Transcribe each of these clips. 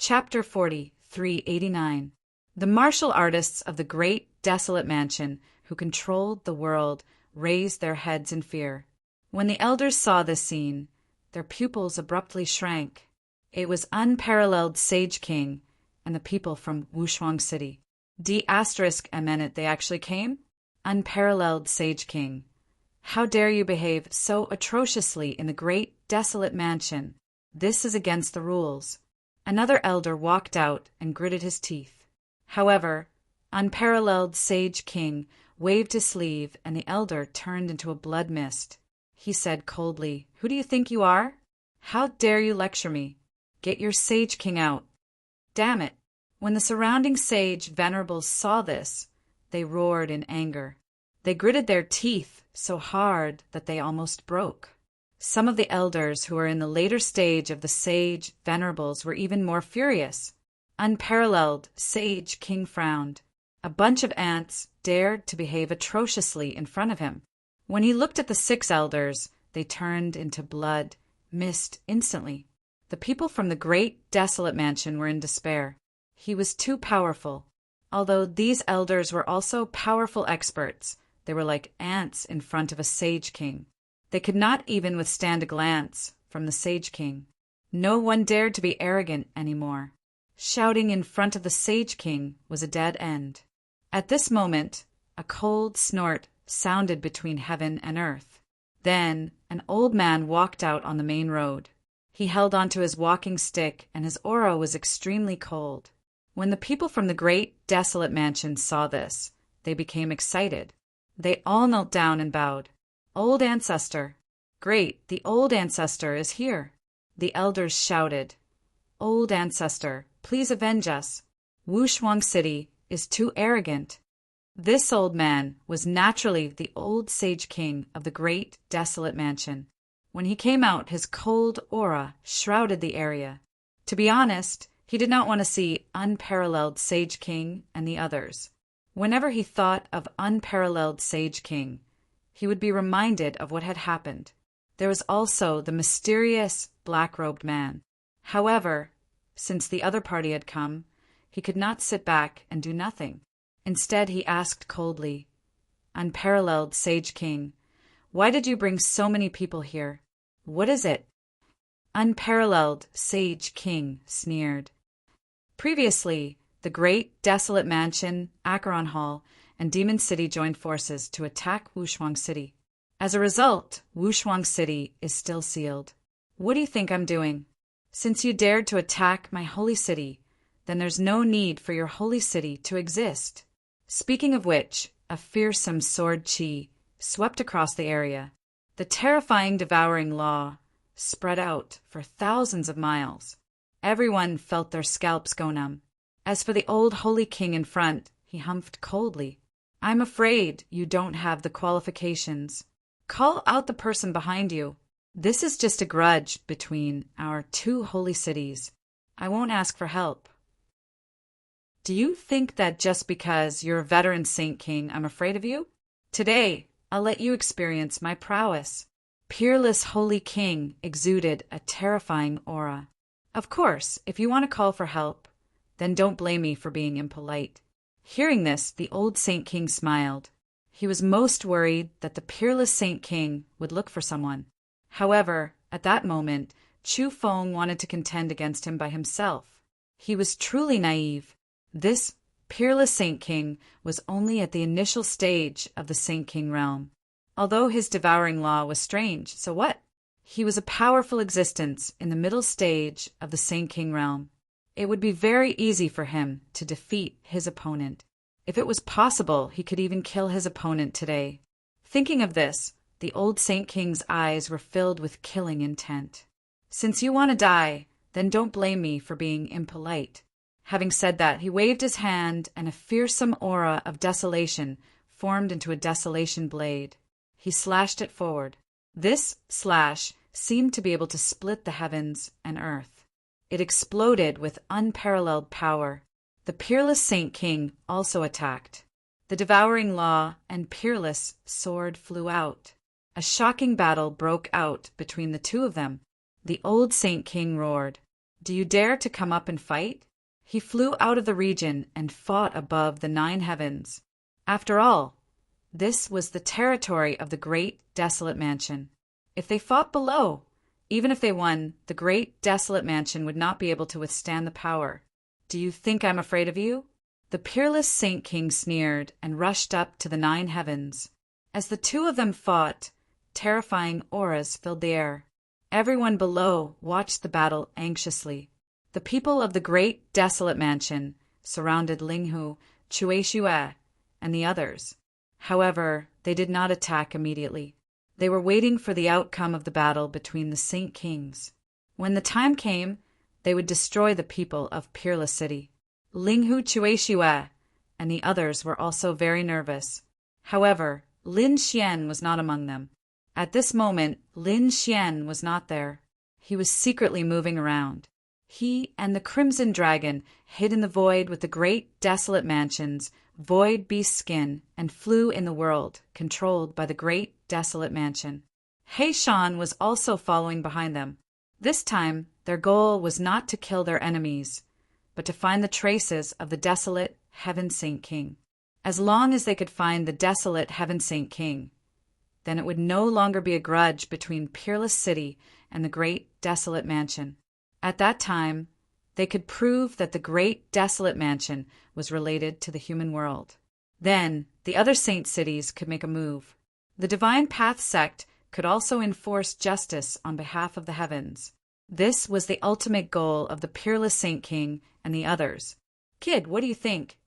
Chapter 40, 389. The martial artists of the great, desolate mansion who controlled the world raised their heads in fear. When the elders saw this scene, their pupils abruptly shrank. It was unparalleled Sage King and the people from Wushuang City. A minute they actually came? Unparalleled Sage King. How dare you behave so atrociously in the great, desolate mansion? This is against the rules. Another elder walked out and gritted his teeth. However, Unparalleled Sage King waved his sleeve and the elder turned into a blood mist. He said coldly, "Who do you think you are? How dare you lecture me? Get your Sage King out." Damn it! When the surrounding sage venerables saw this, they roared in anger. They gritted their teeth so hard that they almost broke. Some of the elders who were in the later stage of the sage venerables were even more furious. Unparalleled Sage King frowned. A bunch of ants dared to behave atrociously in front of him. When he looked at the 6 elders, they turned into blood, mist instantly. The people from the great, desolate mansion were in despair. He was too powerful. Although these elders were also powerful experts, they were like ants in front of a Sage King. They could not even withstand a glance from the Sage King. No one dared to be arrogant anymore. Shouting in front of the Sage King was a dead end. At this moment, a cold snort sounded between heaven and earth. Then an old man walked out on the main road. He held onto his walking stick and his aura was extremely cold. When the people from the great, desolate mansion saw this, they became excited. They all knelt down and bowed. "Old ancestor." "Great, the old ancestor is here." The elders shouted, "Old ancestor, please avenge us. Wushuang City is too arrogant." This old man was naturally the old Sage King of the great, desolate mansion. When he came out, his cold aura shrouded the area. To be honest, he did not want to see Unparalleled Sage King and the others. Whenever he thought of Unparalleled Sage King, he would be reminded of what had happened. There was also the mysterious black-robed man. However, since the other party had come, he could not sit back and do nothing. Instead, he asked coldly, "Unparalleled Sage King, why did you bring so many people here? What is it?" Unparalleled Sage King sneered. Previously, the great, desolate mansion, Acheron Hall, and Demon City joined forces to attack Wushuang City. As a result, Wushuang City is still sealed. What do you think I'm doing? Since you dared to attack my holy city, then there's no need for your holy city to exist. Speaking of which, a fearsome sword chi swept across the area. The terrifying devouring law spread out for thousands of miles. Everyone felt their scalps go numb. As for the old holy king in front, he humphed coldly. "I'm afraid you don't have the qualifications. Call out the person behind you. This is just a grudge between our 2 holy cities. I won't ask for help." Do you think that just because you're a veteran Saint King, I'm afraid of you? Today, I'll let you experience my prowess. Peerless Holy King exuded a terrifying aura. Of course, if you want to call for help, then don't blame me for being impolite. Hearing this, the old Saint King smiled. He was most worried that the peerless Saint King would look for someone. However, at that moment, Chu Feng wanted to contend against him by himself. He was truly naive. This peerless Saint King was only at the initial stage of the Saint King realm. Although his devouring law was strange, so what? He was a powerful existence in the middle stage of the Saint King realm. It would be very easy for him to defeat his opponent. If it was possible, he could even kill his opponent today. Thinking of this, the old Saint King's eyes were filled with killing intent. "Since you want to die, then don't blame me for being impolite." Having said that, he waved his hand and a fearsome aura of desolation formed into a desolation blade. He slashed it forward. This slash seemed to be able to split the heavens and earth. It exploded with unparalleled power. The peerless Saint King also attacked. The devouring law and peerless sword flew out. A shocking battle broke out between the 2 of them. The old Saint King roared. Do you dare to come up and fight? He flew out of the region and fought above the 9 heavens. After all, this was the territory of the great desolate mansion. If they fought below, even if they won, the great desolate mansion would not be able to withstand the power. Do you think I'm afraid of you? The peerless Saint King sneered and rushed up to the 9 heavens. As the two of them fought, terrifying auras filled the air. Everyone below watched the battle anxiously. The people of the great desolate mansion surrounded Linghu, Chueshue, and the others. However, they did not attack immediately. They were waiting for the outcome of the battle between the Saint Kings. When the time came, they would destroy the people of Peerless City. Linghu, Chueshue, and the others were also very nervous. However, Lin Xian was not among them. At this moment, Lin Xian was not there. He was secretly moving around. He and the Crimson Dragon hid in the void with the great desolate mansion's void beast skin and flew in the world, controlled by the great desolate mansion. Heishan was also following behind them. This time, their goal was not to kill their enemies, but to find the traces of the desolate Heaven Saint King. As long as they could find the desolate Heaven Saint King, then it would no longer be a grudge between Peerless City and the great desolate mansion. At that time, they could prove that the great desolate mansion was related to the human world. Then, the other saint cities could make a move. The Divine Path sect could also enforce justice on behalf of the heavens. This was the ultimate goal of the Peerless Saint King and the others. Kid, what do you think?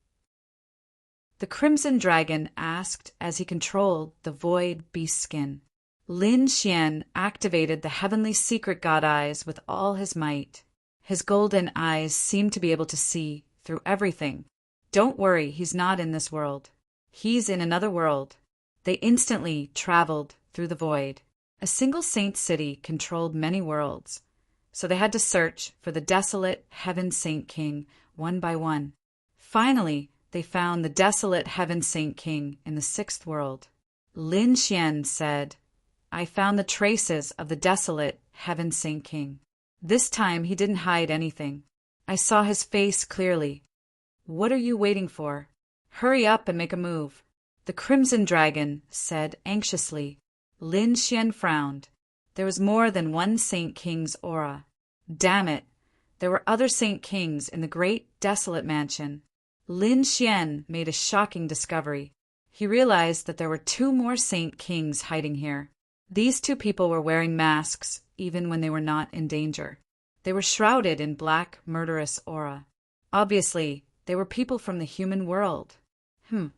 The Crimson Dragon asked as he controlled the void beast skin. Lin Xian activated the heavenly secret god eyes with all his might. His golden eyes seemed to be able to see through everything. Don't worry, he's not in this world. He's in another world. They instantly traveled through the void. A single saint city controlled many worlds, so they had to search for the desolate Heaven Saint King one by one. Finally, they found the desolate Heaven Saint King in the 6th world. Lin Xian said, I found the traces of the desolate Heaven Saint King. This time he didn't hide anything. I saw his face clearly. What are you waiting for? Hurry up and make a move. The Crimson Dragon said anxiously. Lin Xian frowned. There was more than one Saint King's aura. Damn it! There were other Saint Kings in the great desolate mansion. Lin Xian made a shocking discovery. He realized that there were 2 more Saint Kings hiding here. These 2 people were wearing masks even when they were not in danger. They were shrouded in black, murderous aura. Obviously, they were people from the human world. In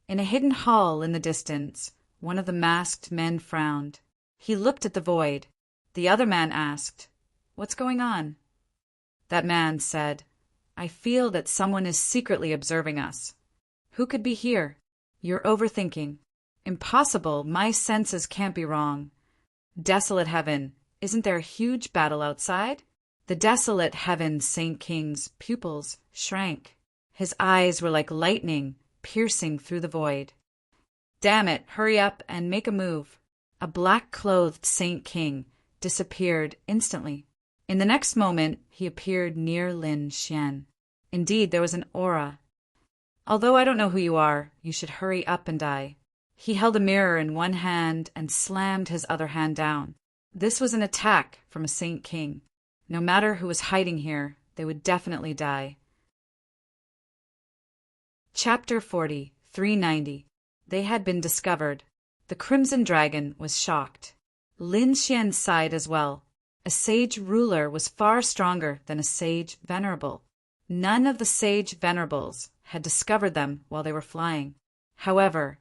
a hidden hall in the distance, one of the masked men frowned. He looked at the void. The other man asked, What's going on? That man said, I feel that someone is secretly observing us. Who could be here? You're overthinking. Impossible, my senses can't be wrong. Desolate heaven, isn't there a huge battle outside? The desolate Heaven Saint King's pupils shrank. His eyes were like lightning piercing through the void. Damn it, hurry up and make a move. A black-clothed Saint King disappeared instantly. In the next moment, he appeared near Lin Xian. Indeed, there was an aura. Although I don't know who you are, you should hurry up and die. He held a mirror in one hand and slammed his other hand down. This was an attack from a Saint King. No matter who was hiding here, they would definitely die. Chapter 40, 390. They had been discovered. The Crimson Dragon was shocked. Lin Xian sighed as well. A sage ruler was far stronger than a sage venerable. None of the sage venerables had discovered them while they were flying. However,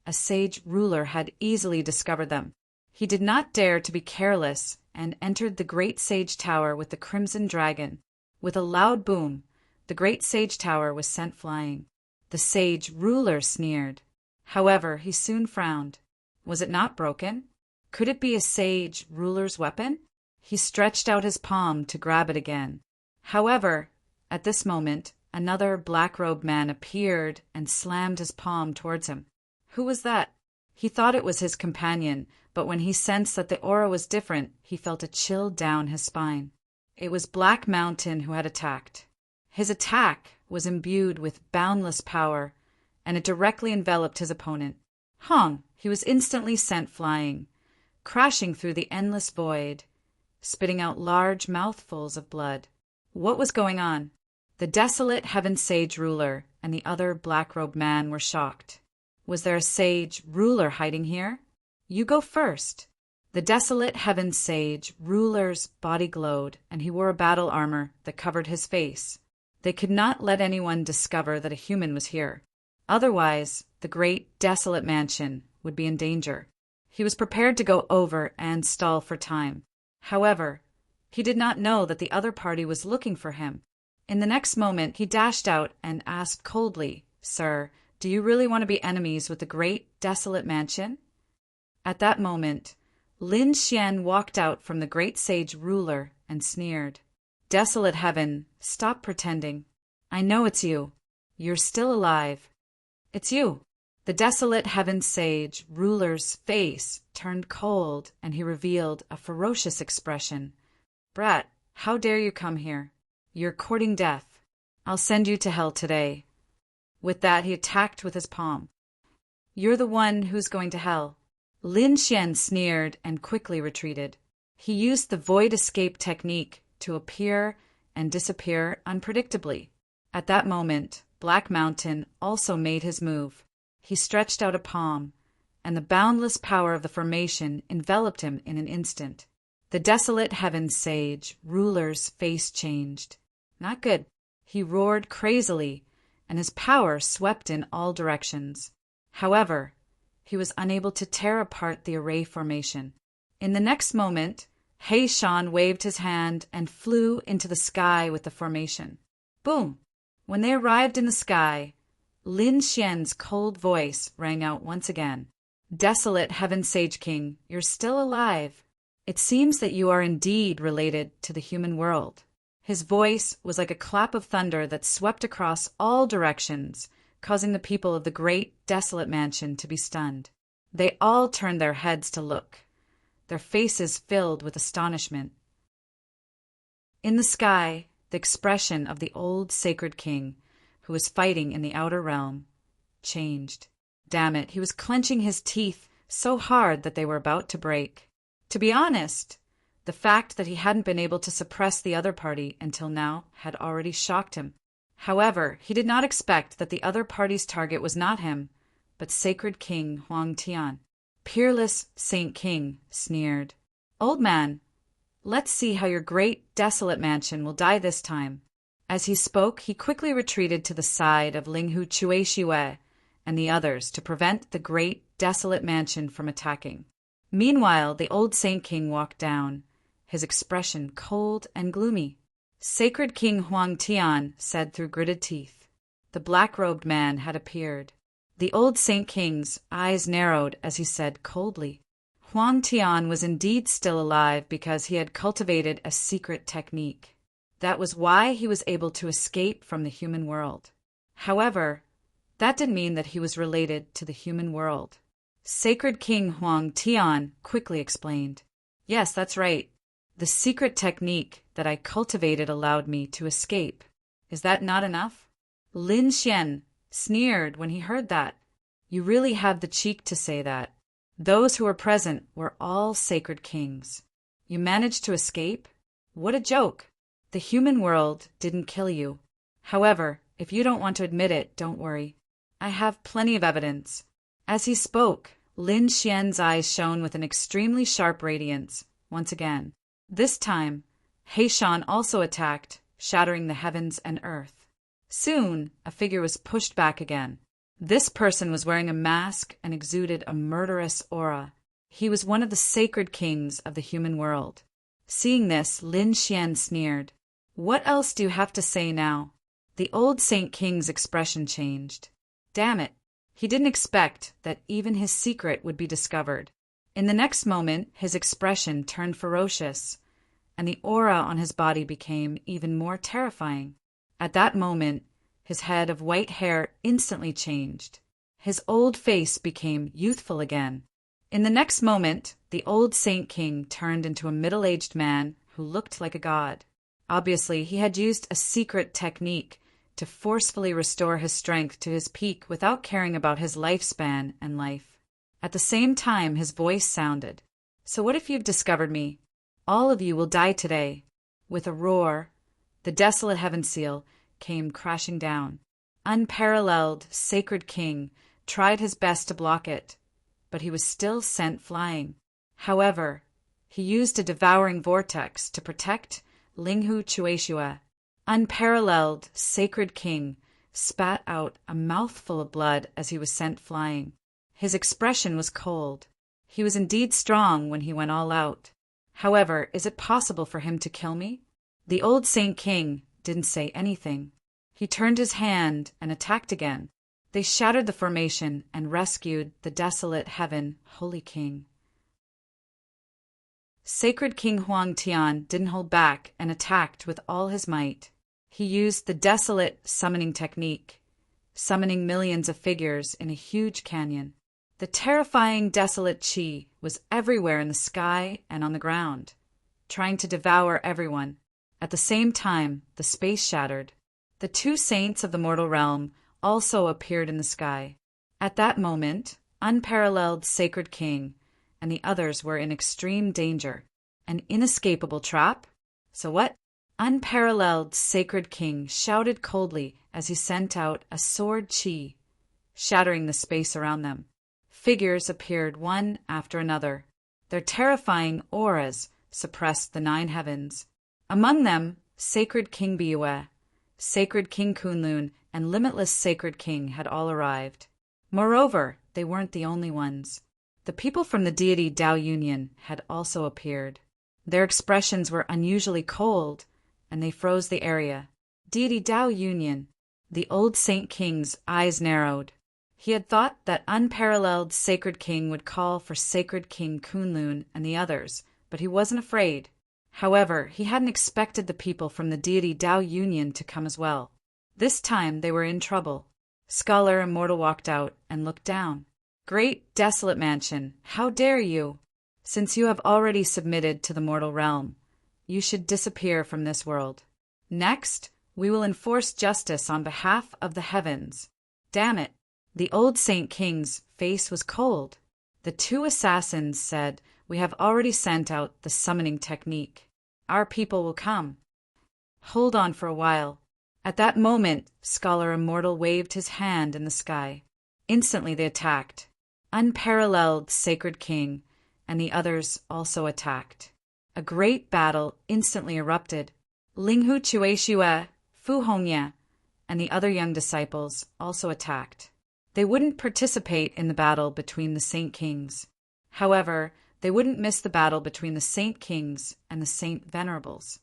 a sage ruler had easily discovered them. He did not dare to be careless and entered the great sage tower with the Crimson Dragon. With a loud boom, the great sage tower was sent flying. The sage ruler sneered. However, he soon frowned. Was it not broken? Could it be a sage ruler's weapon? He stretched out his palm to grab it again. However, at this moment, another black-robed man appeared and slammed his palm towards him. Who was that? He thought it was his companion, but when he sensed that the aura was different, he felt a chill down his spine. It was Black Mountain who had attacked. His attack was imbued with boundless power, and it directly enveloped his opponent. Hong, he was instantly sent flying, crashing through the endless void, spitting out large mouthfuls of blood. What was going on? The desolate Heaven Sage ruler and the other black-robed man were shocked. Was there a sage ruler hiding here? You go first. The desolate Heaven Sage ruler's body glowed, and he wore a battle armor that covered his face. They could not let anyone discover that a human was here. Otherwise, the great desolate mansion would be in danger. He was prepared to go over and stall for time. However, he did not know that the other party was looking for him. In the next moment, he dashed out and asked coldly, "Sir, do you really want to be enemies with the great desolate mansion?" At that moment, Lin Xian walked out from the great sage ruler and sneered. "Desolate heaven, stop pretending. I know it's you. You're still alive. It's you." The desolate Heaven Sage ruler's face turned cold, and he revealed a ferocious expression. "Brat, how dare you come here? You're courting death. I'll send you to hell today." With that, he attacked with his palm. "You're the one who's going to hell." Lin Xian sneered and quickly retreated. He used the void escape technique to appear and disappear unpredictably. At that moment, Black Mountain also made his move. He stretched out a palm, and the boundless power of the formation enveloped him in an instant. The desolate Heaven Sage ruler's face changed. Not good. He roared crazily, and his power swept in all directions. However, he was unable to tear apart the array formation. In the next moment, He Shan waved his hand and flew into the sky with the formation. Boom! When they arrived in the sky, Lin Xian's cold voice rang out once again. "Desolate Heaven Sage King, you're still alive. It seems that you are indeed related to the human world." His voice was like a clap of thunder that swept across all directions, causing the people of the great desolate mansion to be stunned. They all turned their heads to look, their faces filled with astonishment. In the sky, the expression of the old sacred king, who was fighting in the outer realm, changed. Damn it, he was clenching his teeth so hard that they were about to break. To be honest, the fact that he hadn't been able to suppress the other party until now had already shocked him. However, he did not expect that the other party's target was not him, but Sacred King Huang Tian. Peerless Saint King sneered. "Old man, let's see how your great desolate mansion will die this time." As he spoke, he quickly retreated to the side of Linghu Chuexiwei and the others to prevent the great desolate mansion from attacking. Meanwhile, the old Saint King walked down, his expression cold and gloomy. Sacred King Huang Tian said through gritted teeth. The black-robed man had appeared. The old Saint King's eyes narrowed as he said coldly, Huang Tian was indeed still alive because he had cultivated a secret technique. That was why he was able to escape from the human world. However, that didn't mean that he was related to the human world. Sacred King Huang Tian quickly explained. "Yes, that's right. The secret technique that I cultivated allowed me to escape. Is that not enough?" Lin Xian sneered when he heard that. "You really have the cheek to say that. Those who were present were all sacred kings. You managed to escape? What a joke! The human world didn't kill you. However, if you don't want to admit it, don't worry. I have plenty of evidence." As he spoke, Lin Xian's eyes shone with an extremely sharp radiance, once again. This time, He Shan also attacked, shattering the heavens and earth. Soon, a figure was pushed back again. This person was wearing a mask and exuded a murderous aura. He was one of the sacred kings of the human world. Seeing this, Lin Xian sneered. "What else do you have to say now?" The old Saint King's expression changed. Damn it! He didn't expect that even his secret would be discovered. In the next moment, his expression turned ferocious, and the aura on his body became even more terrifying. At that moment, his head of white hair instantly changed. His old face became youthful again. In the next moment, the old Saint King turned into a middle-aged man who looked like a god. Obviously, he had used a secret technique to forcefully restore his strength to his peak without caring about his lifespan and life. At the same time, his voice sounded. So what if you've discovered me? All of you will die today. With a roar, the desolate heaven seal came crashing down. Unparalleled, sacred king tried his best to block it, but he was still sent flying. However, he used a devouring vortex to protect Linghu Chueshua. Unparalleled, sacred king spat out a mouthful of blood as he was sent flying. His expression was cold. He was indeed strong when he went all out. However, is it possible for him to kill me? The old Saint King didn't say anything. He turned his hand and attacked again. They shattered the formation and rescued the desolate heaven, Holy King. Sacred King Huang Tian didn't hold back and attacked with all his might. He used the desolate summoning technique, summoning millions of figures in a huge canyon. The terrifying desolate chi was everywhere in the sky and on the ground, trying to devour everyone. At the same time, the space shattered. The two saints of the mortal realm also appeared in the sky. At that moment, unparalleled sacred king and the others were in extreme danger. An inescapable trap? So what? Unparalleled sacred king shouted coldly as he sent out a sword chi, shattering the space around them. Figures appeared one after another. Their terrifying auras suppressed the 9 heavens. Among them, Sacred King Biue, Sacred King Kunlun, and Limitless Sacred King had all arrived. Moreover, they weren't the only ones. The people from the deity Dao Union had also appeared. Their expressions were unusually cold, and they froze the area. Deity Dao Union. The old Saint King's eyes narrowed. He had thought that unparalleled Sacred King would call for Sacred King Kunlun and the others, but he wasn't afraid. However, he hadn't expected the people from the deity Dao Union to come as well. This time they were in trouble. Scholar and mortal walked out and looked down. Great desolate mansion, how dare you? Since you have already submitted to the mortal realm, you should disappear from this world. Next, we will enforce justice on behalf of the heavens. Damn it! The old Saint King's face was cold. The 2 assassins said, "We have already sent out the summoning technique. Our people will come. Hold on for a while." At that moment, Scholar Immortal waved his hand in the sky. Instantly they attacked. Unparalleled Sacred King and the others also attacked. A great battle instantly erupted. Linghu Chueshua, Fu Hongye, and the other young disciples also attacked. They wouldn't participate in the battle between the Saint Kings. However, they wouldn't miss the battle between the Saint Kings and the Saint Venerables.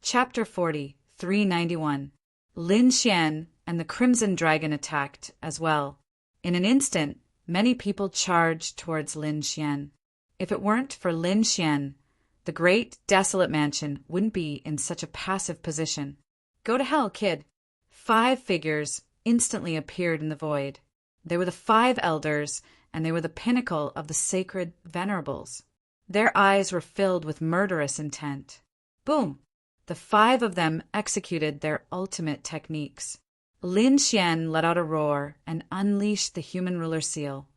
Chapter 40, 391. Lin Xian and the Crimson Dragon attacked as well. In an instant, many people charged towards Lin Xian. If it weren't for Lin Xian, the great desolate mansion wouldn't be in such a passive position. Go to hell, kid. 5 figures instantly appeared in the void. They were the 5 elders, and they were the pinnacle of the sacred venerables. Their eyes were filled with murderous intent. Boom! The 5 of them executed their ultimate techniques. Lin Xian let out a roar and unleashed the human ruler seal,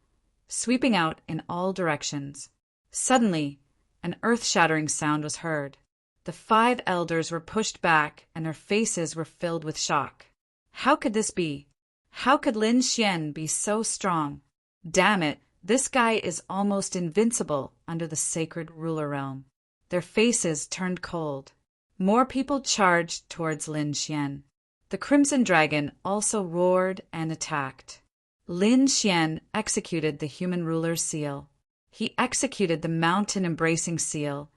sweeping out in all directions. Suddenly, an earth-shattering sound was heard. The 5 elders were pushed back and their faces were filled with shock. How could this be? How could Lin Xian be so strong? Damn it, this guy is almost invincible under the sacred ruler realm. Their faces turned cold. More people charged towards Lin Xian. The Crimson Dragon also roared and attacked. Lin Xian executed the human ruler's seal. He executed the mountain-embracing seal,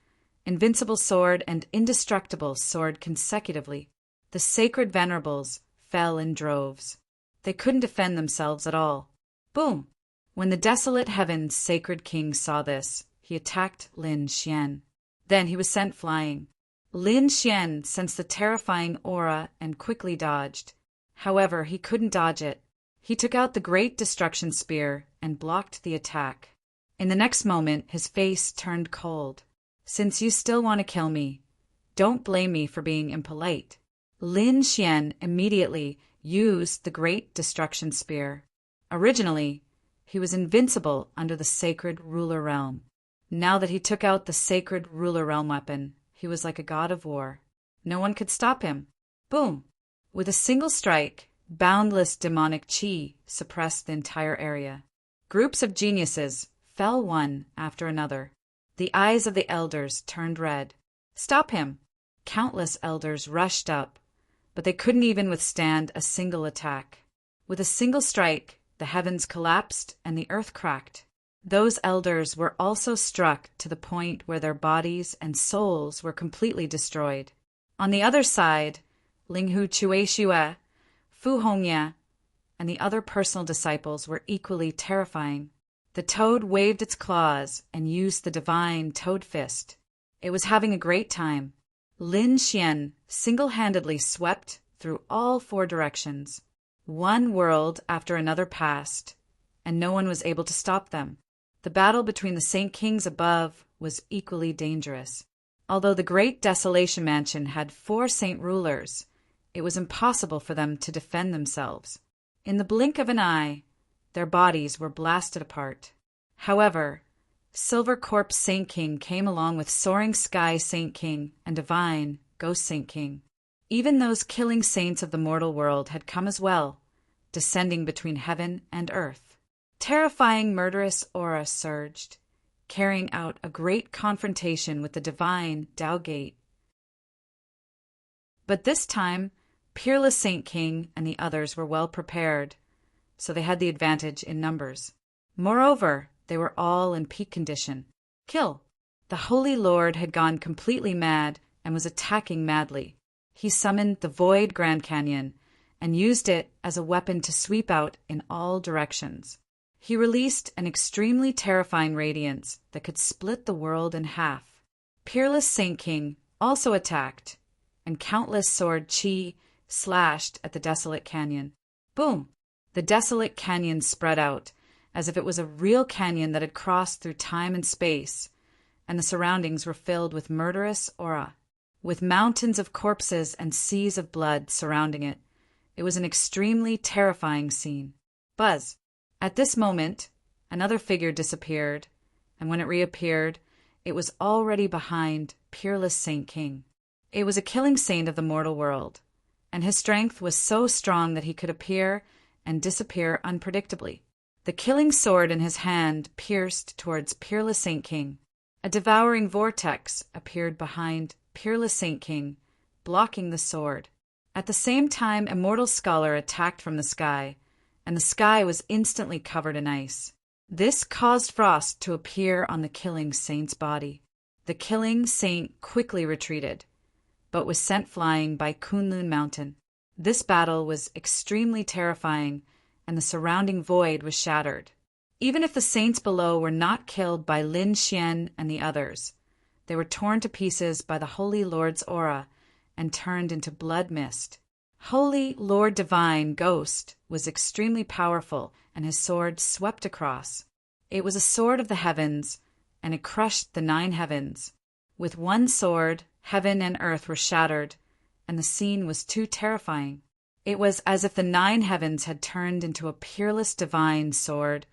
invincible sword and indestructible sword consecutively. The sacred venerables fell in droves. They couldn't defend themselves at all. Boom! When the desolate heaven's sacred king saw this, he attacked Lin Xian. Then he was sent flying. Lin Xian sensed the terrifying aura and quickly dodged. However, he couldn't dodge it. He took out the great destruction spear and blocked the attack. In the next moment, his face turned cold. Since you still want to kill me, don't blame me for being impolite. Lin Xian immediately used the Great Destruction Spear. Originally, he was invincible under the Sacred Ruler Realm. Now that he took out the Sacred Ruler Realm weapon, he was like a god of war. No one could stop him. Boom! With a single strike, boundless demonic qi suppressed the entire area. Groups of geniuses fell one after another. The eyes of the elders turned red. Stop him! Countless elders rushed up, but they couldn't even withstand a single attack. With a single strike, the heavens collapsed and the earth cracked. Those elders were also struck to the point where their bodies and souls were completely destroyed. On the other side, Linghu Chueshue, Fu Hongye, and the other personal disciples were equally terrifying. The toad waved its claws and used the divine toad fist. It was having a great time. Lin Xian single-handedly swept through all 4 directions. One world after another passed, and no one was able to stop them. The battle between the Saint Kings above was equally dangerous. Although the Great Desolation Mansion had 4 saint rulers, it was impossible for them to defend themselves. In the blink of an eye, their bodies were blasted apart. However, Silver Corpse Saint King came along with Soaring Sky Saint King and Divine Ghost Saint King. Even those killing saints of the mortal world had come as well, descending between heaven and earth. Terrifying murderous aura surged, carrying out a great confrontation with the divine Tao Gate. But this time, Peerless Saint King and the others were well prepared, so they had the advantage in numbers. Moreover, they were all in peak condition. Kill! The Holy Lord had gone completely mad and was attacking madly. He summoned the Void Grand Canyon and used it as a weapon to sweep out in all directions. He released an extremely terrifying radiance that could split the world in half. Peerless Saint King also attacked, and countless sword chi slashed at the desolate canyon. Boom! The desolate canyon spread out, as if it was a real canyon that had crossed through time and space, and the surroundings were filled with murderous aura. With mountains of corpses and seas of blood surrounding it, it was an extremely terrifying scene. Buzz! At this moment, another figure disappeared, and when it reappeared, it was already behind Peerless Saint King. It was a killing saint of the mortal world, and his strength was so strong that he could appear and disappear unpredictably. The killing sword in his hand pierced towards Peerless Saint King. A devouring vortex appeared behind Peerless Saint King, blocking the sword. At the same time, Immortal Scholar attacked from the sky, and the sky was instantly covered in ice. This caused frost to appear on the killing saint's body. The killing saint quickly retreated, but was sent flying by Kunlun Mountain. This battle was extremely terrifying, and the surrounding void was shattered. Even if the saints below were not killed by Lin Xian and the others, they were torn to pieces by the Holy Lord's aura and turned into blood mist. Holy Lord Divine Ghost was extremely powerful, and his sword swept across. It was a sword of the heavens, and it crushed the 9 heavens. With one sword, heaven and earth were shattered, and the scene was too terrifying. It was as if the 9 heavens had turned into a peerless divine sword,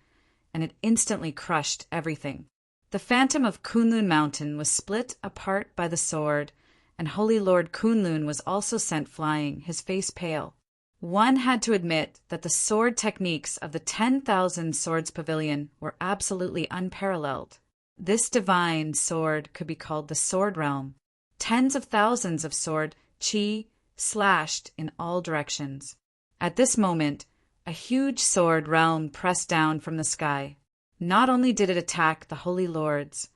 and it instantly crushed everything. The phantom of Kunlun Mountain was split apart by the sword, and Holy Lord Kunlun was also sent flying, his face pale. One had to admit that the sword techniques of the 10,000 Swords Pavilion were absolutely unparalleled. This divine sword could be called the Sword Realm. Tens of thousands of sword chi slashed in all directions. At this moment, a huge sword realm pressed down from the sky. Not only did it attack the Holy Lords,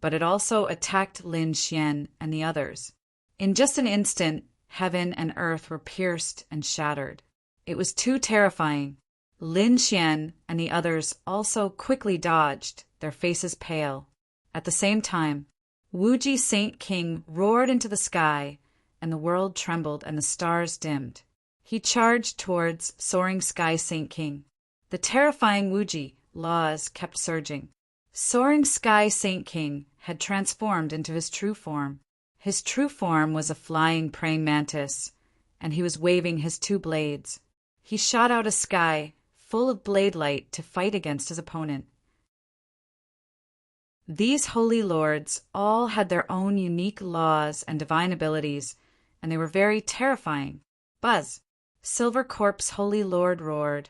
but it also attacked Lin Xian and the others. In just an instant, heaven and earth were pierced and shattered. It was too terrifying. Lin Xian and the others also quickly dodged, their faces pale. At the same time, Wuji Saint King roared into the sky, and the world trembled and the stars dimmed. He charged towards Soaring Sky Saint King. The terrifying Wuji laws kept surging. Soaring Sky Saint King had transformed into his true form. His true form was a flying praying mantis, and he was waving his two blades. He shot out a sky full of blade light to fight against his opponent. These holy lords all had their own unique laws and divine abilities, and they were very terrifying. Buzz! Silver Corp's holy lord roared,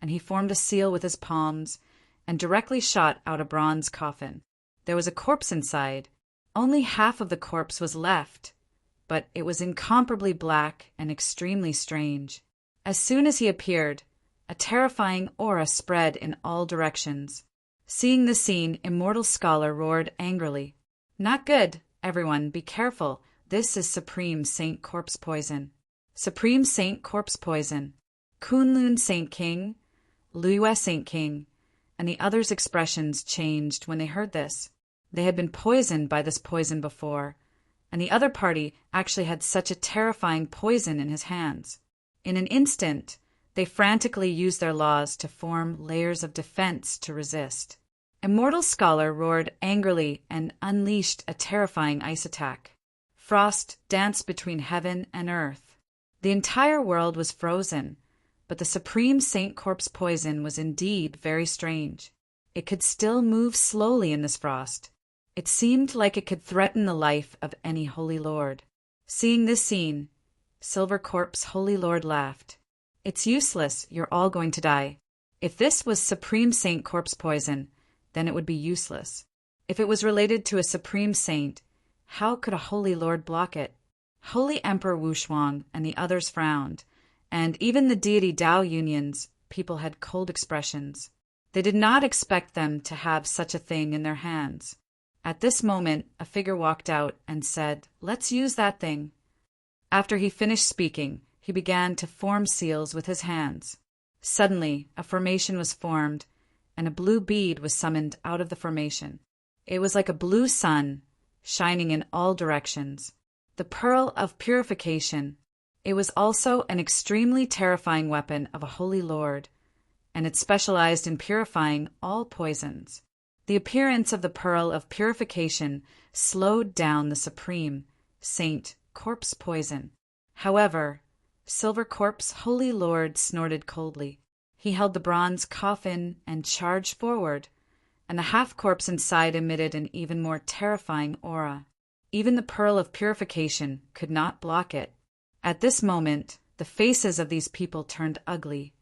and he formed a seal with his palms and directly shot out a bronze coffin. There was a corpse inside. Only half of the corpse was left, but it was incomparably black and extremely strange. As soon as he appeared, a terrifying aura spread in all directions. Seeing the scene, Immortal Scholar roared angrily. "Not good, everyone, be careful. This is Supreme Saint Corpse Poison. Supreme Saint Corpse Poison. Kunlun Saint King, Luiwe Saint King," and the others' expressions changed when they heard this. They had been poisoned by this poison before, and the other party actually had such a terrifying poison in his hands. In an instant, they frantically used their laws to form layers of defense to resist. Immortal Scholar roared angrily and unleashed a terrifying ice attack. Frost danced between heaven and earth. The entire world was frozen, but the Supreme Saint Corpse Poison was indeed very strange. It could still move slowly in this frost. It seemed like it could threaten the life of any holy lord. Seeing this scene, Silver Corp's holy lord laughed. "It's useless, you're all going to die. If this was Supreme Saint Corpse Poison, then it would be useless. If it was related to a supreme saint, how could a holy lord block it?" Holy Emperor Wushuang and the others frowned, and even the deity Dao Union's people had cold expressions. They did not expect them to have such a thing in their hands. At this moment, a figure walked out and said, "Let's use that thing." After he finished speaking, he began to form seals with his hands. Suddenly, a formation was formed, and a blue bead was summoned out of the formation. It was like a blue sun, shining in all directions. The Pearl of Purification. It was also an extremely terrifying weapon of a holy lord, and it specialized in purifying all poisons. The appearance of the Pearl of Purification slowed down the Supreme Saint Corpse Poison. However, Silver Corp's holy lord snorted coldly. He held the bronze coffin and charged forward, and the half-corpse inside emitted an even more terrifying aura. Even the Pearl of Purification could not block it. At this moment, the faces of these people turned ugly.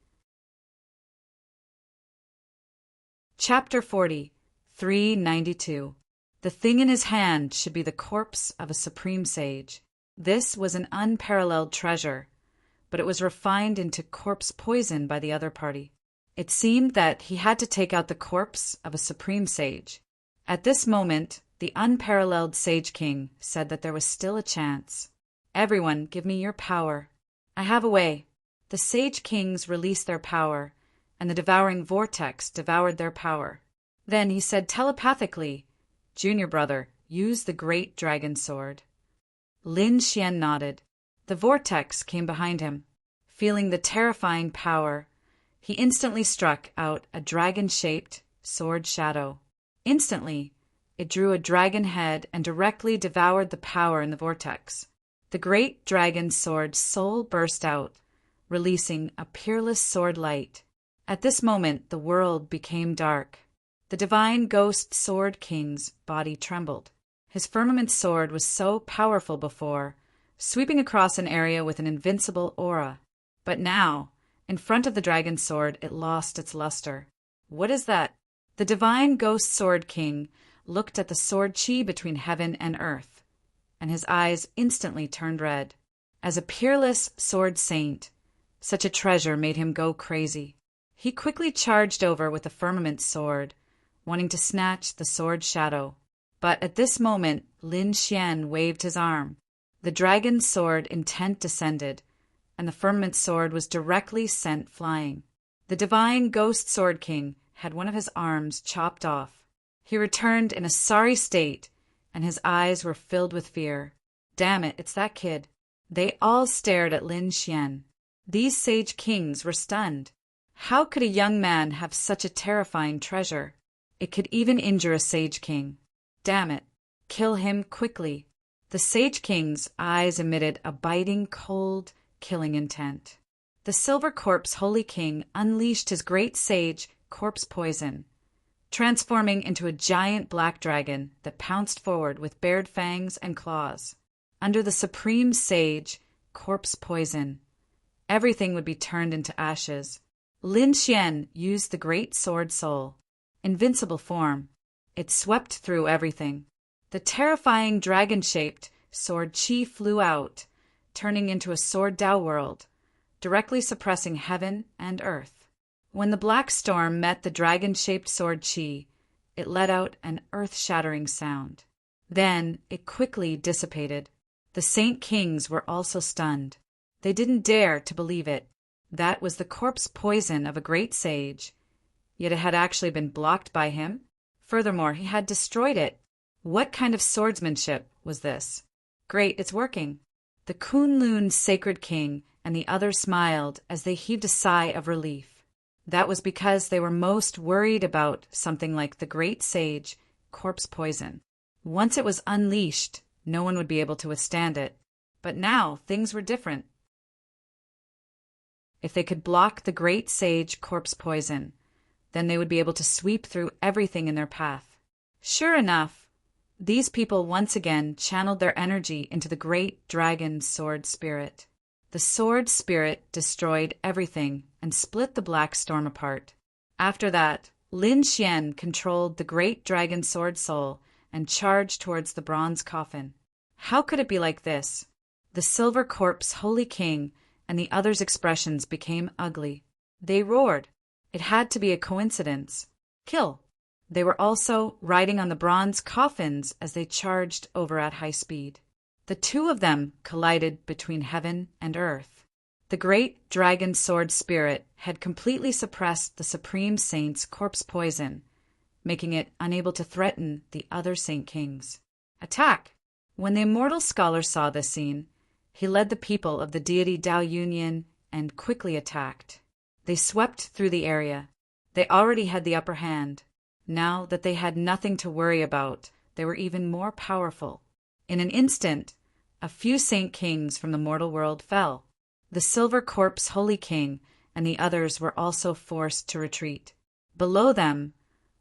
Chapter 40, 392. The thing in his hand should be the corpse of a supreme sage. This was an unparalleled treasure, but it was refined into corpse poison by the other party. It seemed that he had to take out the corpse of a supreme sage. At this moment, the unparalleled Sage King said that there was still a chance. "Everyone, give me your power. I have a way." The Sage Kings released their power, and the devouring vortex devoured their power. Then he said telepathically, "Junior brother, use the great dragon sword." Lin Xian nodded. The vortex came behind him. Feeling the terrifying power, he instantly struck out a dragon-shaped sword shadow. Instantly, it drew a dragon head and directly devoured the power in the vortex. The great dragon's sword soul burst out, releasing a peerless sword light. At this moment, the world became dark. The divine ghost sword king's body trembled. His firmament sword was so powerful before, sweeping across an area with an invincible aura. But now, in front of the dragon sword, it lost its luster. "What is that?" The divine ghost sword king looked at the sword chi between heaven and earth, and his eyes instantly turned red. As a peerless sword saint, such a treasure made him go crazy. He quickly charged over with the firmament sword, wanting to snatch the sword shadow. But at this moment, Lin Xian waved his arm. The dragon's sword intent descended, and the firmament sword was directly sent flying. The divine ghost sword king had one of his arms chopped off. He returned in a sorry state, and his eyes were filled with fear. "Damn it, it's that kid." They all stared at Lin Xian. These sage kings were stunned. How could a young man have such a terrifying treasure? It could even injure a sage king. Damn it! Kill him quickly. The Sage King's eyes emitted a biting, cold, killing intent. The Silver Corpse Holy King unleashed his great sage corpse poison, transforming into a giant black dragon that pounced forward with bared fangs and claws. Under the supreme sage corpse poison, everything would be turned into ashes. Lin Xian used the great sword soul, invincible form. It swept through everything. The terrifying dragon-shaped sword chi flew out, turning into a sword Dao world, directly suppressing heaven and earth. When the black storm met the dragon-shaped sword chi, it let out an earth-shattering sound. Then it quickly dissipated. The Saint Kings were also stunned. They didn't dare to believe it. That was the corpse poison of a great sage, yet it had actually been blocked by him. Furthermore, he had destroyed it. What kind of swordsmanship was this? Great, it's working. The Kunlun Sacred King and the others smiled as they heaved a sigh of relief. That was because they were most worried about something like the great sage corpse poison. Once it was unleashed, no one would be able to withstand it. But now things were different. If they could block the great sage corpse poison, then they would be able to sweep through everything in their path. Sure enough, these people once again channeled their energy into the great dragon sword spirit. The sword spirit destroyed everything and split the black storm apart. After that, Lin Xian controlled the great dragon sword soul and charged towards the bronze coffin. How could it be like this? The Silver Corpse Holy King and the others' expressions became ugly. They roared. It had to be a coincidence. Kill! They were also riding on the bronze coffins as they charged over at high speed. The two of them collided between heaven and earth. The great dragon sword spirit had completely suppressed the Supreme Saint's corpse poison, making it unable to threaten the other Saint Kings. Attack! When the immortal scholar saw this scene, he led the people of the deity Dao Union and quickly attacked. They swept through the area. They already had the upper hand. Now that they had nothing to worry about, they were even more powerful. In an instant, a few Saint Kings from the mortal world fell. The Silver Corpse Holy King and the others were also forced to retreat. Below them,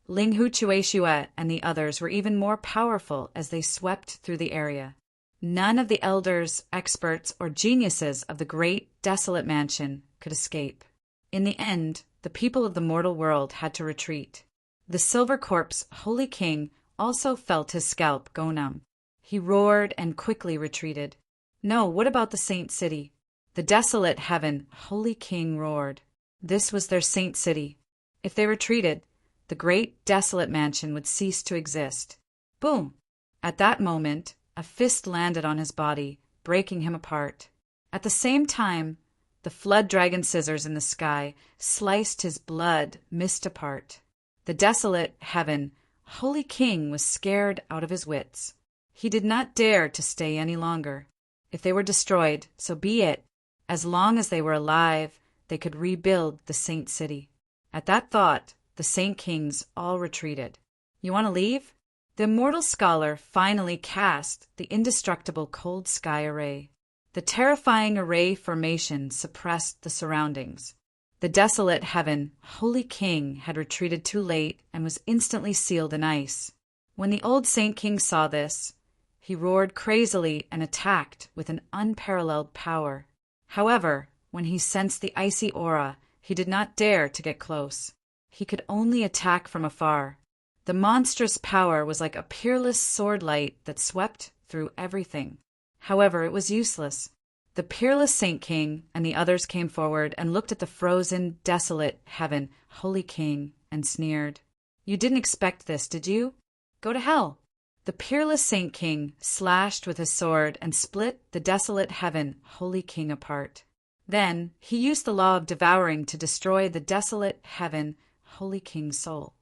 Ling Hu Chue and the others were even more powerful as they swept through the area. None of the elders, experts, or geniuses of the great, desolate mansion could escape. In the end, the people of the mortal world had to retreat. The Silver Corpse Holy King also felt his scalp go numb. He roared and quickly retreated. No, what about the Saint City? The desolate heaven Holy King roared. This was their Saint City. If they retreated, the great desolate mansion would cease to exist. Boom! At that moment, a fist landed on his body, breaking him apart. At the same time, the flood dragon scissors in the sky sliced his blood mist apart. The desolate heaven Holy King was scared out of his wits. He did not dare to stay any longer. If they were destroyed, so be it. As long as they were alive, they could rebuild the Saint City. At that thought, the Saint Kings all retreated. You want to leave? The immortal scholar finally cast the indestructible cold sky array. The terrifying array formation suppressed the surroundings. The desolate heaven Holy King had retreated too late and was instantly sealed in ice. When the old Saint King saw this, he roared crazily and attacked with an unparalleled power. However, when he sensed the icy aura, he did not dare to get close. He could only attack from afar. The monstrous power was like a peerless sword light that swept through everything. However, it was useless. The peerless Saint King and the others came forward and looked at the frozen, desolate heaven Holy King and sneered. You didn't expect this, did you? Go to hell. The peerless Saint King slashed with his sword and split the desolate heaven Holy King apart. Then he used the law of devouring to destroy the desolate heaven Holy King's soul.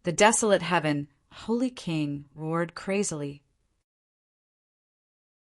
The desolate heaven Holy King roared crazily.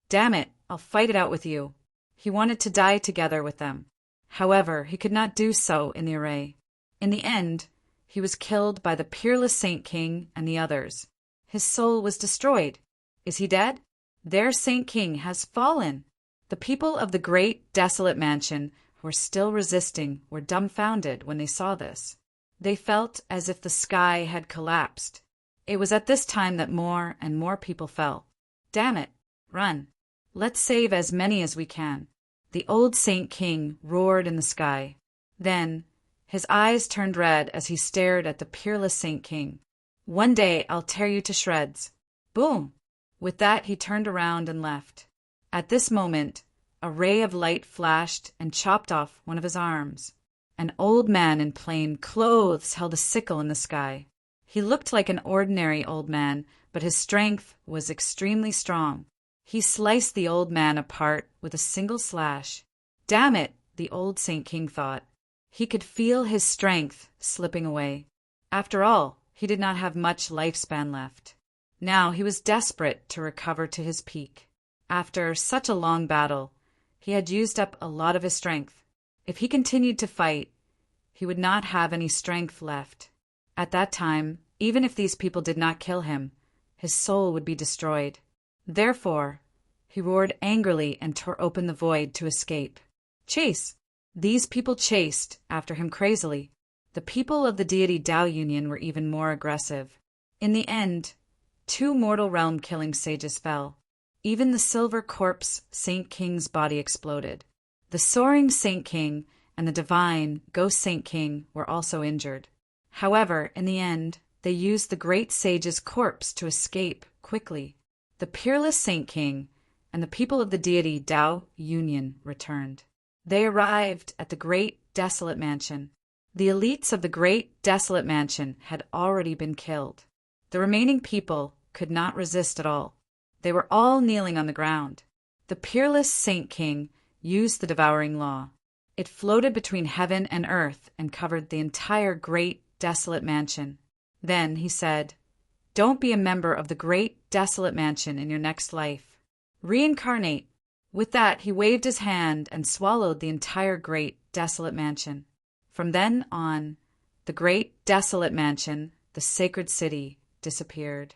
Damn it, I'll fight it out with you. He wanted to die together with them. However, he could not do so in the array. In the end, he was killed by the peerless Saint King and the others. His soul was destroyed. Is he dead? Their Saint King has fallen. The people of the great, desolate mansion who were still resisting were dumbfounded when they saw this. They felt as if the sky had collapsed. It was at this time that more and more people fell. Damn it! Run! Let's save as many as we can. The old Saint King roared in the sky. Then, his eyes turned red as he stared at the peerless Saint King. One day I'll tear you to shreds. Boom! With that he turned around and left. At this moment, a ray of light flashed and chopped off one of his arms. An old man in plain clothes held a sickle in the sky. He looked like an ordinary old man, but his strength was extremely strong. He sliced the old man apart with a single slash. Damn it, the old Saint King thought. He could feel his strength slipping away. After all, he did not have much lifespan left. Now he was desperate to recover to his peak. After such a long battle, he had used up a lot of his strength. If he continued to fight, he would not have any strength left. At that time, even if these people did not kill him, his soul would be destroyed. Therefore, he roared angrily and tore open the void to escape. Chase! These people chased after him crazily. The people of the deity Tao Union were even more aggressive. In the end, 2 mortal realm-killing sages fell. Even the silver corpse Saint King's body exploded. The soaring Saint King and the divine ghost Saint King were also injured. However, in the end, they used the great sage's corpse to escape quickly. The peerless Saint King and the people of the deity Tao Union returned. They arrived at the great desolate mansion. The elites of the great desolate mansion had already been killed. The remaining people could not resist at all. They were all kneeling on the ground. The peerless Saint King used the devouring law. It floated between heaven and earth and covered the entire great desolate mansion. Then he said, "Don't be a member of the great desolate mansion in your next life. Reincarnate." With that, he waved his hand and swallowed the entire great desolate mansion. From then on, the great desolate mansion, the sacred city, disappeared.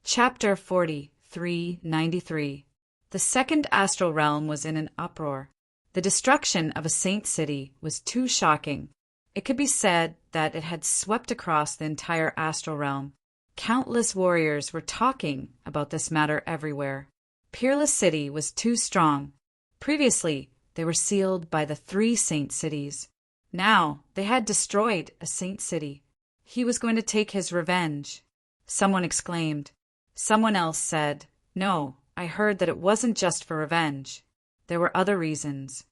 Chapter 43:93. The second astral realm was in an uproar. The destruction of a saint city was too shocking. It could be said that it had swept across the entire astral realm. Countless warriors were talking about this matter everywhere. Peerless City was too strong. Previously, they were sealed by the 3 saint cities. Now, they had destroyed a saint city. He was going to take his revenge. Someone exclaimed. Someone else said, "No, I heard that it wasn't just for revenge. There were other reasons."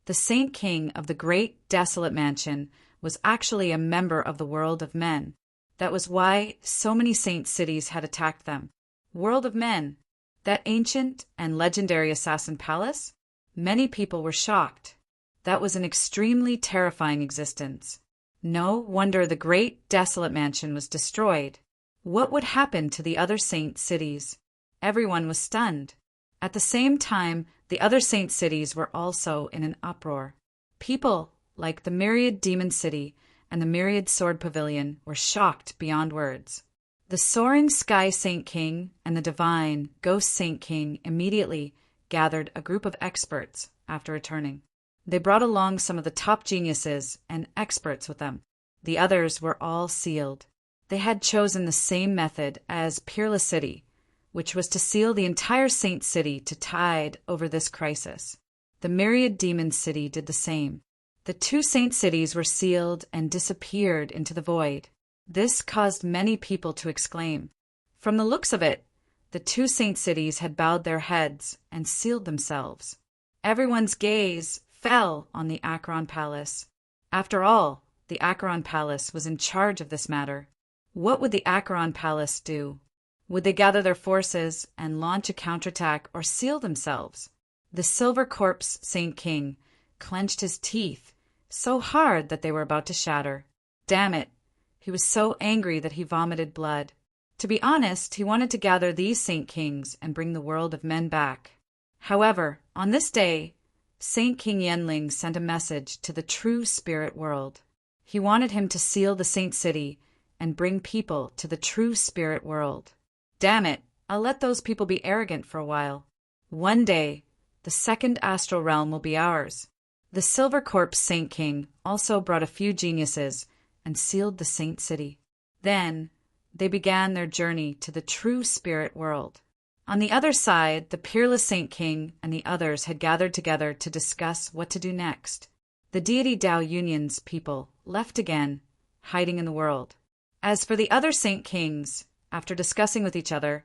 The Saint King of the great desolate mansion was actually a member of the world of men. That was why so many saint cities had attacked them. World of men, that ancient and legendary assassin palace? Many people were shocked. That was an extremely terrifying existence. No wonder the great desolate mansion was destroyed. What would happen to the other saint cities? Everyone was stunned. At the same time, the other saint cities were also in an uproar. People, like the myriad demon city and the myriad sword pavilion, were shocked beyond words. The soaring sky Saint King and the divine ghost Saint King immediately gathered a group of experts after returning. They brought along some of the top geniuses and experts with them. The others were all sealed. They had chosen the same method as Peerless City, which was to seal the entire saint city to tide over this crisis. The myriad demon city did the same. The 2 saint cities were sealed and disappeared into the void. This caused many people to exclaim. From the looks of it, the 2 saint cities had bowed their heads and sealed themselves. Everyone's gaze fell on the Acheron Palace. After all, the Acheron Palace was in charge of this matter. What would the Acheron Palace do? Would they gather their forces and launch a counterattack or seal themselves? The silver corpse Saint King clenched his teeth so hard that they were about to shatter. Damn it! He was so angry that he vomited blood. To be honest, he wanted to gather these Saint Kings and bring the world of men back. However, on this day, Saint King Yenling sent a message to the true spirit world. He wanted him to seal the Saint City and bring people to the true spirit world. Damn it, I'll let those people be arrogant for a while. One day, the second astral realm will be ours. The Silver Corpse Saint King also brought a few geniuses and sealed the Saint City. Then, they began their journey to the true spirit world. On the other side, the peerless Saint King and the others had gathered together to discuss what to do next. The deity Tao Union's people left again, hiding in the world. As for the other Saint Kings, after discussing with each other,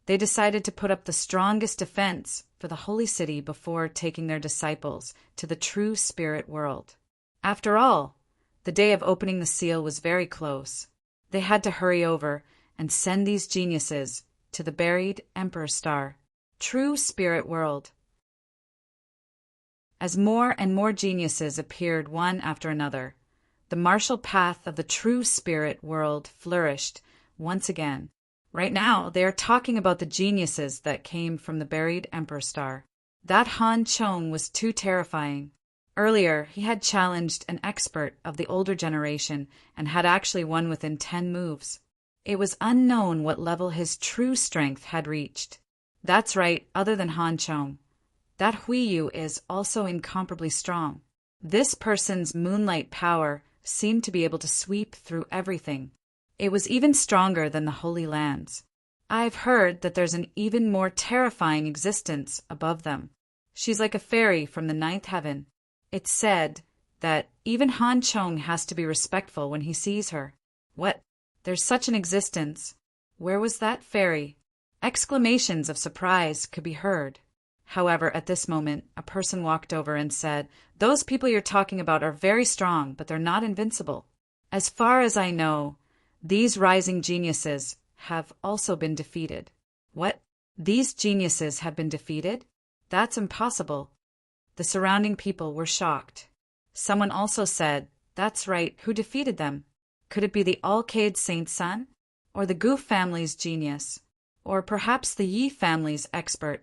they decided to put up the strongest defense for the holy city before taking their disciples to the true spirit world. After all, the day of opening the seal was very close. They had to hurry over and send these geniuses to the buried Emperor Star, true spirit world. As more and more geniuses appeared one after another, the martial path of the true spirit world flourished once again. Right now, they are talking about the geniuses that came from the buried Emperor Star. That Han Chong was too terrifying. Earlier, he had challenged an expert of the older generation and had actually won within 10 moves. It was unknown what level his true strength had reached. That's right, other than Han Chong. That Hui Yu is also incomparably strong. This person's moonlight power seemed to be able to sweep through everything. It was even stronger than the Holy Lands. I've heard that there's an even more terrifying existence above them. She's like a fairy from the 9th heaven. It's said that even Han Chong has to be respectful when he sees her. What? There's such an existence. Where was that fairy? Exclamations of surprise could be heard. However, at this moment, a person walked over and said, "Those people you're talking about are very strong, but they're not invincible. As far as I know, these rising geniuses have also been defeated." What? These geniuses have been defeated? That's impossible. The surrounding people were shocked. Someone also said, "That's right, who defeated them? Could it be the Alcade Saint's son? Or the Gu family's genius? Or perhaps the Yi family's expert?"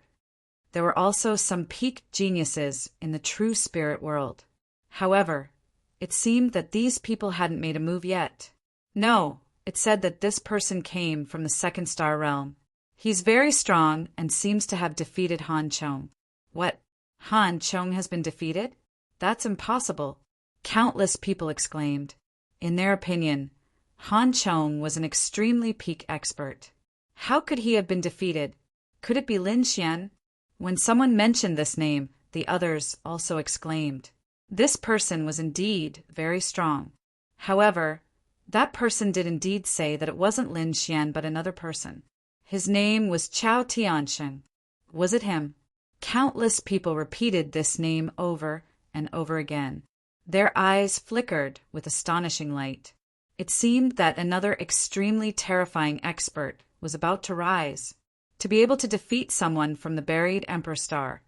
There were also some peak geniuses in the true spirit world. However, it seemed that these people hadn't made a move yet. No, it said that this person came from the second star realm. He's very strong and seems to have defeated Han Chong. What? Han Chong has been defeated? That's impossible. Countless people exclaimed. In their opinion, Han Chong was an extremely peak expert. How could he have been defeated? Could it be Lin Xian? When someone mentioned this name, the others also exclaimed. This person was indeed very strong. However, that person did indeed say that it wasn't Lin Xian but another person. His name was Chao Tiansheng. Was it him? Countless people repeated this name over and over again. Their eyes flickered with astonishing light. It seemed that another extremely terrifying expert was about to rise, to be able to defeat someone from the buried Emperor Star.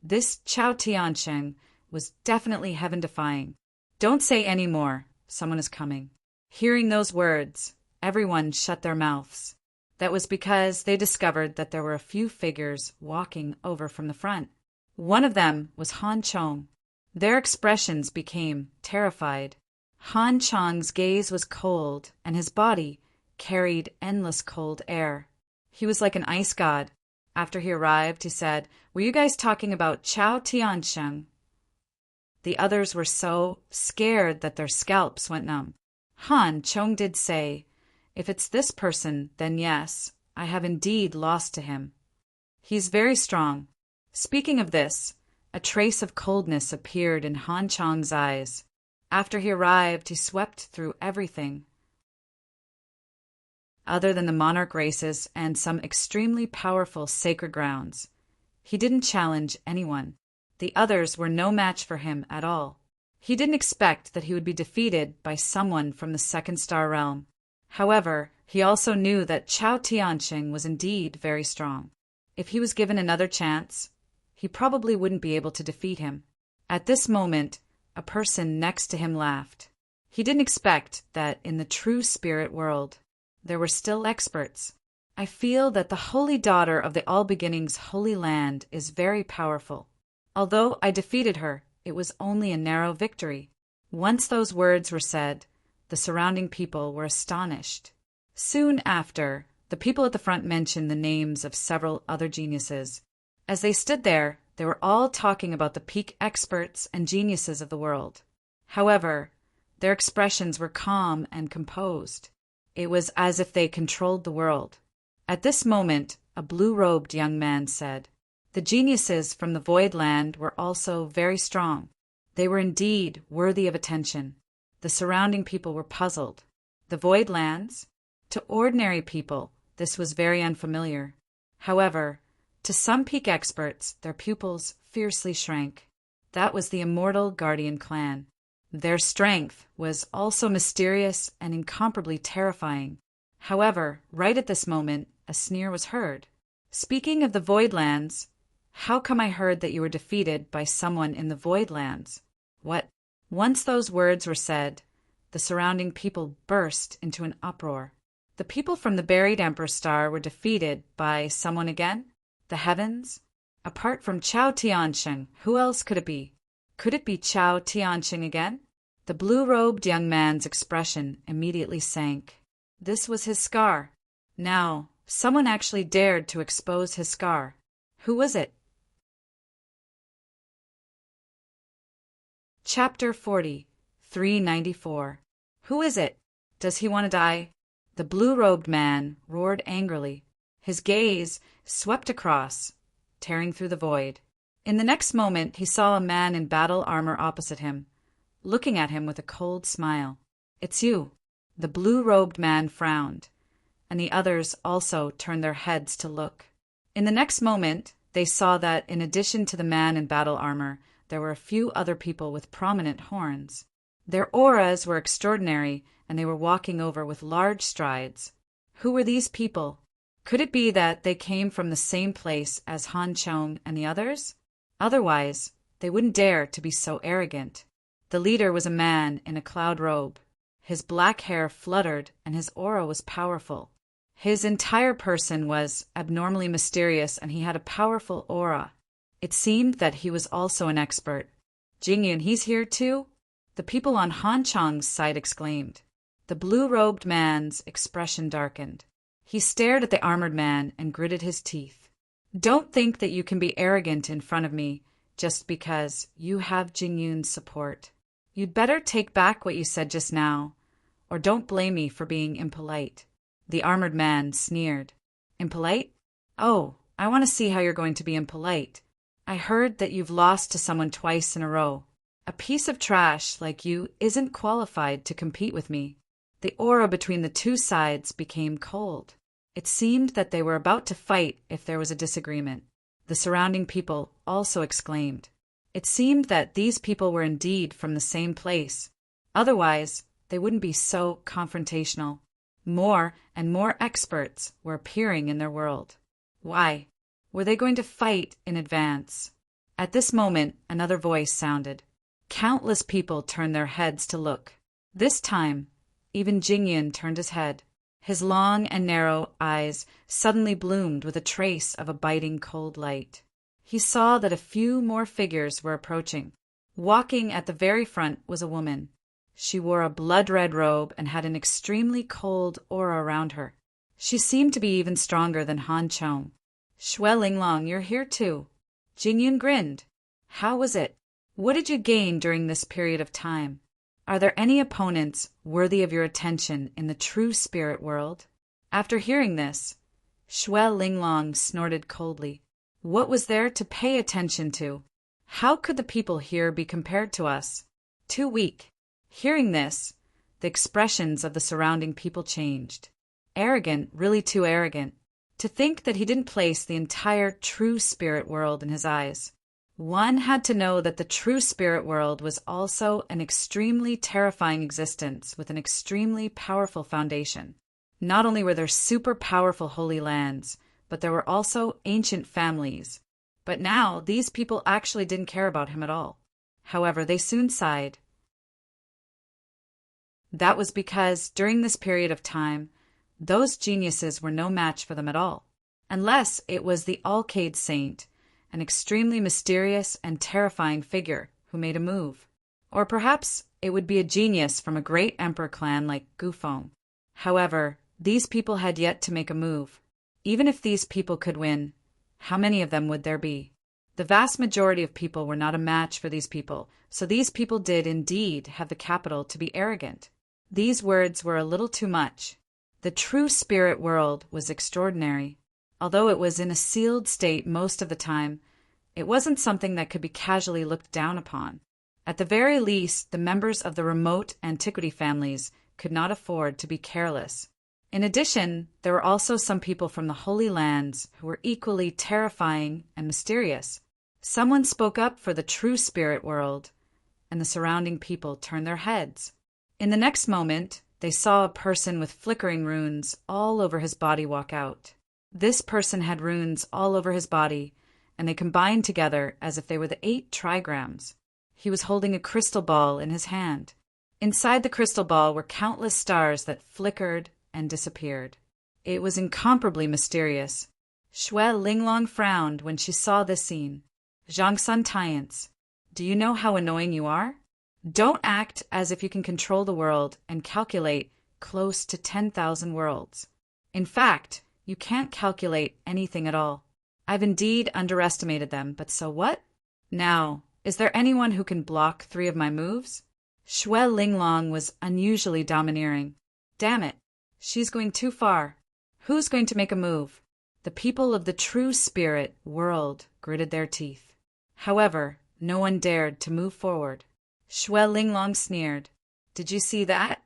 This Chao Tiansheng was definitely heaven-defying. Don't say any more. Someone is coming. Hearing those words, everyone shut their mouths. That was because they discovered that there were a few figures walking over from the front. One of them was Han Chong. Their expressions became terrified. Han Chong's gaze was cold, and his body carried endless cold air. He was like an ice god. After he arrived, he said, "Were you guys talking about Chao Tiansheng?" The others were so scared that their scalps went numb. Han Chong did say, "If it's this person, then yes, I have indeed lost to him. He's very strong." Speaking of this, a trace of coldness appeared in Han Chong's eyes. After he arrived, he swept through everything other than the monarch races and some extremely powerful sacred grounds. He didn't challenge anyone. The others were no match for him at all. He didn't expect that he would be defeated by someone from the second star realm. However, he also knew that Chao Tiansheng was indeed very strong. If he was given another chance, he probably wouldn't be able to defeat him. At this moment, a person next to him laughed. He didn't expect that in the true spirit world, there were still experts. "I feel that the holy daughter of the All Beginnings Holy Land is very powerful. Although I defeated her, it was only a narrow victory. Once those words were said, the surrounding people were astonished. Soon after, the people at the front mentioned the names of several other geniuses. As they stood there, they were all talking about the peak experts and geniuses of the world. However, their expressions were calm and composed. It was as if they controlled the world. At this moment, a blue-robed young man said, "The geniuses from the Void Land were also very strong. They were indeed worthy of attention." The surrounding people were puzzled. The Void Lands? To ordinary people, this was very unfamiliar. However, to some peak experts, their pupils fiercely shrank. That was the immortal Guardian clan. Their strength was also mysterious and incomparably terrifying. However, right at this moment, a sneer was heard. "Speaking of the Void Lands, how come I heard that you were defeated by someone in the Void Lands?" What? Once those words were said, the surrounding people burst into an uproar. The people from the buried Emperor Star were defeated by someone again? The heavens? Apart from Chao Tianxing, who else could it be? Could it be Chao Tianxing again? The blue-robed young man's expression immediately sank. This was his scar. Now, someone actually dared to expose his scar. Who was it? Chapter 40, 394. Who is it? Does he want to die? The blue-robed man roared angrily. His gaze swept across, tearing through the void. In the next moment, he saw a man in battle armor opposite him, looking at him with a cold smile. "It's you." The blue-robed man frowned, and the others also turned their heads to look. In the next moment, they saw that in addition to the man in battle armor, there were a few other people with prominent horns. Their auras were extraordinary, and they were walking over with large strides. Who were these people? Could it be that they came from the same place as Han Chong and the others? Otherwise, they wouldn't dare to be so arrogant. The leader was a man in a cloud robe. His black hair fluttered, and his aura was powerful. His entire person was abnormally mysterious, and he had a powerful aura. It seemed that he was also an expert. "Jingyun, he's here too?" The people on Han Chong's side exclaimed. The blue-robed man's expression darkened. He stared at the armored man and gritted his teeth. "Don't think that you can be arrogant in front of me just because you have Jingyun's support. You'd better take back what you said just now, or don't blame me for being impolite." The armored man sneered. "Impolite? Oh, I want to see how you're going to be impolite. I heard that you've lost to someone twice in a row. A piece of trash like you isn't qualified to compete with me." The aura between the two sides became cold. It seemed that they were about to fight if there was a disagreement. The surrounding people also exclaimed. It seemed that these people were indeed from the same place. Otherwise, they wouldn't be so confrontational. More and more experts were appearing in their world. Why? Were they going to fight in advance? At this moment, another voice sounded. Countless people turned their heads to look. This time, even Jingyun turned his head. His long and narrow eyes suddenly bloomed with a trace of a biting cold light. He saw that a few more figures were approaching. Walking at the very front was a woman. She wore a blood-red robe and had an extremely cold aura around her. She seemed to be even stronger than Han Chong. "Xue Linglong, you're here too." Jingyun grinned. "How was it? What did you gain during this period of time? Are there any opponents worthy of your attention in the true spirit world?" After hearing this, Xue Linglong snorted coldly. What was there to pay attention to? How could the people here be compared to us? Too weak. Hearing this, the expressions of the surrounding people changed. Arrogant, really too arrogant. To think that he didn't place the entire true spirit world in his eyes. One had to know that the true spirit world was also an extremely terrifying existence with an extremely powerful foundation. Not only were there super powerful holy lands, but there were also ancient families. But now these people actually didn't care about him at all. However, they soon sighed. That was because during this period of time, those geniuses were no match for them at all. Unless it was the Alcade Saint, an extremely mysterious and terrifying figure who made a move. Or perhaps It would be a genius from a great emperor clan like Gufeng. However, these people had yet to make a move. Even if these people could win, how many of them would there be? The vast majority of people were not a match for these people, so these people did indeed have the capital to be arrogant. These words were a little too much. The true spirit world was extraordinary. Although it was in a sealed state most of the time, it wasn't something that could be casually looked down upon. At the very least, the members of the remote antiquity families could not afford to be careless. In addition, there were also some people from the Holy Lands who were equally terrifying and mysterious. Someone spoke up for the true spirit world, and the surrounding people turned their heads. In the next moment, they saw a person with flickering runes all over his body walk out. This person had runes all over his body, and they combined together as if they were the 8 trigrams. He was holding a crystal ball in his hand. Inside the crystal ball were countless stars that flickered and disappeared. It was incomparably mysterious. Xue Linglong frowned when she saw this scene. Zhang Sun Tiance, do you know how annoying you are? Don't act as if you can control the world and calculate close to 10,000 worlds. In fact, you can't calculate anything at all. I've indeed underestimated them, but so what? Now, is there anyone who can block 3 of my moves? Xue Linglong was unusually domineering. Damn it, she's going too far. Who's going to make a move? The people of the true spirit world gritted their teeth. However, no one dared to move forward. Xue Linglong sneered. Did you see that?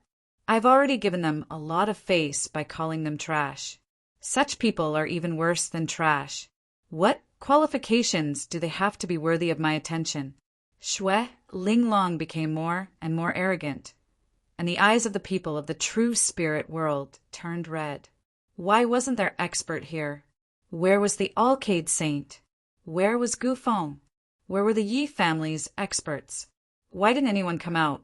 I've already given them a lot of face by calling them trash. Such people are even worse than trash. What qualifications do they have to be worthy of my attention? Xue Linglong became more and more arrogant, and the eyes of the people of the true spirit world turned red. Why wasn't there expert here? Where was the Alcade Saint? Where was Gufeng? Where were the Yi family's experts? Why didn't anyone come out?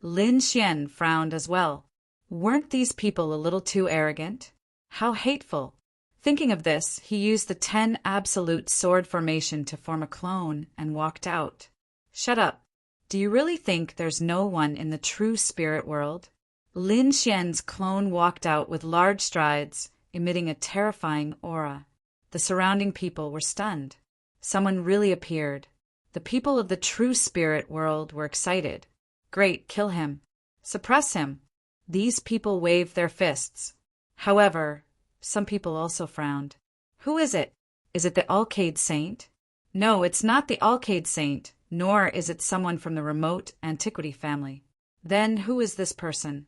Lin Xian frowned as well. Weren't these people a little too arrogant? How hateful! Thinking of this, he used the 10 absolute sword formation to form a clone and walked out. Shut up. Do you really think there's no one in the true spirit world? Lin Xian's clone walked out with large strides, emitting a terrifying aura. The surrounding people were stunned. Someone really appeared. The people of the true spirit world were excited. Great, kill him. Suppress him. These people waved their fists. However, some people also frowned. Who is it? Is it the Alcade Saint? No, it's not the Alcade Saint, nor is it someone from the remote antiquity family. Then who is this person?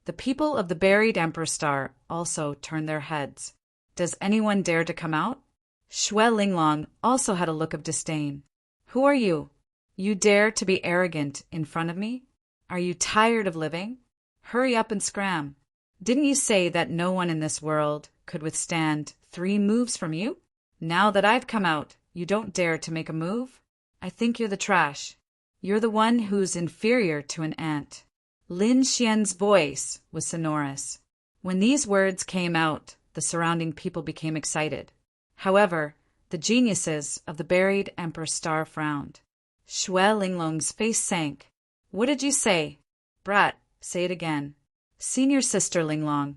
The people of the buried Emperor Star also turned their heads. Does anyone dare to come out? Xue Linglong also had a look of disdain. Who are you? You dare to be arrogant in front of me? Are you tired of living? Hurry up and scram. Didn't you say that no one in this world could withstand 3 moves from you? Now that I've come out, you don't dare to make a move? I think you're the trash. You're the one who's inferior to an ant. Lin Xian's voice was sonorous. When these words came out, the surrounding people became excited. However, the geniuses of the buried Emperor Star frowned. Xue Linglong's face sank. What did you say? Brat, say it again. Senior sister Linglong,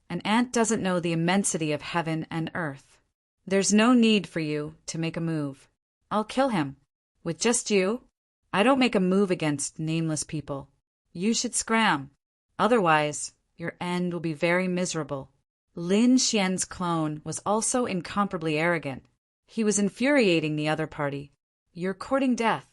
an ant doesn't know the immensity of heaven and earth. There's no need for you to make a move. I'll kill him. With just you? I don't make a move against nameless people. You should scram. Otherwise, your end will be very miserable. Lin Xian's clone was also incomparably arrogant. He was infuriating the other party. You're courting death.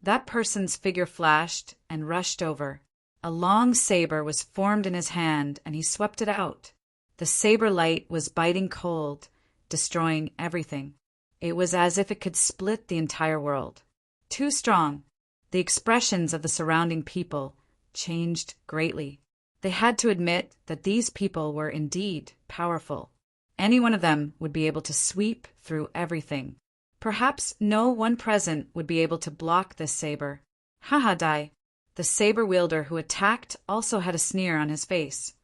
That person's figure flashed and rushed over. A long saber was formed in his hand, and he swept it out. The saber light was biting cold, destroying everything. It was as if it could split the entire world. Too strong. The expressions of the surrounding people changed greatly. They had to admit that these people were indeed powerful. Any one of them would be able to sweep through everything. Perhaps no one present would be able to block this saber. Haha, Dai. The saber wielder who attacked also had a sneer on his face.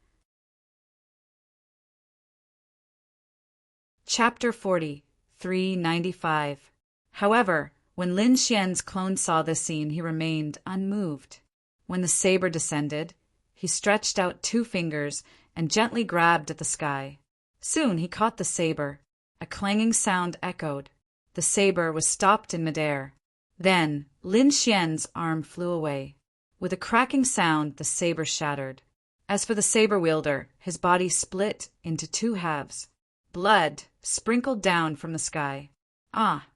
Chapter 40, 395. However, When Lin Xian's clone saw this scene, he remained unmoved. When the saber descended, he stretched out 2 fingers and gently grabbed at the sky. Soon he caught the saber. A clanging sound echoed. The saber was stopped in midair. Then Lin Xian's arm flew away. With a cracking sound, the saber shattered. As for the saber wielder, his body split into 2 halves. Blood sprinkled down from the sky. Ah!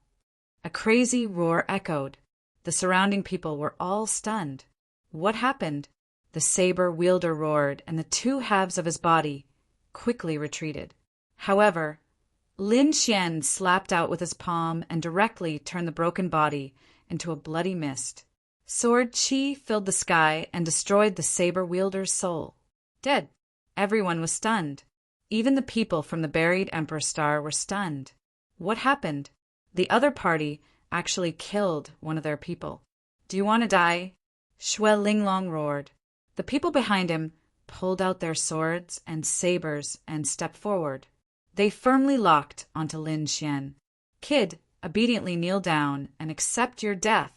A crazy roar echoed. The surrounding people were all stunned. What happened? The saber wielder roared, and the 2 halves of his body quickly retreated. However, Lin Xian slapped out with his palm and directly turned the broken body into a bloody mist. Sword Qi filled the sky and destroyed the saber wielder's soul. Dead. Everyone was stunned. Even the people from the buried Emperor Star were stunned. What happened? The other party actually killed one of their people. Do you want to die? Xue Linglong roared. The people behind him pulled out their swords and sabers and stepped forward. They firmly locked onto Lin Xian. Kid, obediently kneel down and accept your death.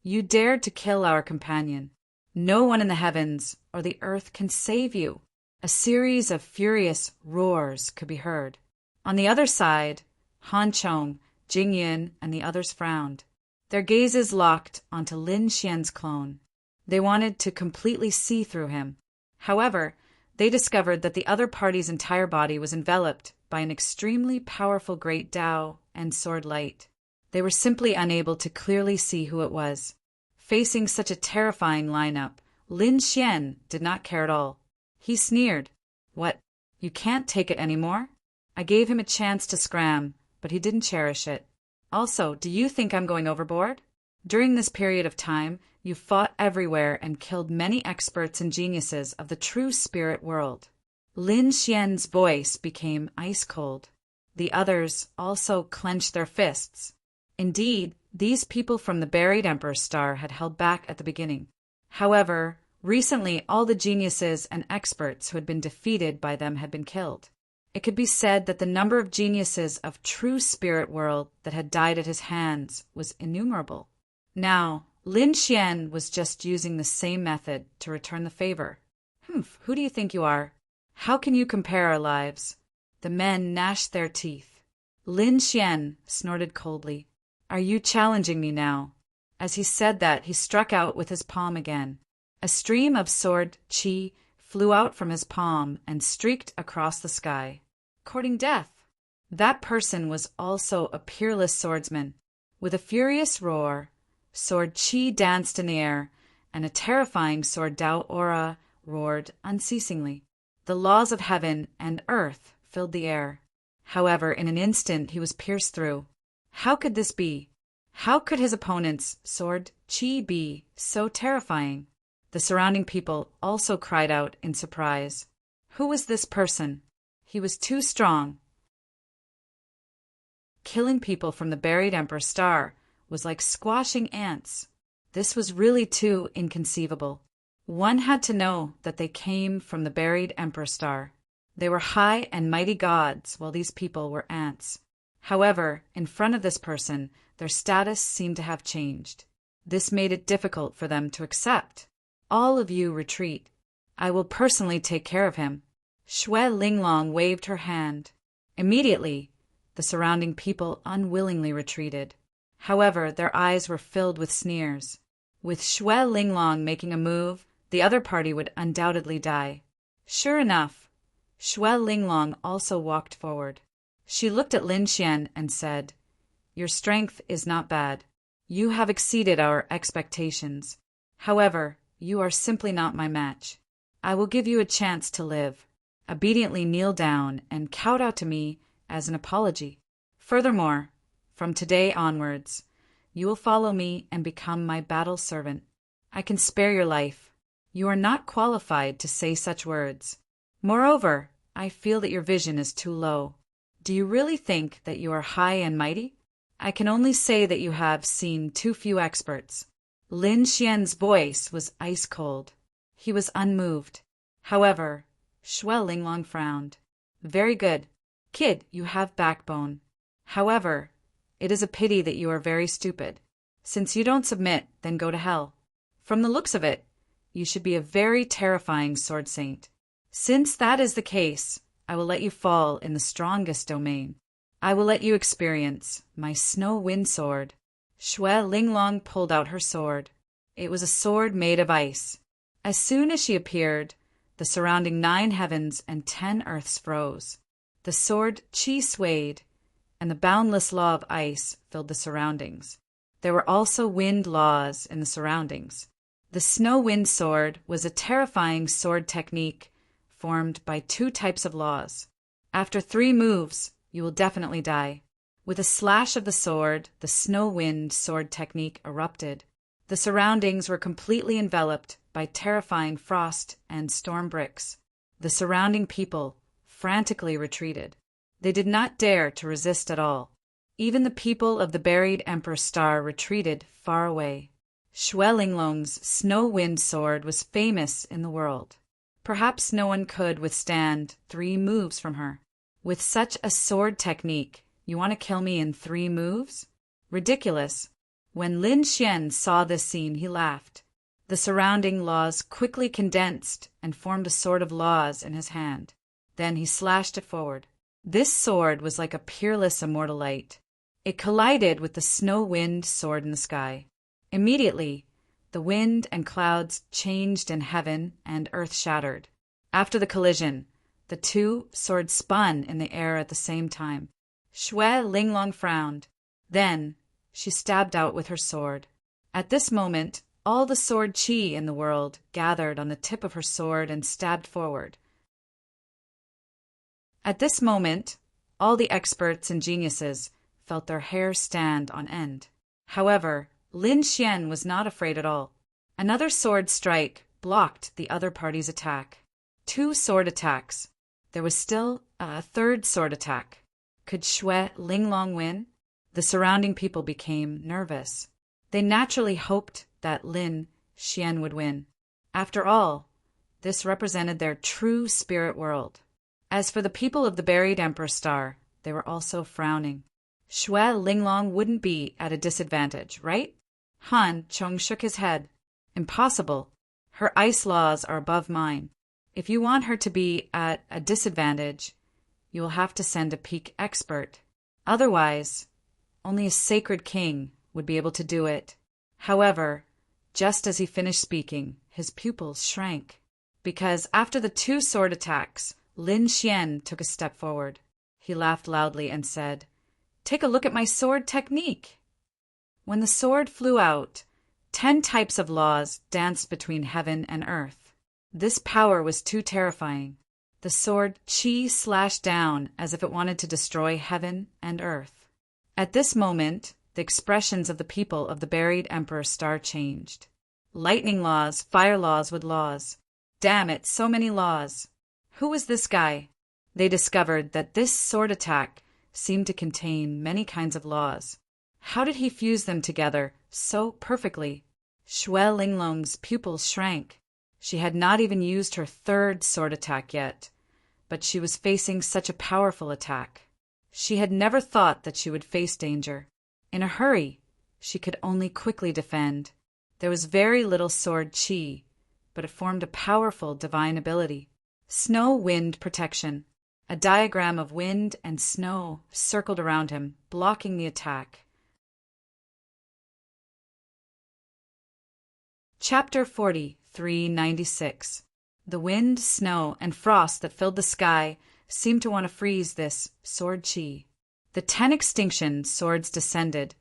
You dared to kill our companion. No one in the heavens or the earth can save you. A series of furious roars could be heard. On the other side, Han Chong, Jing Yin, and the others frowned. Their gazes locked onto Lin Xian's clone. They wanted to completely see through him. However, they discovered that the other party's entire body was enveloped by an extremely powerful great Tao and sword light. They were simply unable to clearly see who it was. Facing such a terrifying lineup, Lin Xian did not care at all. He sneered. What? You can't take it anymore? I gave him a chance to scram, but he didn't cherish it. Also, do you think I'm going overboard? During this period of time, you fought everywhere and killed many experts and geniuses of the true spirit world. Lin Xian's voice became ice cold. The others also clenched their fists. Indeed, these people from the buried Emperor Star had held back at the beginning. However, recently all the geniuses and experts who had been defeated by them had been killed. It could be said that the number of geniuses of true spirit world that had died at his hands was innumerable. Now, Lin Xian was just using the same method to return the favor. Who do you think you are? How can you compare our lives? The men gnashed their teeth. Lin Xian snorted coldly. Are you challenging me now? As he said that, he struck out with his palm again. A stream of sword qi flew out from his palm and streaked across the sky, courting death. That person was also a peerless swordsman. With a furious roar, sword qi danced in the air, and a terrifying sword Dao aura roared unceasingly. The laws of heaven and earth filled the air. However, in an instant he was pierced through. How could this be? How could his opponent's sword qi be so terrifying? The surrounding people also cried out in surprise. Who was this person? He was too strong. Killing people from the buried Emperor Star was like squashing ants. This was really too inconceivable. One had to know that they came from the buried Emperor Star. They were high and mighty gods, while these people were ants. However, in front of this person, their status seemed to have changed. This made it difficult for them to accept. All of you retreat. I will personally take care of him. Xue Linglong waved her hand. Immediately, the surrounding people unwillingly retreated. However, their eyes were filled with sneers. With Xue Linglong making a move, the other party would undoubtedly die. Sure enough, Xue Linglong also walked forward. She looked at Lin Xian and said, "Your strength is not bad. You have exceeded our expectations. However, you are simply not my match. I will give you a chance to live. Obediently kneel down and kowtow to me as an apology. Furthermore, from today onwards, you will follow me and become my battle servant. I can spare your life. You are not qualified to say such words. Moreover, I feel that your vision is too low. Do you really think that you are high and mighty? I can only say that you have seen too few experts." Lin Xian's voice was ice cold. He was unmoved. However, Xue Linglong frowned. "Very good. Kid, you have backbone. However, it is a pity that you are very stupid. Since you don't submit, then go to hell. From the looks of it, you should be a very terrifying sword saint. Since that is the case, I will let you fall in the strongest domain. I will let you experience my snow wind sword. Xue Linglong pulled out her sword. It was a sword made of ice. As soon as she appeared, the surrounding 9 heavens and 10 earths froze. The sword Qi swayed, and the boundless law of ice filled the surroundings. There were also wind laws in the surroundings. The snow wind sword was a terrifying sword technique formed by 2 types of laws. After 3 moves, you will definitely die. With a slash of the sword, the snow wind sword technique erupted. The surroundings were completely enveloped by terrifying frost and storm bricks. The surrounding people frantically retreated. They did not dare to resist at all. Even the people of the buried Emperor Star retreated far away. Xue Linglong's snow wind sword was famous in the world. Perhaps no one could withstand 3 moves from her. With such a sword technique, you want to kill me in 3 moves? Ridiculous. When Lin Xian saw this scene, he laughed. The surrounding laws quickly condensed and formed a sword of laws in his hand. Then he slashed it forward. This sword was like a peerless immortal light. It collided with the snow wind sword in the sky. Immediately, the wind and clouds changed and heaven and earth shattered. After the collision, the 2 swords spun in the air at the same time. Xue Linglong frowned. Then she stabbed out with her sword. At this moment, all the sword qi in the world gathered on the tip of her sword and stabbed forward. At this moment, all the experts and geniuses felt their hair stand on end. However, Lin Xian was not afraid at all. Another sword strike blocked the other party's attack. 2 sword attacks. There was still a 3rd sword attack. Could Xue Linglong win? The surrounding people became nervous. They naturally hoped that Lin Xian would win. After all, this represented their true spirit world. As for the people of the buried Emperor Star, they were also frowning. Xue Linglong wouldn't be at a disadvantage, right? Han Chong shook his head. Impossible. Her ice laws are above mine. If you want her to be at a disadvantage, you will have to send a peak expert. Otherwise, only a sacred king would be able to do it. However, just as he finished speaking, his pupils shrank. Because after the 2 sword attacks, Lin Xian took a step forward. He laughed loudly and said, "Take a look at my sword technique." When the sword flew out, 10 types of laws danced between heaven and earth. This power was too terrifying. The sword Qi slashed down as if it wanted to destroy heaven and earth. At this moment, the expressions of the people of the buried Emperor Star changed. Lightning laws, fire laws with laws. Damn it, so many laws. Who was this guy? They discovered that this sword attack seemed to contain many kinds of laws. How did he fuse them together so perfectly? Xue Linglong's pupils shrank. She had not even used her 3rd sword attack yet, but she was facing such a powerful attack. She had never thought that she would face danger. In a hurry, she could only quickly defend. There was very little sword qi, but it formed a powerful divine ability. Snow wind protection. A diagram of wind and snow circled around him, blocking the attack. Chapter 4396. The wind, snow, and frost that filled the sky seemed to want to freeze this sword qi. The 10 extinction swords descended,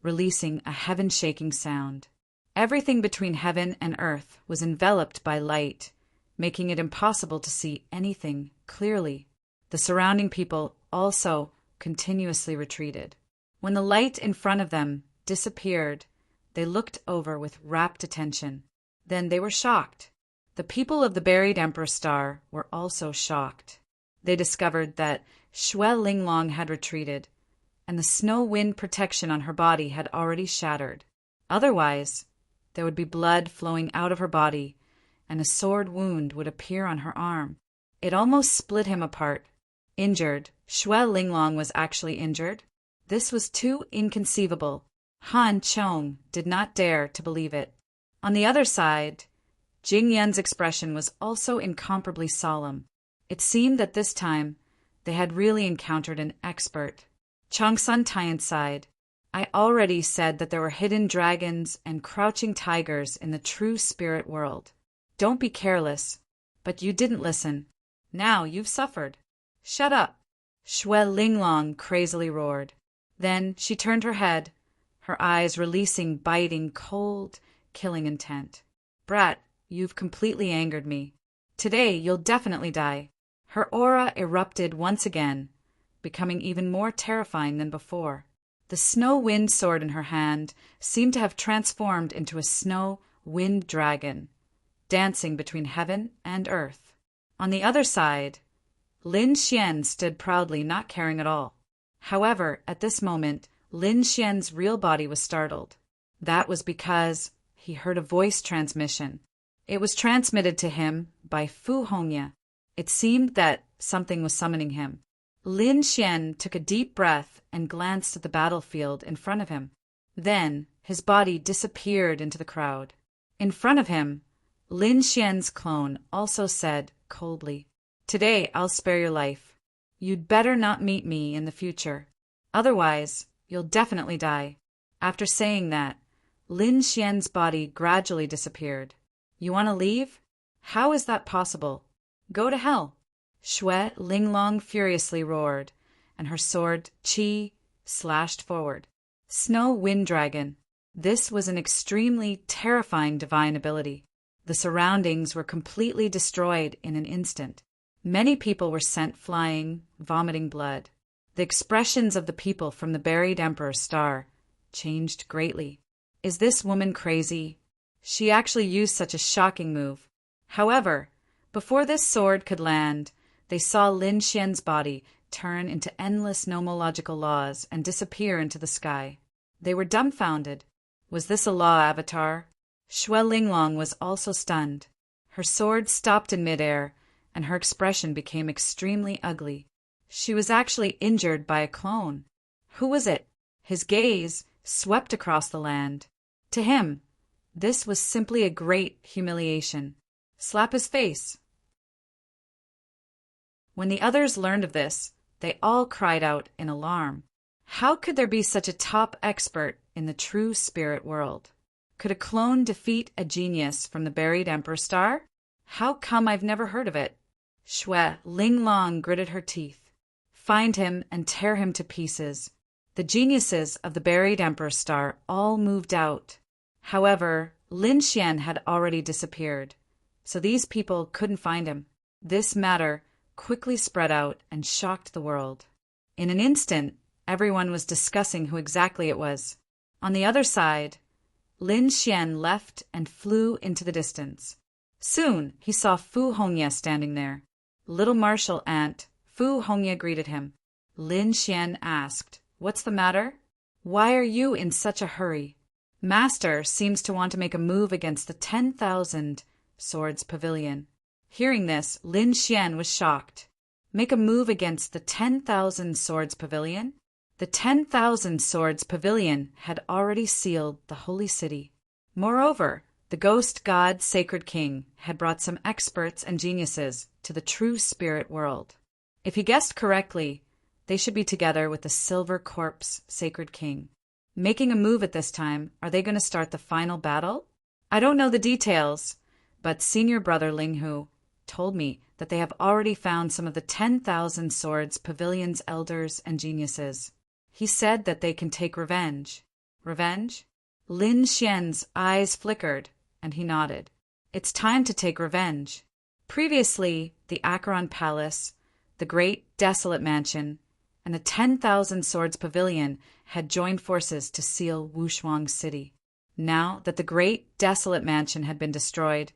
releasing a heaven-shaking sound. Everything between heaven and earth was enveloped by light, making it impossible to see anything clearly. The surrounding people also continuously retreated. When the light in front of them disappeared, they looked over with rapt attention. Then they were shocked. The people of the buried Emperor Star were also shocked. They discovered that Xue Linglong had retreated, and the snow wind protection on her body had already shattered. Otherwise, there would be blood flowing out of her body, and a sword wound would appear on her arm. It almost split him apart. Injured, Xue Linglong was actually injured? This was too inconceivable. Han Chong did not dare to believe it. On the other side, Jing Yan's expression was also incomparably solemn. It seemed that this time they had really encountered an expert. Chang Sun Taiyan sighed. I already said that there were hidden dragons and crouching tigers in the true spirit world. Don't be careless. But you didn't listen. Now you've suffered. Shut up, Shui Linglong crazily roared. Then she turned her head, her eyes releasing biting, cold, killing intent. Brat, you've completely angered me. Today you'll definitely die. Her aura erupted once again, becoming even more terrifying than before. The snow wind sword in her hand seemed to have transformed into a snow wind dragon, dancing between heaven and earth. On the other side, Lin Xian stood proudly, not caring at all. However, at this moment, Lin Xian's real body was startled. That was because he heard a voice transmission. It was transmitted to him by Fu Hongya. It seemed that something was summoning him. Lin Xian took a deep breath and glanced at the battlefield in front of him. Then his body disappeared into the crowd. In front of him, Lin Xian's clone also said coldly, Today I'll spare your life. You'd better not meet me in the future. Otherwise, you'll definitely die. After saying that, Lin Xian's body gradually disappeared. You want to leave? How is that possible? Go to hell. Shui Linglong furiously roared, and her sword, Qi, slashed forward. Snow Wind Dragon. This was an extremely terrifying divine ability. The surroundings were completely destroyed in an instant. Many people were sent flying, vomiting blood. The expressions of the people from the buried Emperor's star changed greatly. Is this woman crazy? She actually used such a shocking move. However, before this sword could land, they saw Lin Xian's body turn into endless nomological laws and disappear into the sky. They were dumbfounded. Was this a law avatar? Shui Linglong was also stunned. Her sword stopped in midair, and her expression became extremely ugly. She was actually injured by a clone. Who was it? His gaze swept across the land. To him, this was simply a great humiliation. Slap his face. When the others learned of this, they all cried out in alarm. How could there be such a top expert in the true spirit world? Could a clone defeat a genius from the buried Emperor Star? How come I've never heard of it? Shui Linglong gritted her teeth. Find him and tear him to pieces. The geniuses of the buried Emperor Star all moved out. However, Lin Xian had already disappeared, so these people couldn't find him. This matter quickly spread out and shocked the world. In an instant, everyone was discussing who exactly it was. On the other side, Lin Xian left and flew into the distance. Soon he saw Fu Hongya standing there. Little martial ant, Fu Hongya greeted him. Lin Xian asked, What's the matter? Why are you in such a hurry? Master seems to want to make a move against the 10,000 Swords Pavilion. Hearing this, Lin Xian was shocked. Make a move against the 10,000 Swords Pavilion? The 10,000 Swords Pavilion had already sealed the holy city. Moreover, the ghost god Sacred King had brought some experts and geniuses to the true spirit world. If he guessed correctly, they should be together with the Silver Corpse Sacred King. Making a move at this time, are they going to start the final battle? I don't know the details, but senior brother Linghu told me that they have already found some of the 10,000 Swords Pavilion's elders and geniuses. He said that they can take revenge. Revenge? Lin Xian's eyes flickered, and he nodded. It's time to take revenge. Previously, the Acheron Palace, the Great Desolate Mansion, and the 10,000 Swords Pavilion had joined forces to seal Wushuang City. Now that the Great Desolate Mansion had been destroyed,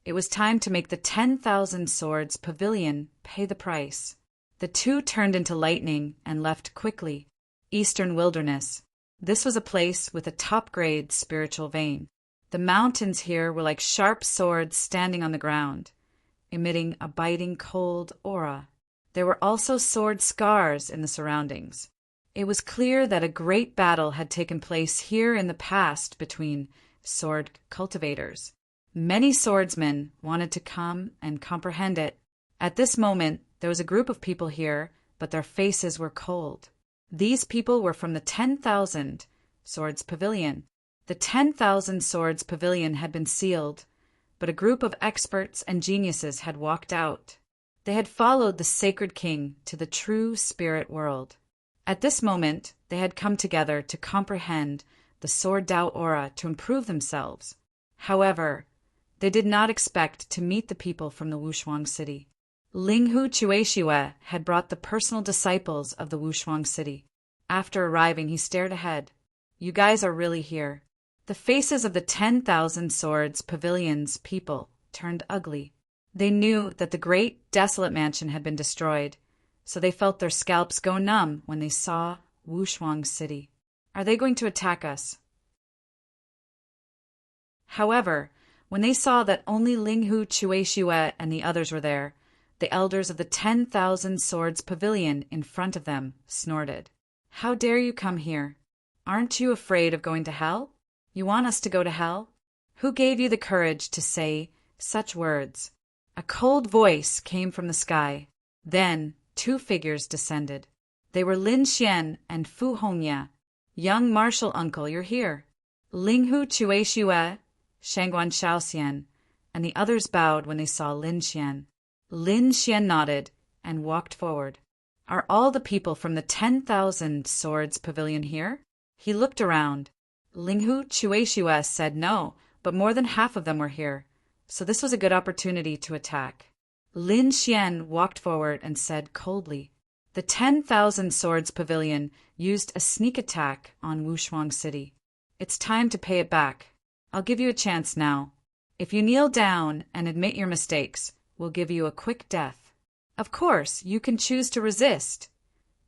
it was time to make the 10,000 Swords Pavilion pay the price. The two turned into lightning and left quickly. Eastern Wilderness. This was a place with a top-grade spiritual vein. The mountains here were like sharp swords standing on the ground, emitting a biting cold aura. There were also sword scars in the surroundings. It was clear that a great battle had taken place here in the past between sword cultivators. Many swordsmen wanted to come and comprehend it. At this moment, there was a group of people here, but their faces were cold. These people were from the 10,000 Swords Pavilion. The 10,000 Swords Pavilion had been sealed, but a group of experts and geniuses had walked out. They had followed the sacred king to the true spirit world. At this moment, they had come together to comprehend the Sword Dao aura to improve themselves. However, they did not expect to meet the people from the Wushuang city. Linghu Chuexiue had brought the personal disciples of the Wushuang city. After arriving, he stared ahead. You guys are really here. The faces of the 10,000 Swords Pavilion's people turned ugly. They knew that the great desolate mansion had been destroyed, so they felt their scalps go numb when they saw Wushuang city. Are they going to attack us? However, when they saw that only Linghu Chuexiue and the others were there, the elders of the 10,000 Swords Pavilion in front of them snorted. How dare you come here? Aren't you afraid of going to hell? You want us to go to hell? Who gave you the courage to say such words? A cold voice came from the sky. Then 2 figures descended. They were Lin Xian and Fu Hongya. Young martial uncle, you're here. Linghu Chuexiue, Shangguan Shaoxian, and the others bowed when they saw Lin Xian. Lin Xian nodded and walked forward. Are all the people from the 10,000 Swords Pavilion here? He looked around. Linghu Chuexiue said no, but more than half of them were here, so this was a good opportunity to attack. Lin Xian walked forward and said coldly, the 10,000 Swords Pavilion used a sneak attack on Wushuang City. It's time to pay it back. I'll give you a chance now. If you kneel down and admit your mistakes, we'll give you a quick death. Of course, you can choose to resist,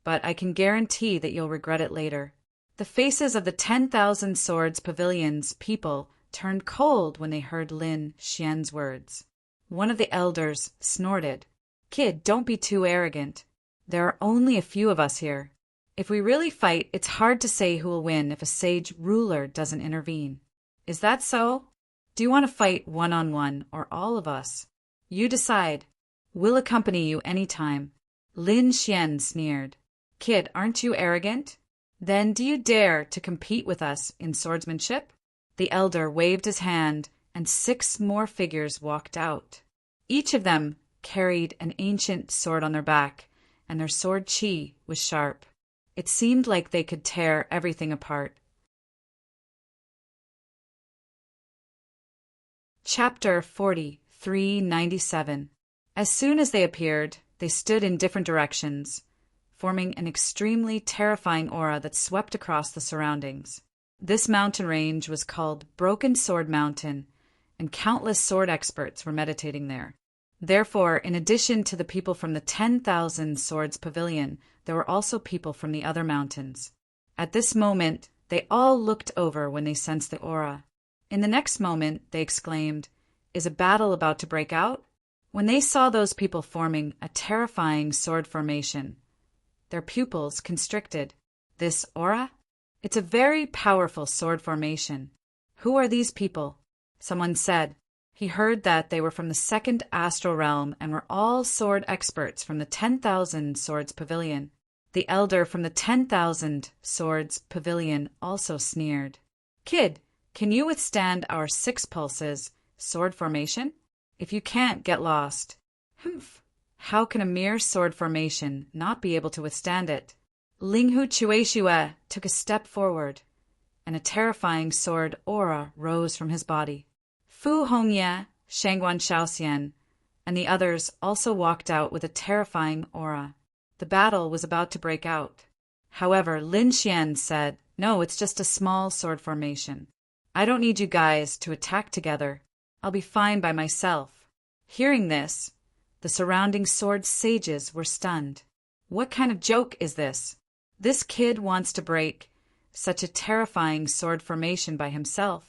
but I can guarantee that you'll regret it later. The faces of the 10,000 Swords Pavilion's people turned cold when they heard Lin Xian's words. One of the elders snorted. Kid, don't be too arrogant. There are only a few of us here. If we really fight, it's hard to say who will win if a sage ruler doesn't intervene. Is that so? Do you want to fight one-on-one or all of us? You decide. We'll accompany you any time. Lin Xian sneered. Kid, aren't you arrogant? Then do you dare to compete with us in swordsmanship? The elder waved his hand, and 6 more figures walked out. Each of them carried an ancient sword on their back, and their sword chi was sharp. It seemed like they could tear everything apart. Chapter 4397. As soon as they appeared, they stood in different directions, forming an extremely terrifying aura that swept across the surroundings. This mountain range was called Broken Sword Mountain, and countless sword experts were meditating there. Therefore, in addition to the people from the 10,000 Swords Pavilion, there were also people from the other mountains. At this moment, they all looked over when they sensed the aura. In the next moment, they exclaimed, "Is a battle about to break out?" When they saw those people forming a terrifying sword formation, their pupils constricted. This aura? It's a very powerful sword formation. Who are these people? Someone said. He heard that they were from the 2nd astral realm and were all sword experts from the 10,000 Swords Pavilion. The elder from the 10,000 Swords Pavilion also sneered. Kid, can you withstand our 6 pulses sword formation? If you can't, get lost. Humph. How can a mere sword formation not be able to withstand it? Linghu Chuexiue took a step forward, and a terrifying sword aura rose from his body. Fu Hongya, Shangguan Shaoxian, and the others also walked out with a terrifying aura. The battle was about to break out. However, Lin Xian said, "No, it's just a small sword formation. I don't need you guys to attack together. I'll be fine by myself." Hearing this, the surrounding sword sages were stunned. What kind of joke is this? This kid wants to break such a terrifying sword formation by himself.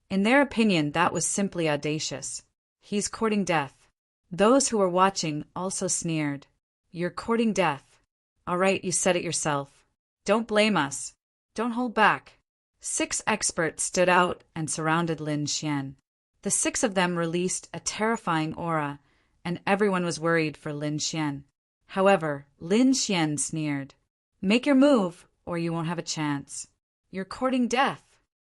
In their opinion, that was simply audacious. He's courting death. Those who were watching also sneered. You're courting death. All right, you said it yourself. Don't blame us. Don't hold back. 6 experts stood out and surrounded Lin Xian. The 6 of them released a terrifying aura, and everyone was worried for Lin Xian. However, Lin Xian sneered. Make your move, or you won't have a chance. You're courting death.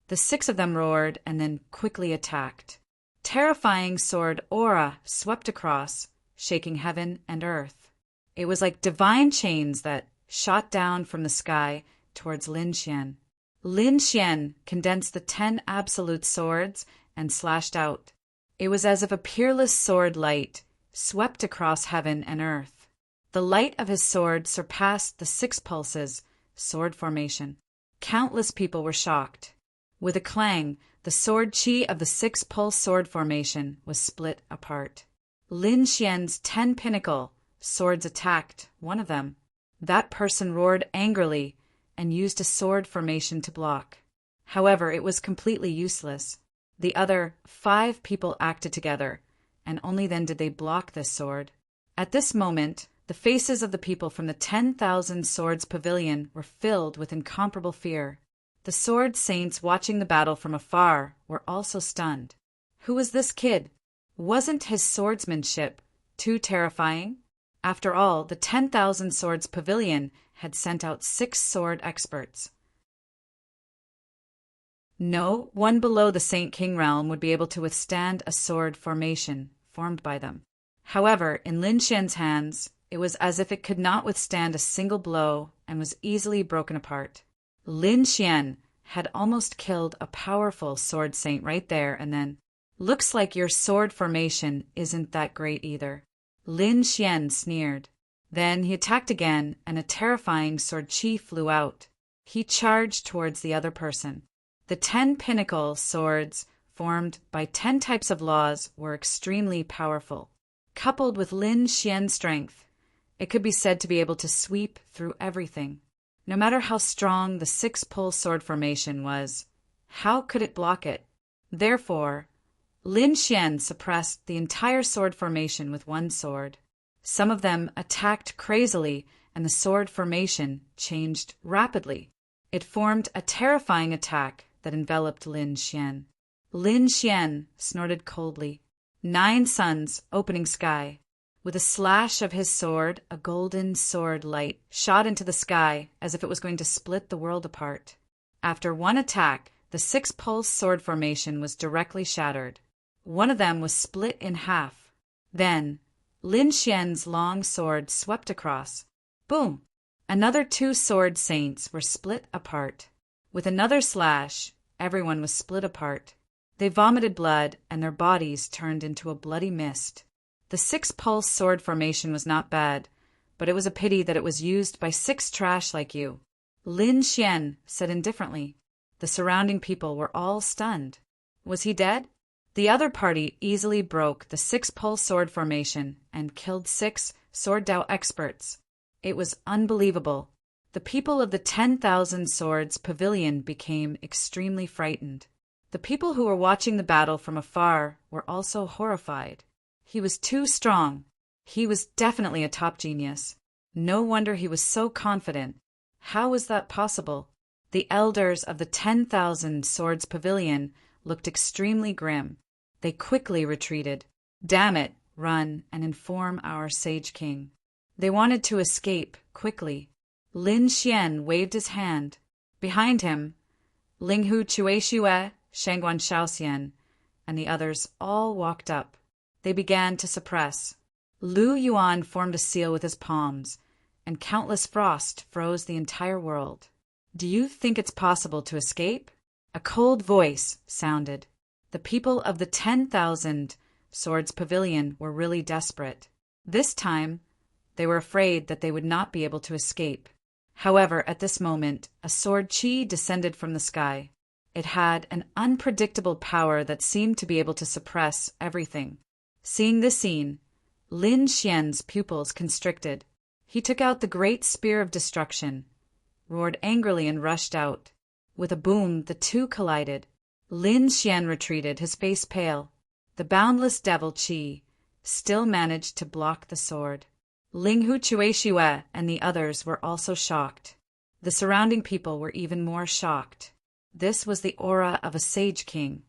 The 6 of them roared and then quickly attacked. Terrifying sword aura swept across, shaking heaven and earth. It was like divine chains that shot down from the sky towards Lin Xian. Lin Xian condensed the 10 absolute swords and slashed out. It was as if a peerless sword light swept across heaven and earth. The light of his sword surpassed the 6 pulses, sword formation. Countless people were shocked. With a clang, the sword chi of the 6 pulse sword formation was split apart. Lin Xian's 10 pinnacle swords attacked one of them. That person roared angrily and used a sword formation to block. However, it was completely useless. The other 5 people acted together, and only then did they block this sword. At this moment, the faces of the people from the 10,000 Swords Pavilion were filled with incomparable fear. The sword saints watching the battle from afar were also stunned. Who was this kid? Wasn't his swordsmanship too terrifying? After all, the 10,000 Swords Pavilion had sent out 6 sword experts. No one below the Saint King realm would be able to withstand a sword formation formed by them. However, in Lin Xian's hands, it was as if it could not withstand a single blow and was easily broken apart. Lin Xian had almost killed a powerful sword saint right there and then. Looks like your sword formation isn't that great either. Lin Xian sneered. Then he attacked again, and a terrifying sword chi flew out. He charged towards the other person. The 10 pinnacle swords, formed by 10 types of laws, were extremely powerful. Coupled with Lin Xian's strength, it could be said to be able to sweep through everything. No matter how strong the 6-pull sword formation was, how could it block it? Therefore, Lin Xian suppressed the entire sword formation with one sword. Some of them attacked crazily, and the sword formation changed rapidly. It formed a terrifying attack that enveloped Lin Xian. Lin Xian snorted coldly. 9 suns, opening sky. With a slash of his sword, a golden sword light shot into the sky as if it was going to split the world apart. After one attack, the 6-pulse sword formation was directly shattered. One of them was split in half. Then, Lin Xian's long sword swept across. Boom! Another 2 sword saints were split apart. With another slash, everyone was split apart. They vomited blood, and their bodies turned into a bloody mist. The 6-pulse sword formation was not bad, but it was a pity that it was used by 6 trash like you. Lin Xian said indifferently. The surrounding people were all stunned. Was he dead? The other party easily broke the 6-pulse sword formation and killed 6 Sword Dao experts. It was unbelievable. The people of the 10,000 Swords Pavilion became extremely frightened. The people who were watching the battle from afar were also horrified. He was too strong. He was definitely a top genius. No wonder he was so confident. How was that possible? The elders of the 10,000 Swords Pavilion looked extremely grim. They quickly retreated. Damn it, run and inform our Sage King. They wanted to escape quickly. Lin Xian waved his hand. Behind him, Linghu Chueshue, Shangguan Shaoxian, and the others all walked up. They began to suppress. Lu Yuan formed a seal with his palms, and countless frost froze the entire world. Do you think it's possible to escape? A cold voice sounded. The people of the 10,000 Swords Pavilion were really desperate. This time, they were afraid that they would not be able to escape. However, at this moment, a sword chi descended from the sky. It had an unpredictable power that seemed to be able to suppress everything. Seeing this scene, Lin Xian's pupils constricted. He took out the great spear of destruction, roared angrily and rushed out. With a boom, the two collided. Lin Xian retreated, his face pale. The boundless devil chi still managed to block the sword. Linghu Chueshue and the others were also shocked. The surrounding people were even more shocked. This was the aura of a Sage King.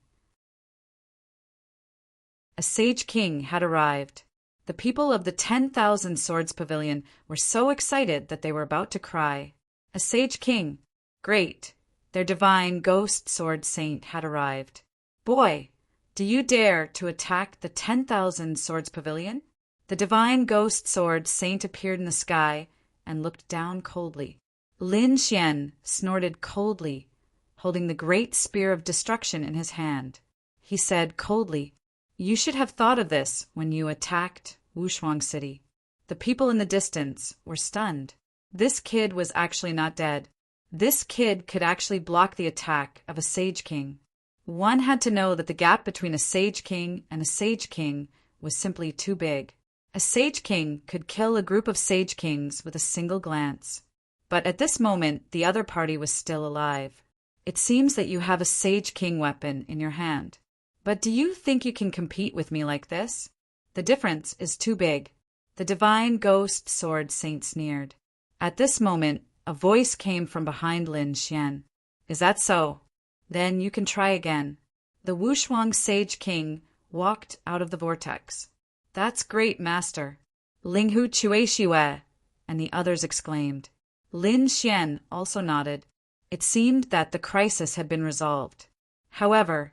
A Sage King had arrived. The people of the 10,000 Swords Pavilion were so excited that they were about to cry. A Sage King. Great. Their divine ghost sword saint had arrived. Boy, do you dare to attack the 10,000 Swords Pavilion? The divine ghost sword saint appeared in the sky and looked down coldly. Lin Xian snorted coldly, holding the great spear of destruction in his hand. He said coldly, "You should have thought of this when you attacked Wushuang City." The people in the distance were stunned. This kid was actually not dead. This kid could actually block the attack of a Sage King. One had to know that the gap between a Sage King and a Sage King was simply too big. A Sage King could kill a group of Sage Kings with a single glance. But at this moment, the other party was still alive. It seems that you have a Sage King weapon in your hand. But do you think you can compete with me like this? The difference is too big. The divine ghost sword saint sneered. At this moment, a voice came from behind Lin Xian. Is that so? Then you can try again. The Wushuang Sage King walked out of the vortex. That's great, master. Linghu Chui Shiwe, and the others exclaimed. Lin Xian also nodded. It seemed that the crisis had been resolved. However,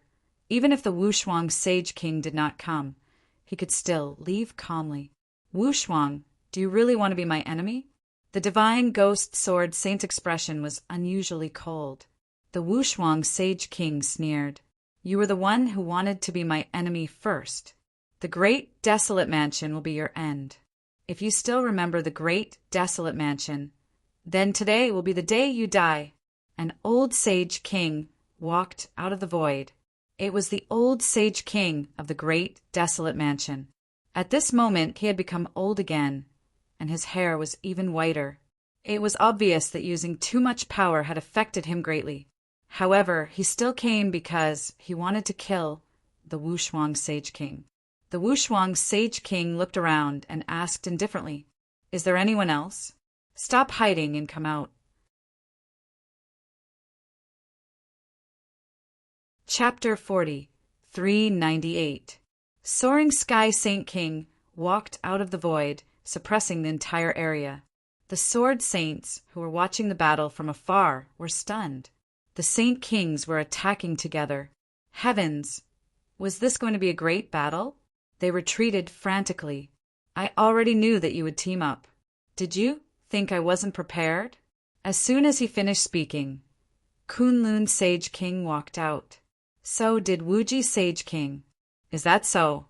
even if the Wushuang Sage King did not come, he could still leave calmly. Wushuang, do you really want to be my enemy? The divine ghost sword saint's expression was unusually cold. The Wushuang Sage King sneered. You were the one who wanted to be my enemy first. The Great Desolate Mansion will be your end. If you still remember the Great Desolate Mansion, then today will be the day you die. An old Sage King walked out of the void. It was the old Sage King of the Great Desolate Mansion. At this moment he had become old again, and his hair was even whiter. It was obvious that using too much power had affected him greatly. However, he still came because he wanted to kill the Wushuang Sage King. The Wushuang Sage King looked around and asked indifferently, "Is there anyone else? Stop hiding and come out." Chapter 40, 398. Soaring Sky Saint King walked out of the void, suppressing the entire area. The Sword Saints, who were watching the battle from afar, were stunned. The Saint Kings were attacking together. Heavens! Was this going to be a great battle? They retreated frantically. I already knew that you would team up. Did you think I wasn't prepared? As soon as he finished speaking, Kunlun Sage King walked out. So did Wuji Sage King. Is that so?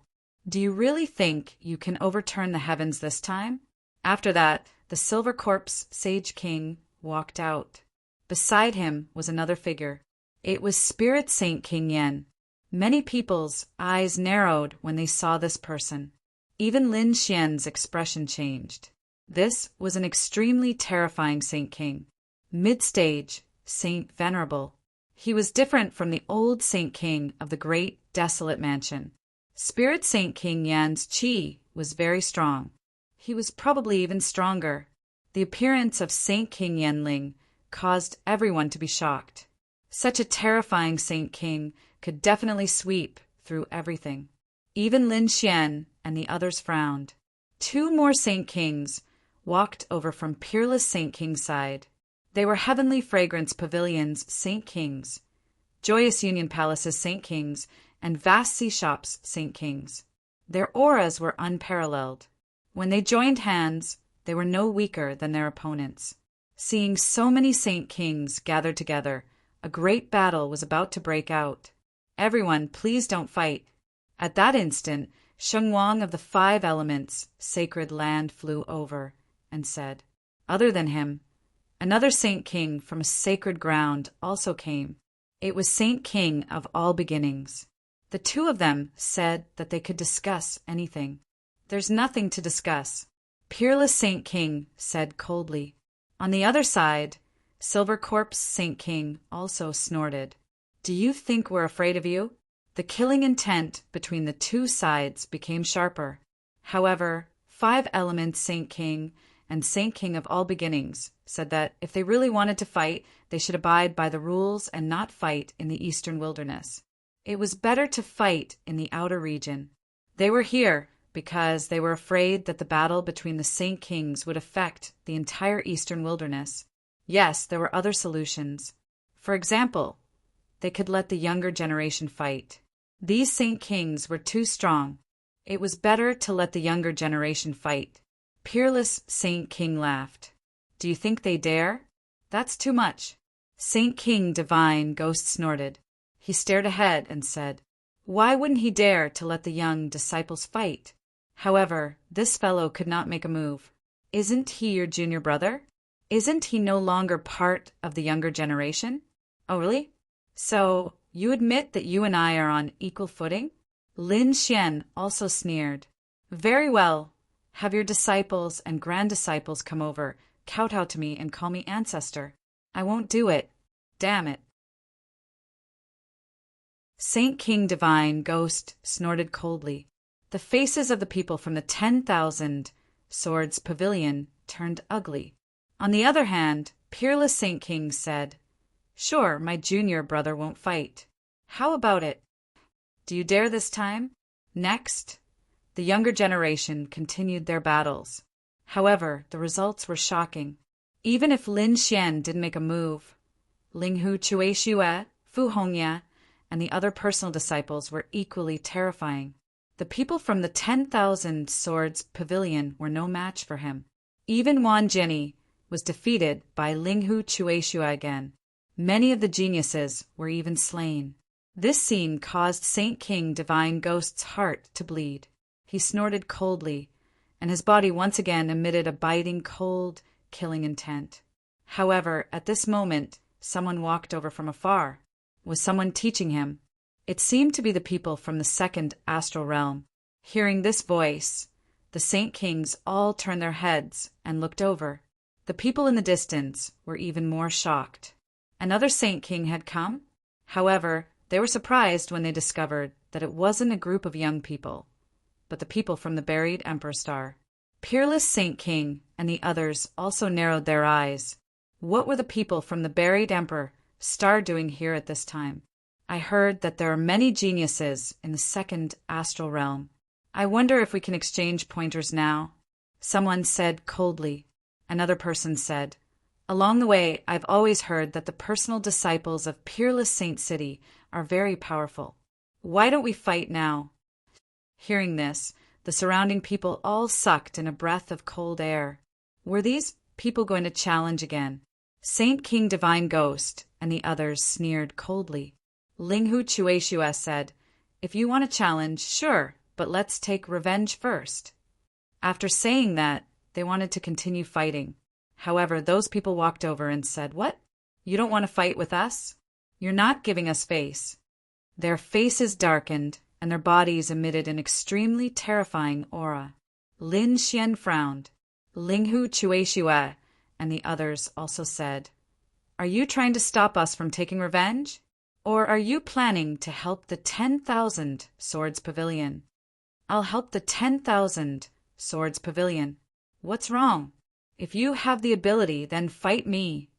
Do you really think you can overturn the heavens this time? After that, the Silver Corpse Sage King walked out. Beside him was another figure. It was Spirit Saint King Yen. Many people's eyes narrowed when they saw this person. Even Lin Xian's expression changed. This was an extremely terrifying Saint King. Mid-stage, Saint Venerable. He was different from the old Saint King of the Great Desolate Mansion. Spirit Saint King Yan's chi was very strong. He was probably even stronger. The appearance of Saint King Yanling caused everyone to be shocked. Such a terrifying Saint King could definitely sweep through everything. Even Lin Xian and the others frowned. Two more Saint Kings walked over from Peerless Saint King's side. They were Heavenly Fragrance Pavilion's Saint Kings, Joyous Union Palace's Saint Kings, and Vast Sea Shop's Saint Kings. Their auras were unparalleled. When they joined hands, they were no weaker than their opponents. Seeing so many Saint Kings gathered together, a great battle was about to break out. Everyone, please don't fight. At that instant, Sheng Wang of the 5 Elements, Sacred Land, flew over and said, "Other than him, another Saint King from a sacred ground also came. It was Saint King of all beginnings." The two of them said that they could discuss anything. "There's nothing to discuss," Peerless Saint King said coldly. On the other side, Silver Corpse Saint King also snorted. "Do you think we're afraid of you?" The killing intent between the two sides became sharper. However, 5 Elements Saint King and Saint King of all beginnings, said that if they really wanted to fight, they should abide by the rules and not fight in the eastern wilderness. It was better to fight in the outer region. They were here because they were afraid that the battle between the Saint Kings would affect the entire eastern wilderness. Yes, there were other solutions. For example, they could let the younger generation fight. These Saint Kings were too strong. It was better to let the younger generation fight. Peerless Saint King laughed. Do you think they dare? That's too much. Saint King Divine Ghost snorted. He stared ahead and said, why wouldn't he dare to let the young disciples fight? However, this fellow could not make a move. Isn't he your junior brother? Isn't he no longer part of the younger generation? Oh, really? So, you admit that you and I are on equal footing? Lin Xian also sneered. Very well. Have your disciples and grand-disciples come over, kowtow to me, and call me ancestor. I won't do it. Damn it. Saint King Divine Ghost snorted coldly. The faces of the people from the 10,000 Swords Pavilion turned ugly. On the other hand, Peerless Saint King said, sure, my junior brother won't fight. How about it? Do you dare this time? Next, the younger generation continued their battles. However, the results were shocking. Even if Lin Xian didn't make a move, Linghu Chueshue, Fu Hongye, and the other personal disciples were equally terrifying. The people from the 10,000 Swords Pavilion were no match for him. Even Wan Jinni was defeated by Linghu Chueshue again. Many of the geniuses were even slain. This scene caused Saint King Divine Ghost's heart to bleed. He snorted coldly, and his body once again emitted a biting, cold, killing intent. However, at this moment, someone walked over from afar. Was someone teaching him? It seemed to be the people from the second astral realm. Hearing this voice, the Saint Kings all turned their heads and looked over. The people in the distance were even more shocked. Another Saint King had come? However, they were surprised when they discovered that it wasn't a group of young people, but the people from the buried Emperor Star. Peerless Saint King and the others also narrowed their eyes. What were the people from the buried Emperor Star doing here at this time? I heard that there are many geniuses in the second astral realm. I wonder if we can exchange pointers now. Someone said coldly. Another person said, along the way, I've always heard that the personal disciples of Peerless Saint City are very powerful. Why don't we fight now? Hearing this, the surrounding people all sucked in a breath of cold air. Were these people going to challenge again? Saint King Divine Ghost and the others sneered coldly. Linghu Chueshue said, if you want to challenge, sure, but let's take revenge first. After saying that, they wanted to continue fighting. However, those people walked over and said, what? You don't want to fight with us? You're not giving us face. Their faces darkened, and their bodies emitted an extremely terrifying aura. Lin Xian frowned. Linghu Chueshue and the others also said, are you trying to stop us from taking revenge? Or are you planning to help the 10,000 Swords Pavilion? I'll help the 10,000 Swords Pavilion. What's wrong? If you have the ability, then fight me.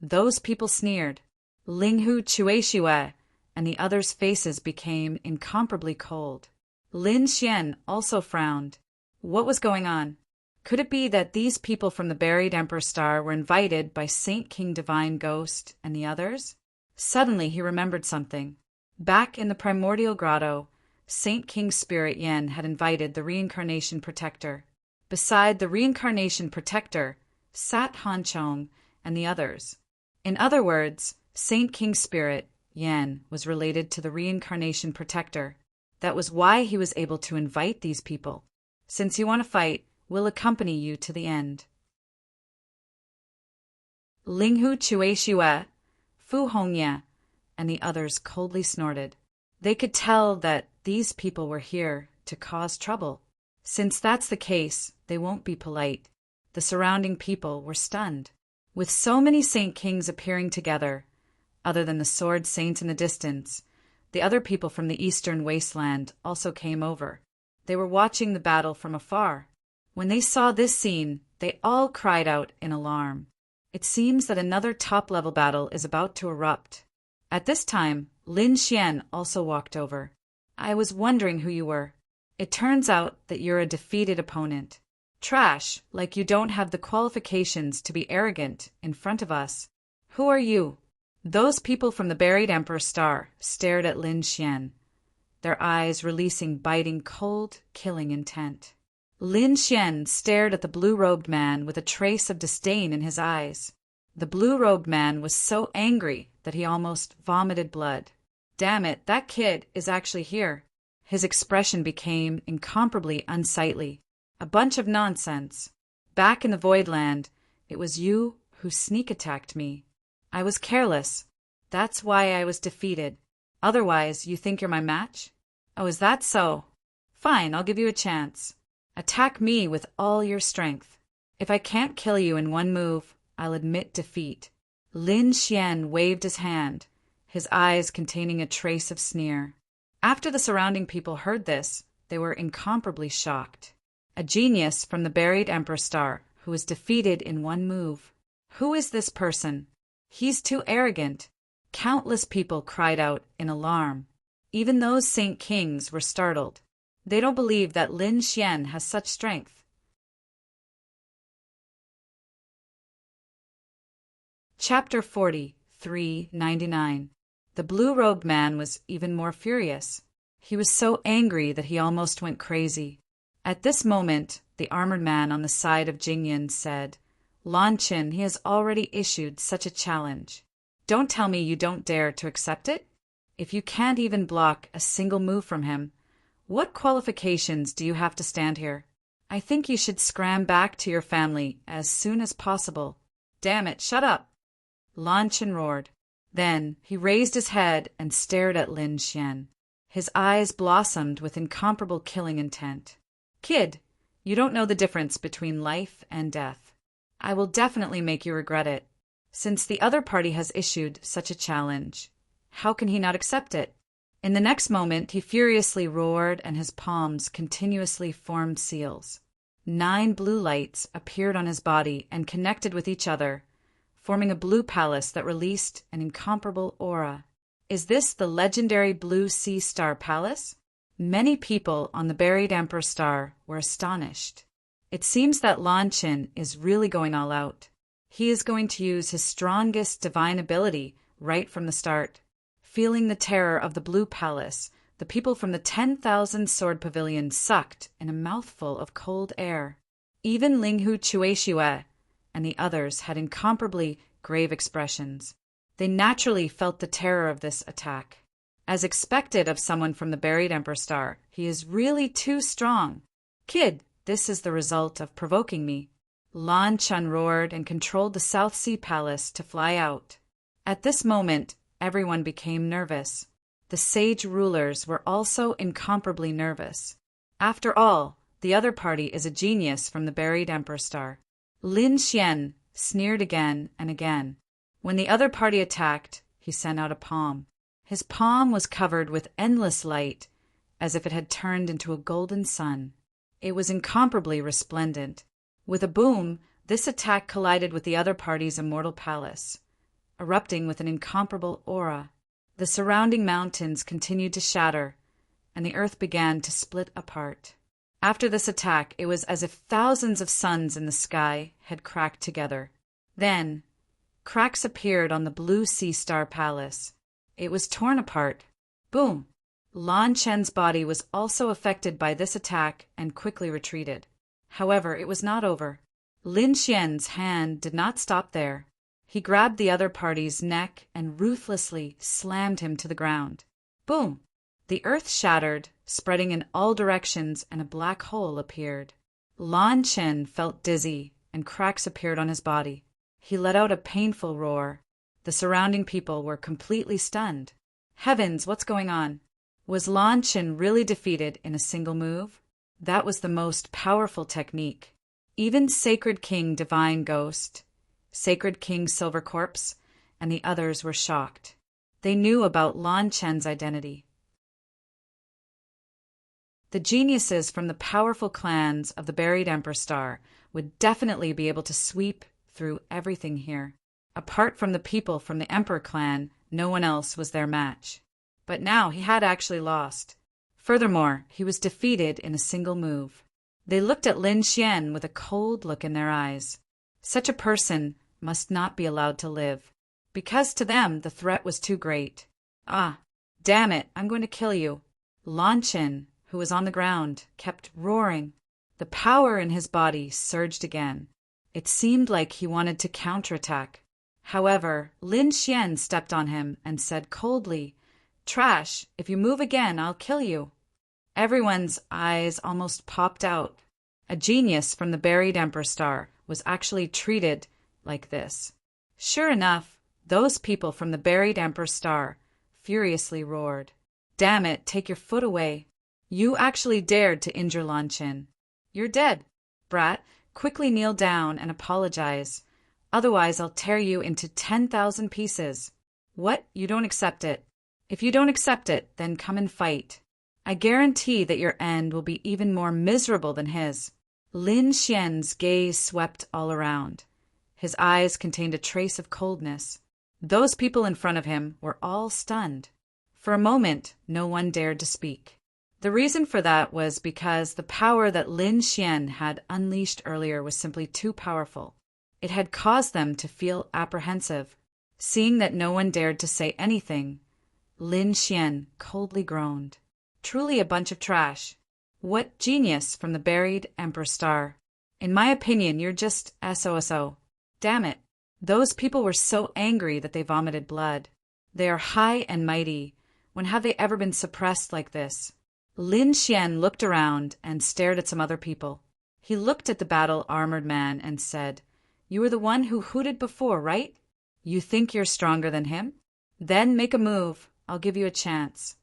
Those people sneered. Linghu Chueshue and the others' faces became incomparably cold. Lin Xian also frowned. What was going on? Could it be that these people from the buried Emperor Star were invited by Saint King Divine Ghost and the others? Suddenly he remembered something. Back in the primordial grotto, Saint King Spirit Yen had invited the Reincarnation Protector. Beside the Reincarnation Protector sat Han Chong and the others. In other words, Saint King Spirit Yen was related to the Reincarnation Protector. That was why he was able to invite these people. Since you want to fight, we'll accompany you to the end. Linghu Chueshue, Fu Hongye, and the others coldly snorted. They could tell that these people were here to cause trouble. Since that's the case, they won't be polite. The surrounding people were stunned. With so many Saint Kings appearing together, other than the sword saints in the distance, the other people from the eastern wasteland also came over. They were watching the battle from afar. When they saw this scene, They all cried out in alarm. It seems that another top-level battle is about to erupt. At this time, Lin Xian also walked over. I was wondering who you were. It turns out that you're a defeated opponent. Trash, like you don't have the qualifications to be arrogant in front of us. Who are you? Those people from the buried Emperor Star stared at Lin Xian, their eyes releasing biting, cold, killing intent. Lin Xian stared at the blue-robed man with a trace of disdain in his eyes. The blue-robed man was so angry that he almost vomited blood. Damn it, that kid is actually here. His expression became incomparably unsightly. A bunch of nonsense. Back in the Voidland, it was you who sneak-attacked me. I was careless. That's why I was defeated. Otherwise, you think you're my match? Oh, is that so? Fine, I'll give you a chance. Attack me with all your strength. If I can't kill you in one move, I'll admit defeat. Lin Xian waved his hand, his eyes containing a trace of sneer. After the surrounding people heard this, they were incomparably shocked. A genius from the buried Emperor Star who was defeated in one move. Who is this person? He's too arrogant. Countless people cried out in alarm. Even those Saint Kings were startled. They don't believe that Lin Xian has such strength. Chapter 40, 399. The blue-robed man was even more furious. He was so angry that he almost went crazy. At this moment, the armored man on the side of Jingyan said, Lan Qin, he has already issued such a challenge. Don't tell me you don't dare to accept it? If you can't even block a single move from him, what qualifications do you have to stand here? I think you should scram back to your family as soon as possible. Damn it, shut up! Lan Qin roared. Then he raised his head and stared at Lin Xian. His eyes blossomed with incomparable killing intent. Kid, you don't know the difference between life and death. I will definitely make you regret it. Since the other party has issued such a challenge, how can he not accept it? In the next moment, he furiously roared and his palms continuously formed seals. 9 blue lights appeared on his body and connected with each other, forming a blue palace that released an incomparable aura. Is this the legendary Blue Sea Star Palace? Many people on the buried Emperor Star were astonished. It seems that Lan Qin is really going all out. He is going to use his strongest divine ability right from the start. Feeling the terror of the Blue Palace, the people from the 10,000 Sword Pavilion sucked in a mouthful of cold air. Even Linghu Chueshue and the others had incomparably grave expressions. They naturally felt the terror of this attack. As expected of someone from the buried Emperor Star, he is really too strong. Kid, this is the result of provoking me. Lan Qin roared and controlled the South Sea Palace to fly out. At this moment, everyone became nervous. The sage rulers were also incomparably nervous. After all, the other party is a genius from the buried Emperor Star. Lin Xian sneered again and again. When the other party attacked, he sent out a palm. His palm was covered with endless light, as if it had turned into a golden sun. It was incomparably resplendent. With a boom, this attack collided with the other party's immortal palace, erupting with an incomparable aura. The surrounding mountains continued to shatter, and the earth began to split apart. After this attack, it was as if thousands of suns in the sky had cracked together. Then, cracks appeared on the Blue Sea Star Palace. It was torn apart. Boom! Lan Qin's body was also affected by this attack and quickly retreated. However, it was not over. Lin Xian's hand did not stop there. He grabbed the other party's neck and ruthlessly slammed him to the ground. Boom! The earth shattered, spreading in all directions, and a black hole appeared. Lan Qin felt dizzy, and cracks appeared on his body. He let out a painful roar. The surrounding people were completely stunned. Heavens, what's going on? Was Lan Qin really defeated in a single move? That was the most powerful technique. Even Sacred King Divine Ghost, Sacred King Silver Corpse, and the others were shocked. They knew about Lan Qin's identity. The geniuses from the powerful clans of the buried Emperor Star would definitely be able to sweep through everything here. Apart from the people from the Emperor clan, no one else was their match. But now he had actually lost. Furthermore, he was defeated in a single move. They looked at Lin Xian with a cold look in their eyes. Such a person must not be allowed to live, because to them the threat was too great. Ah, damn it, I'm going to kill you. Lan Chen, who was on the ground, kept roaring. The power in his body surged again. It seemed like he wanted to counterattack. However, Lin Xian stepped on him and said coldly, "Trash, if you move again, I'll kill you." Everyone's eyes almost popped out. A genius from the buried Emperor Star was actually treated like this. Sure enough, those people from the buried Emperor Star furiously roared, "Damn it, take your foot away. You actually dared to injure Lan Chen. You're dead. Brat, quickly kneel down and apologize. Otherwise I'll tear you into 10,000 pieces." What? You don't accept it? If you don't accept it, then come and fight. I guarantee that your end will be even more miserable than his. Lin Xian's gaze swept all around. His eyes contained a trace of coldness. Those people in front of him were all stunned. For a moment, no one dared to speak. The reason for that was because the power that Lin Xian had unleashed earlier was simply too powerful. It had caused them to feel apprehensive. Seeing that no one dared to say anything, Lin Xian coldly groaned. Truly a bunch of trash. What genius from the buried Emperor Star. In my opinion, you're just SOSO. Damn it. Those people were so angry that they vomited blood. They are high and mighty. When have they ever been suppressed like this? Lin Xian looked around and stared at some other people. He looked at the battle-armored man and said, "You were the one who hooted before, right? You think you're stronger than him? Then make a move. I'll give you a chance."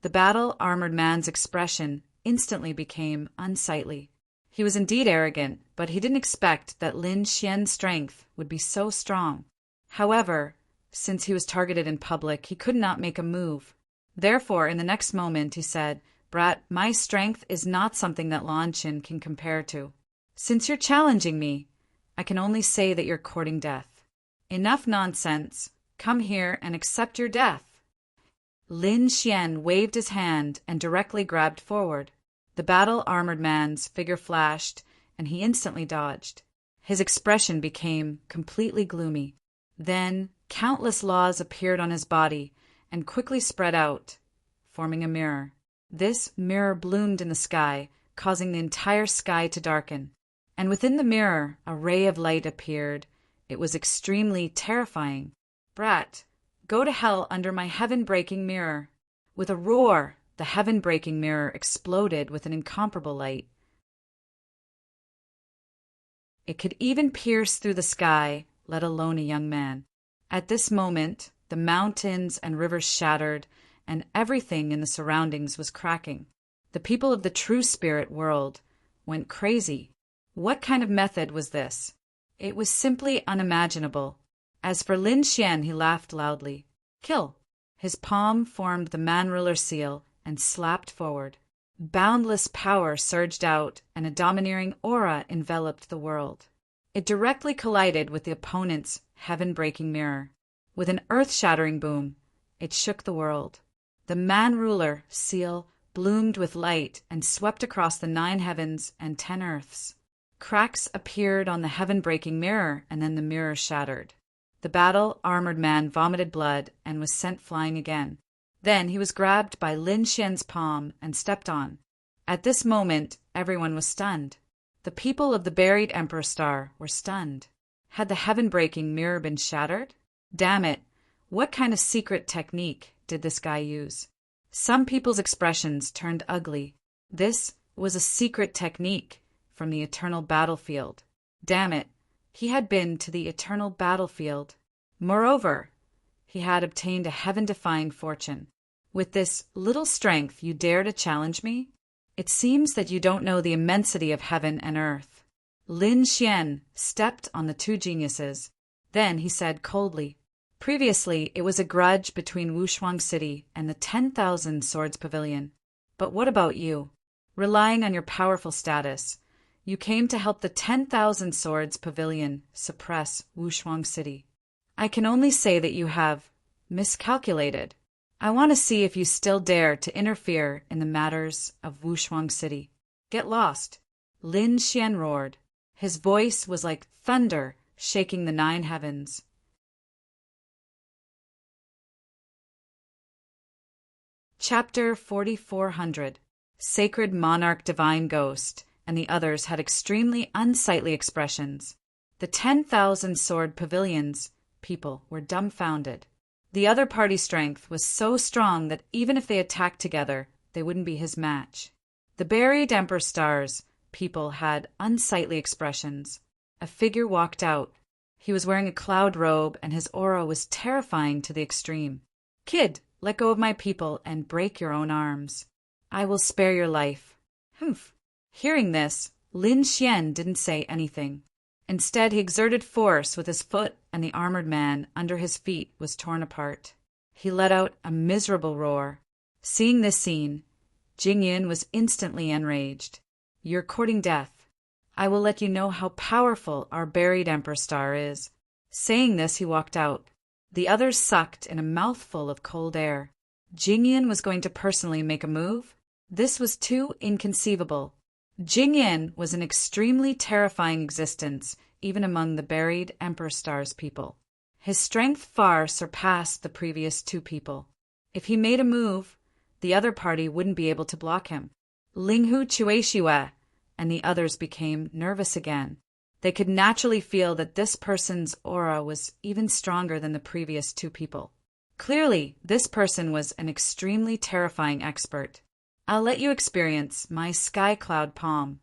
The battle-armored man's expression instantly became unsightly. He was indeed arrogant, but he didn't expect that Lin Xian's strength would be so strong. However, since he was targeted in public, he could not make a move. Therefore, in the next moment, he said, "Brat, my strength is not something that Lan Chen can compare to. Since you're challenging me, I can only say that you're courting death. Enough nonsense. Come here and accept your death." Lin Xian waved his hand and directly grabbed forward. The battle-armored man's figure flashed, and he instantly dodged. His expression became completely gloomy. Then countless laws appeared on his body and quickly spread out, forming a mirror. This mirror bloomed in the sky, causing the entire sky to darken. And within the mirror, a ray of light appeared. It was extremely terrifying. "Brat, go to hell under my heaven-breaking mirror." With a roar, the heaven-breaking mirror exploded with an incomparable light. It could even pierce through the sky, let alone a young man. At this moment, the mountains and rivers shattered, and everything in the surroundings was cracking. The people of the true spirit world went crazy. What kind of method was this? It was simply unimaginable. As for Lin Xian, he laughed loudly. "Kill." His palm formed the man-ruler seal and slapped forward. Boundless power surged out, and a domineering aura enveloped the world. It directly collided with the opponent's heaven-breaking mirror. With an earth-shattering boom, it shook the world. The man-ruler seal bloomed with light and swept across the 9 heavens and 10 earths. Cracks appeared on the heaven-breaking mirror, and then the mirror shattered. The battle-armored man vomited blood and was sent flying again. Then he was grabbed by Lin Xian's palm and stepped on. At this moment, everyone was stunned. The people of the buried Emperor Star were stunned. Had the heaven-breaking mirror been shattered? Damn it, what kind of secret technique did this guy use? Some people's expressions turned ugly. This was a secret technique from the eternal battlefield. Damn it, he had been to the eternal battlefield. Moreover, he had obtained a heaven-defying fortune. With this little strength, you dare to challenge me? It seems that you don't know the immensity of heaven and earth. Lin Xian stepped on the 2 geniuses. Then he said coldly, "Previously, it was a grudge between Wushuang City and the 10,000 Swords Pavilion. But what about you? Relying on your powerful status, you came to help the 10,000 Swords Pavilion suppress Wushuang City. I can only say that you have miscalculated. I want to see if you still dare to interfere in the matters of Wushuang City. Get lost. Lin Xian roared. His voice was like thunder shaking the 9 heavens. Chapter 4400. Sacred Monarch Divine Ghost and the others had extremely unsightly expressions. The 10,000 Sword Pavilion's people were dumbfounded. The other party's strength was so strong that even if they attacked together, they wouldn't be his match. The buried Emperor Star's people had unsightly expressions. A figure walked out. He was wearing a cloud robe, and his aura was terrifying to the extreme. Kid, let go of my people and break your own arms. I will spare your life. Humph. Hearing this, Lin Xian didn't say anything. Instead, he exerted force with his foot, and the armored man under his feet was torn apart. He let out a miserable roar. Seeing this scene, Jingyun was instantly enraged. You're courting death. I will let you know how powerful our buried Emperor Star is. Saying this, he walked out. The others sucked in a mouthful of cold air. Jingyun was going to personally make a move? This was too inconceivable. Jingyun was an extremely terrifying existence, even among the buried Emperor Star's people. His strength far surpassed the previous 2 people. If he made a move, the other party wouldn't be able to block him. Linghu Chuexiwe and the others became nervous again. They could naturally feel that this person's aura was even stronger than the previous 2 people. Clearly, this person was an extremely terrifying expert. I'll let you experience my sky cloud palm.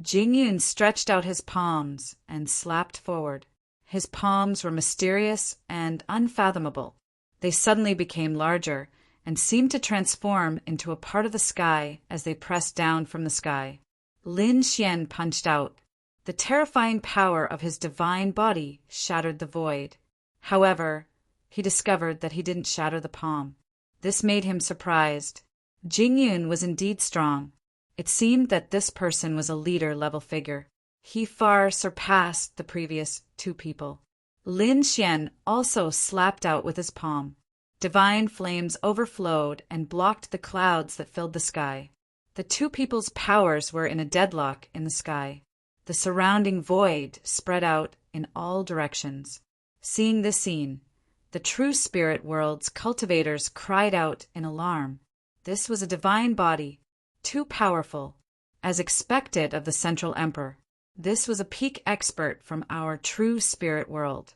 Jingyun stretched out his palms and slapped forward. His palms were mysterious and unfathomable. They suddenly became larger and seemed to transform into a part of the sky as they pressed down from the sky. Lin Xian punched out. The terrifying power of his divine body shattered the void. However, he discovered that he didn't shatter the palm. This made him surprised. Jingyun was indeed strong. It seemed that this person was a leader-level figure. He far surpassed the previous 2 people. Lin Xian also slapped out with his palm. Divine flames overflowed and blocked the clouds that filled the sky. The 2 people's powers were in a deadlock in the sky. The surrounding void spread out in all directions. Seeing this scene, the true spirit world's cultivators cried out in alarm. This was a divine body, too powerful, as expected of the Central Emperor. This was a peak expert from our true spirit world.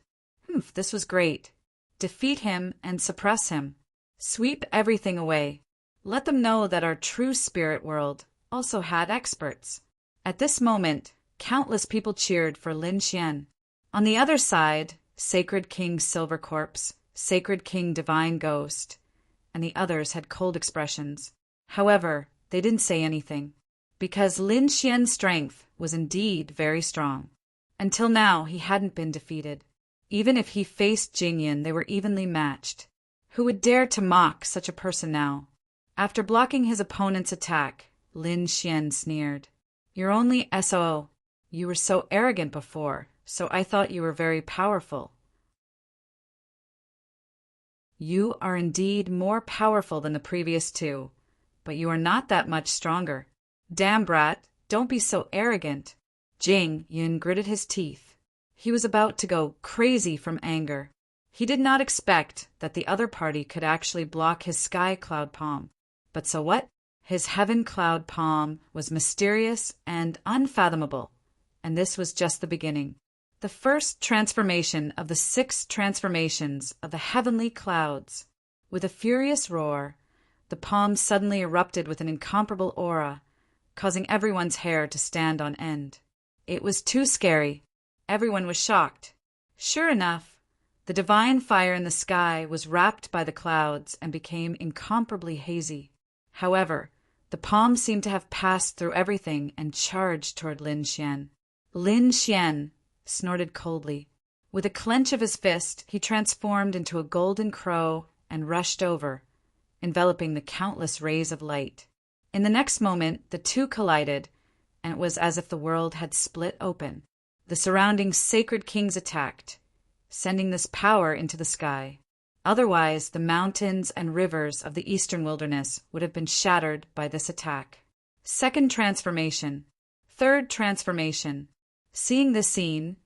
This was great. Defeat him and suppress him. Sweep everything away. Let them know that our true spirit world also had experts. At this moment, countless people cheered for Lin Xian. On the other side, Sacred King Silver Corpse, Sacred King Divine Ghost, and the others had cold expressions. However, they didn't say anything, because Lin Xian's strength was indeed very strong. Until now, he hadn't been defeated. Even if he faced Jingyun, they were evenly matched. Who would dare to mock such a person now? After blocking his opponent's attack, Lin Xian sneered. You're only SOO. You were so arrogant before, so I thought you were very powerful. You are indeed more powerful than the previous 2, but you are not that much stronger. Damn brat, don't be so arrogant. Jingyun gritted his teeth. He was about to go crazy from anger. He did not expect that the other party could actually block his sky cloud palm. But so what? His heaven cloud palm was mysterious and unfathomable, and this was just the beginning. The first transformation of the 6 transformations of the heavenly clouds. With a furious roar, the palm suddenly erupted with an incomparable aura, causing everyone's hair to stand on end. It was too scary. Everyone was shocked. Sure enough, the divine fire in the sky was wrapped by the clouds and became incomparably hazy. However, the palm seemed to have passed through everything and charged toward Lin Xian. Lin Xian snorted coldly. With a clench of his fist, he transformed into a golden crow and rushed over, enveloping the countless rays of light. In the next moment, the two collided, and it was as if the world had split open. The surrounding sacred kings attacked, sending this power into the sky. Otherwise, the mountains and rivers of the eastern wilderness would have been shattered by this attack. Second transformation. Third transformation. Seeing this scene,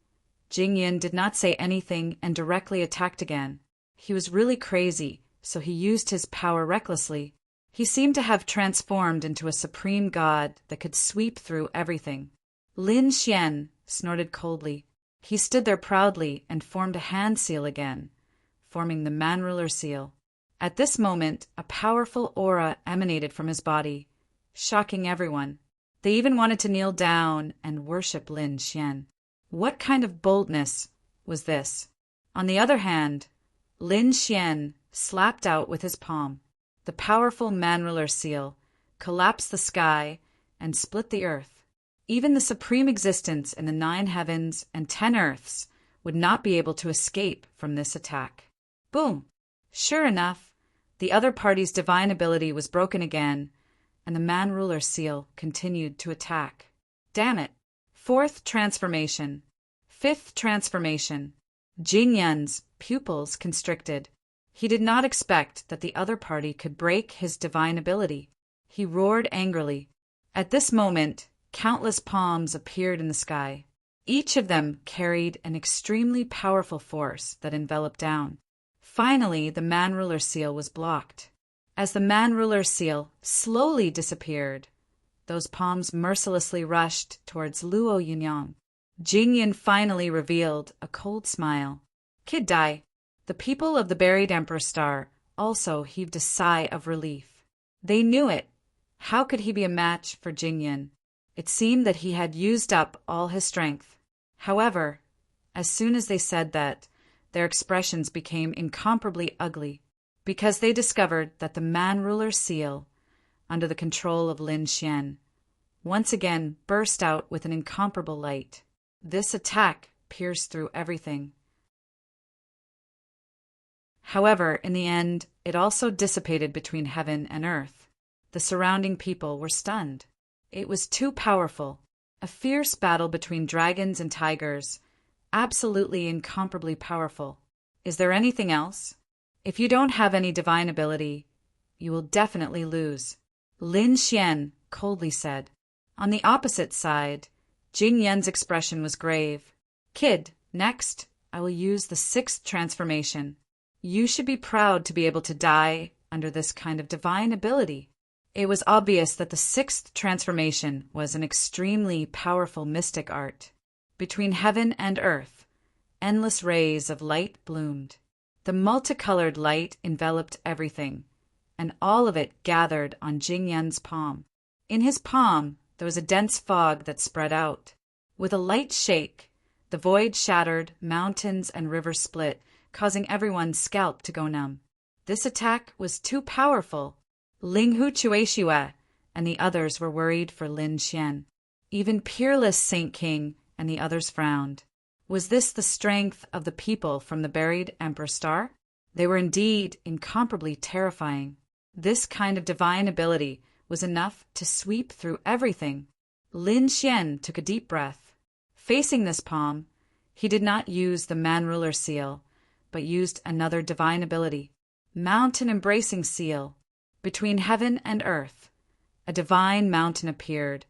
Jingyan did not say anything and directly attacked again. He was really crazy, so he used his power recklessly. He seemed to have transformed into a supreme god that could sweep through everything. Lin Xian snorted coldly. He stood there proudly and formed a hand seal again, forming the man-ruler seal. At this moment, a powerful aura emanated from his body, shocking everyone. They even wanted to kneel down and worship Lin Xian. What kind of boldness was this? On the other hand, Lin Xian slapped out with his palm. The powerful man-ruler seal collapsed the sky and split the earth. Even the supreme existence in the 9 heavens and 10 earths would not be able to escape from this attack. Boom! Sure enough, the other party's divine ability was broken again, and the man-ruler seal continued to attack. Damn it! Fourth transformation. Fifth transformation. Jingyan's pupils constricted. He did not expect that the other party could break his divine ability. He roared angrily. At this moment, countless palms appeared in the sky. Each of them carried an extremely powerful force that enveloped down. Finally, the man-ruler seal was blocked. As the man-ruler seal slowly disappeared, those palms mercilessly rushed towards Luo Yunyang. Jingyan finally revealed a cold smile. Kid Dai, the people of the buried Emperor Star, also heaved a sigh of relief. They knew it. How could he be a match for Jingyan? It seemed that he had used up all his strength. However, as soon as they said that, their expressions became incomparably ugly, because they discovered that the man-ruler seal, under the control of Lin Xian, once again burst out with an incomparable light. This attack pierced through everything. However, in the end, it also dissipated between heaven and earth. The surrounding people were stunned. It was too powerful. A fierce battle between dragons and tigers, absolutely incomparably powerful. Is there anything else? If you don't have any divine ability, you will definitely lose, Lin Xian coldly said. On the opposite side, Jingyan's expression was grave. Kid, next, I will use the 6th transformation. You should be proud to be able to die under this kind of divine ability. It was obvious that the 6th transformation was an extremely powerful mystic art. Between heaven and earth, endless rays of light bloomed. The multicolored light enveloped everything, and all of it gathered on Jingyan's palm. In his palm, there was a dense fog that spread out. With a light shake, the void shattered, mountains and rivers split, causing everyone's scalp to go numb. This attack was too powerful. Ling Hu Chueshua and the others were worried for Lin Xian. Even peerless Saint King and the others frowned. Was this the strength of the people from the buried Emperor Star? They were indeed incomparably terrifying. This kind of divine ability was enough to sweep through everything. Lin Xian took a deep breath. Facing this palm, he did not use the man-ruler seal, but used another divine ability, mountain embracing seal. Between heaven and earth, a divine mountain appeared,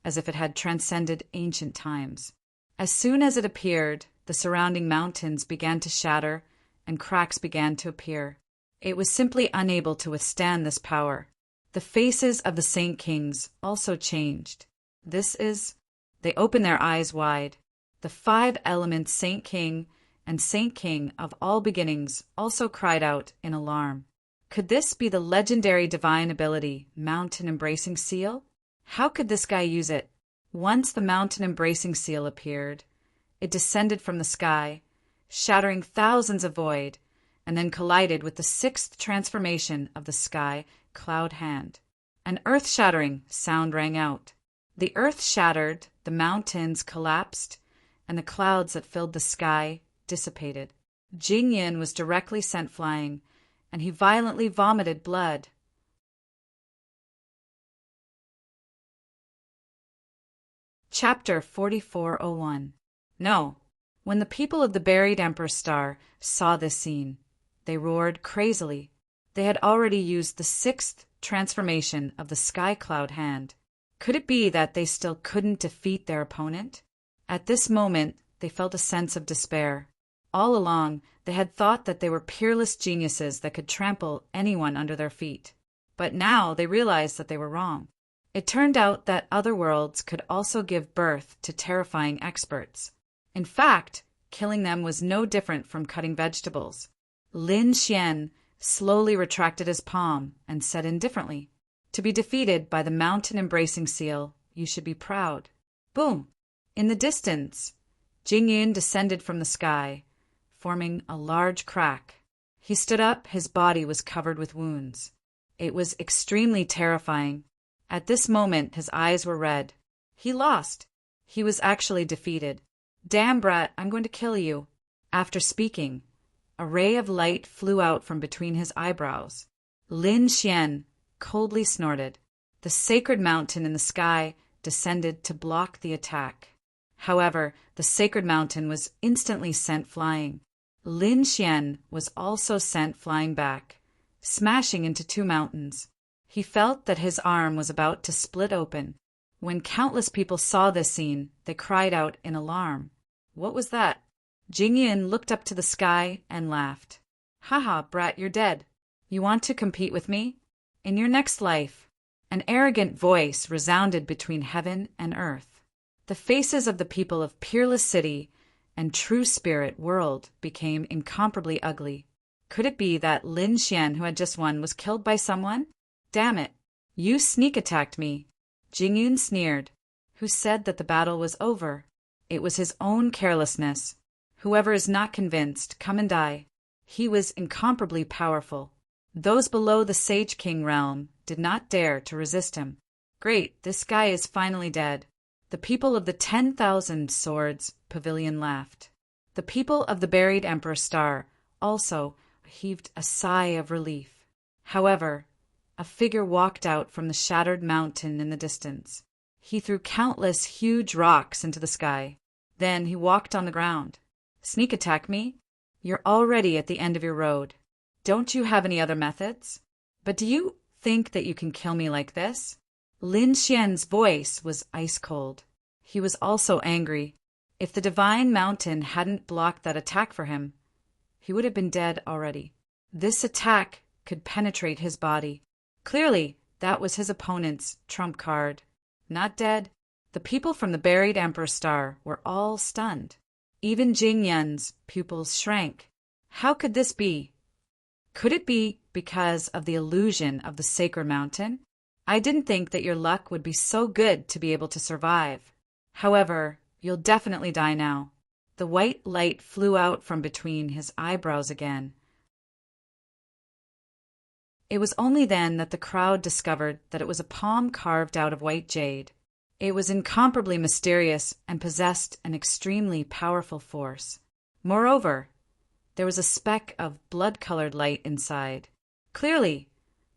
as if it had transcended ancient times. As soon as it appeared, the surrounding mountains began to shatter and cracks began to appear. It was simply unable to withstand this power. The faces of the Saint Kings also changed. They opened their eyes wide. The 5 elements Saint King and Saint King of all beginnings also cried out in alarm. Could this be the legendary divine ability, Mountain Embracing Seal? How could this guy use it? Once the Mountain Embracing Seal appeared, it descended from the sky, shattering thousands of void, and then collided with the 6th transformation of the sky, Cloud Hand. An earth-shattering sound rang out. The earth shattered, the mountains collapsed, and the clouds that filled the sky dissipated. Jingyan was directly sent flying, and he violently vomited blood. Chapter 4401. No. When the people of the buried Emperor's Star saw this scene, they roared crazily. They had already used the 6th transformation of the Sky Cloud hand. Could it be that they still couldn't defeat their opponent? At this moment, they felt a sense of despair. All along, they had thought that they were peerless geniuses that could trample anyone under their feet. But now they realized that they were wrong. It turned out that other worlds could also give birth to terrifying experts. In fact, killing them was no different from cutting vegetables. Lin Xian slowly retracted his palm and said indifferently, "To be defeated by the mountain-embracing seal, you should be proud." Boom! In the distance, Jingyun descended from the sky, forming a large crack. He stood up, his body was covered with wounds. It was extremely terrifying. At this moment, his eyes were red. He lost. He was actually defeated. "Damn, brat, I'm going to kill you." After speaking, a ray of light flew out from between his eyebrows. Lin Xian coldly snorted. The sacred mountain in the sky descended to block the attack. However, the sacred mountain was instantly sent flying. Lin Xian was also sent flying back, smashing into 2 mountains. He felt that his arm was about to split open. When countless people saw this scene, they cried out in alarm. What was that? Jingyun looked up to the sky and laughed. "Haha, brat, you're dead. You want to compete with me? In your next life." An arrogant voice resounded between heaven and earth. The faces of the people of Peerless City and True Spirit World became incomparably ugly. Could it be that Lin Xian, who had just won, was killed by someone? "Damn it! You sneak-attacked me!" Jingyun sneered. Who said that the battle was over? It was his own carelessness. Whoever is not convinced, come and die. He was incomparably powerful. Those below the Sage King realm did not dare to resist him. Great, this guy is finally dead. The people of the 10,000 Swords Pavilion laughed. The people of the buried Emperor's Star also heaved a sigh of relief. However, a figure walked out from the shattered mountain in the distance. He threw countless huge rocks into the sky. Then he walked on the ground. "Sneak attack me? You're already at the end of your road. Don't you have any other methods? But do you think that you can kill me like this?" Lin Xian's voice was ice cold. He was also angry. If the divine mountain hadn't blocked that attack for him, he would have been dead already. This attack could penetrate his body. Clearly, that was his opponent's trump card. Not dead. The people from the buried Emperor's Star were all stunned. Even Jingyun's pupils shrank. How could this be? Could it be because of the illusion of the sacred mountain? I didn't think that your luck would be so good to be able to survive. However, you'll definitely die now. The white light flew out from between his eyebrows again. It was only then that the crowd discovered that it was a palm carved out of white jade. It was incomparably mysterious and possessed an extremely powerful force. Moreover, there was a speck of blood-colored light inside. Clearly,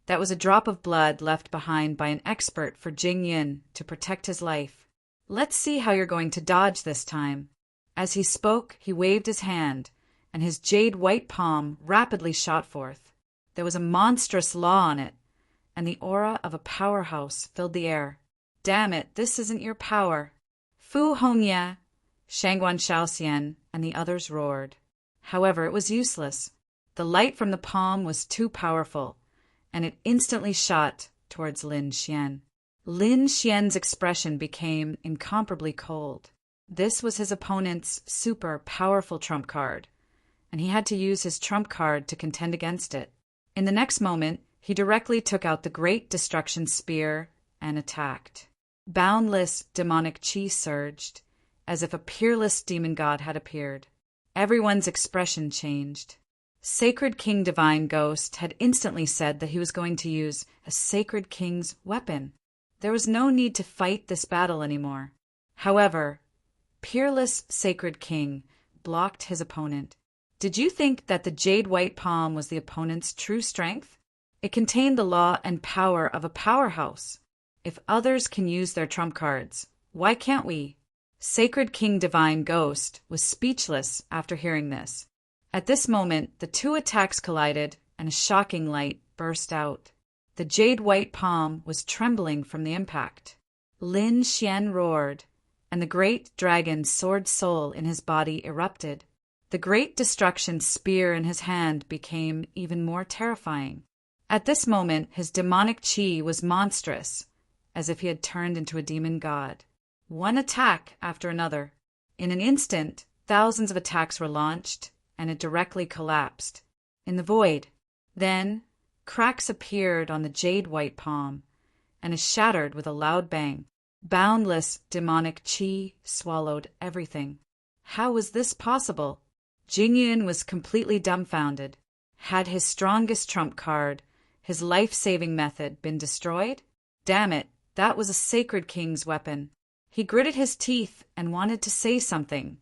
that was a drop of blood left behind by an expert for Jingyun to protect his life. "Let's see how you're going to dodge this time." As he spoke, he waved his hand, and his jade-white palm rapidly shot forth. There was a monstrous law on it, and the aura of a powerhouse filled the air. "Damn it, this isn't your power." Fu Hongye, Shangguan Shaoxian, and the others roared. However, it was useless. The light from the palm was too powerful, and it instantly shot towards Lin Xian. Lin Xian's expression became incomparably cold. This was his opponent's super powerful trump card, and he had to use his trump card to contend against it. In the next moment, he directly took out the Great Destruction Spear and attacked. Boundless demonic chi surged, as if a peerless demon god had appeared. Everyone's expression changed. Sacred King Divine Ghost had instantly said that he was going to use a Sacred King's weapon. There was no need to fight this battle anymore. However, Peerless Sacred King blocked his opponent. Did you think that the jade white palm was the opponent's true strength? It contained the law and power of a powerhouse. If others can use their trump cards, Why can't we? Sacred King Divine Ghost was speechless after hearing this. At this moment, the two attacks collided, and a shocking light burst out. The jade-white palm was trembling from the impact. Lin Xian roared, and the great dragon sword soul in his body erupted. The great destruction spear in his hand became even more terrifying. At this moment, his demonic chi was monstrous, as if he had turned into a demon god. One attack after another. In an instant, thousands of attacks were launched, and it directly collapsed in the void. Then, cracks appeared on the jade-white palm, and it shattered with a loud bang. Boundless demonic chi swallowed everything. How was this possible? Jingyun was completely dumbfounded. Had his strongest trump card, his life-saving method, been destroyed? Damn it, that was a sacred king's weapon. He gritted his teeth and wanted to say something,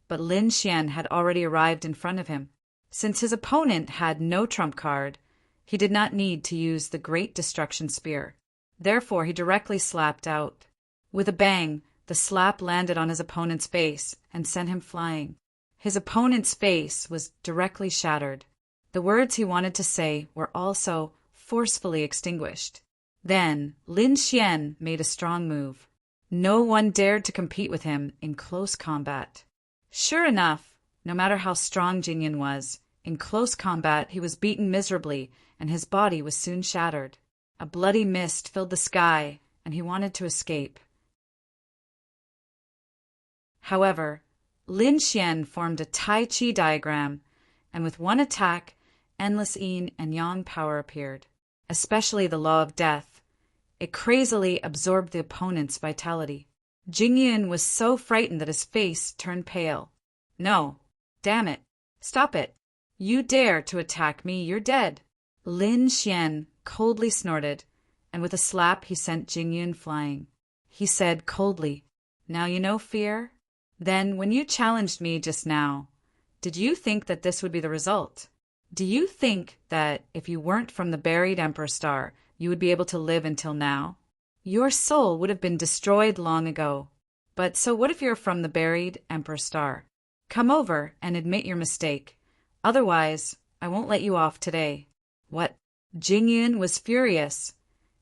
but Lin Xian had already arrived in front of him. Since his opponent had no trump card, he did not need to use the Great Destruction Spear. Therefore, he directly slapped out. With a bang, the slap landed on his opponent's face and sent him flying. His opponent's face was directly shattered. The words he wanted to say were also forcefully extinguished. Then, Lin Xian made a strong move. No one dared to compete with him in close combat. Sure enough, no matter how strong Jingyun was, in close combat he was beaten miserably, and his body was soon shattered. A bloody mist filled the sky, and he wanted to escape. However, Lin Xian formed a Tai Chi diagram, and with one attack, endless yin and yang power appeared, especially the law of death. It crazily absorbed the opponent's vitality. Jingyun was so frightened that his face turned pale. No, damn it, stop it. You dare to attack me, you're dead. Lin Xian coldly snorted, and with a slap he sent Jingyun flying. He said coldly, "Now you know fear? Then, when you challenged me just now, did you think that this would be the result? Do you think that if you weren't from the buried Emperor Star, you would be able to live until now? Your soul would have been destroyed long ago. But so what if you're from the buried Emperor Star? Come over and admit your mistake. Otherwise, I won't let you off today." What? Jingyun was furious,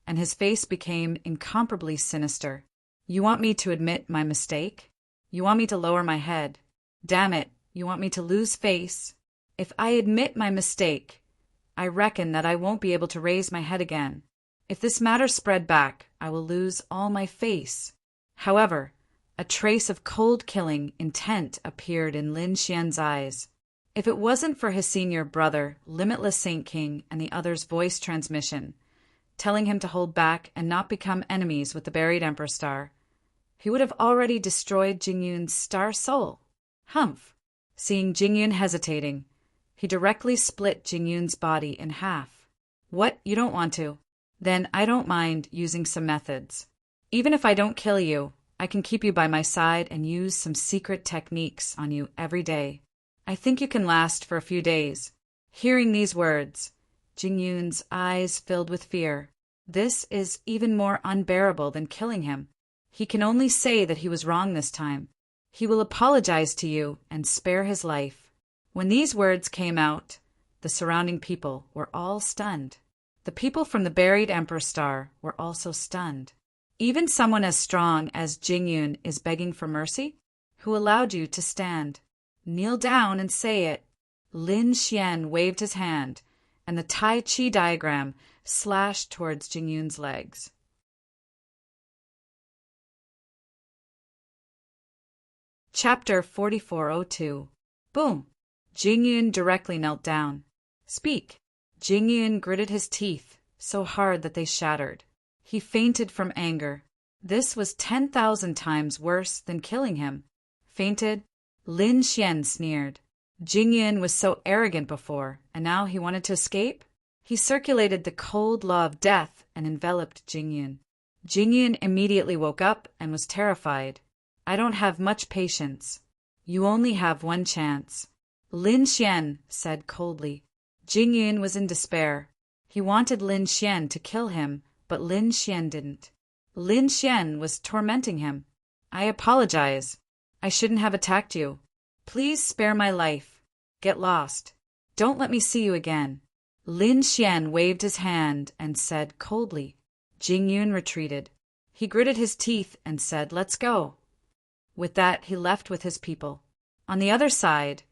and his face became incomparably sinister. You want me to admit my mistake? You want me to lower my head? Damn it, you want me to lose face? If I admit my mistake, I reckon that I won't be able to raise my head again. If this matter spread back, I will lose all my face. However, a trace of cold killing intent appeared in Lin Xian's eyes. If it wasn't for his senior brother, Limitless Saint King, and the other's voice transmission, telling him to hold back and not become enemies with the buried Emperor Star, he would have already destroyed Jingyun's star soul. Humph! Seeing Jingyun hesitating, he directly split Jingyun's body in half. What, you don't want to? Then I don't mind using some methods. Even if I don't kill you, I can keep you by my side and use some secret techniques on you every day. I think you can last for a few days. Hearing these words, Jingyun's eyes filled with fear. This is even more unbearable than killing him. He can only say that he was wrong this time. He will apologize to you and spare his life. When these words came out, the surrounding people were all stunned. The people from the buried Emperor Star were also stunned. Even someone as strong as Jingyun is begging for mercy? Who allowed you to stand? Kneel down and say it. Lin Xian waved his hand, and the Tai Chi diagram slashed towards Jingyun's legs. Chapter 4402. Boom! Jingyun directly knelt down. Speak! Jingyun gritted his teeth so hard that they shattered. He fainted from anger. This was 10,000 times worse than killing him. Fainted? Lin Xian sneered. Jingyun was so arrogant before, and now he wanted to escape? He circulated the cold law of death and enveloped Jingyun. Jingyun immediately woke up and was terrified. I don't have much patience. You only have one chance. Lin Xian said coldly. Jingyun was in despair. He wanted Lin Xian to kill him, but Lin Xian didn't. Lin Xian was tormenting him. I apologize. I shouldn't have attacked you. Please spare my life. Get lost. Don't let me see you again. Lin Xian waved his hand and said coldly. Jing Yun retreated. He gritted his teeth and said, "Let's go." With that, he left with his people. On the other side,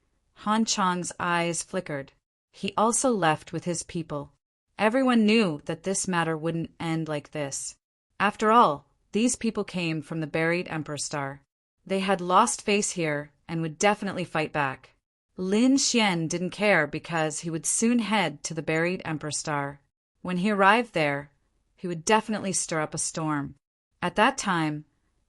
Han Chang's eyes flickered. He also left with his people. Everyone knew that this matter wouldn't end like this. After all, these people came from the buried Emperor Star. They had lost face here and would definitely fight back. Lin Xian didn't care because he would soon head to the buried Emperor Star. When he arrived there, he would definitely stir up a storm. At that time,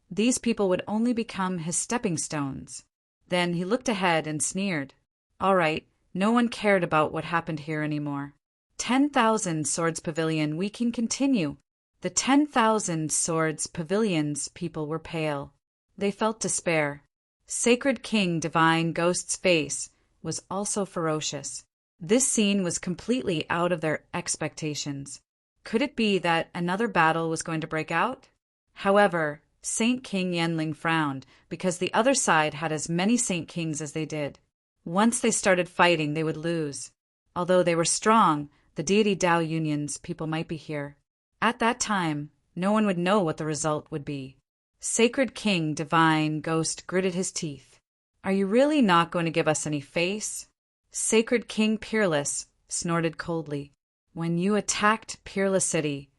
these people would only become his stepping stones. Then he looked ahead and sneered. All right, no one cared about what happened here anymore. 10,000 Swords Pavilion, we can continue. The 10,000 Swords Pavilion's people were pale. They felt despair. Sacred King Divine Ghost's face was also ferocious. This scene was completely out of their expectations. Could it be that another battle was going to break out? However, Saint King Yenling frowned because the other side had as many Saint Kings as they did. Once they started fighting, they would lose. Although they were strong, the deity Dao Union's people might be here. At that time, no one would know what the result would be. Sacred King Divine Ghost gritted his teeth. Are you really not going to give us any face? Sacred King Peerless snorted coldly. When you attacked Peerless City,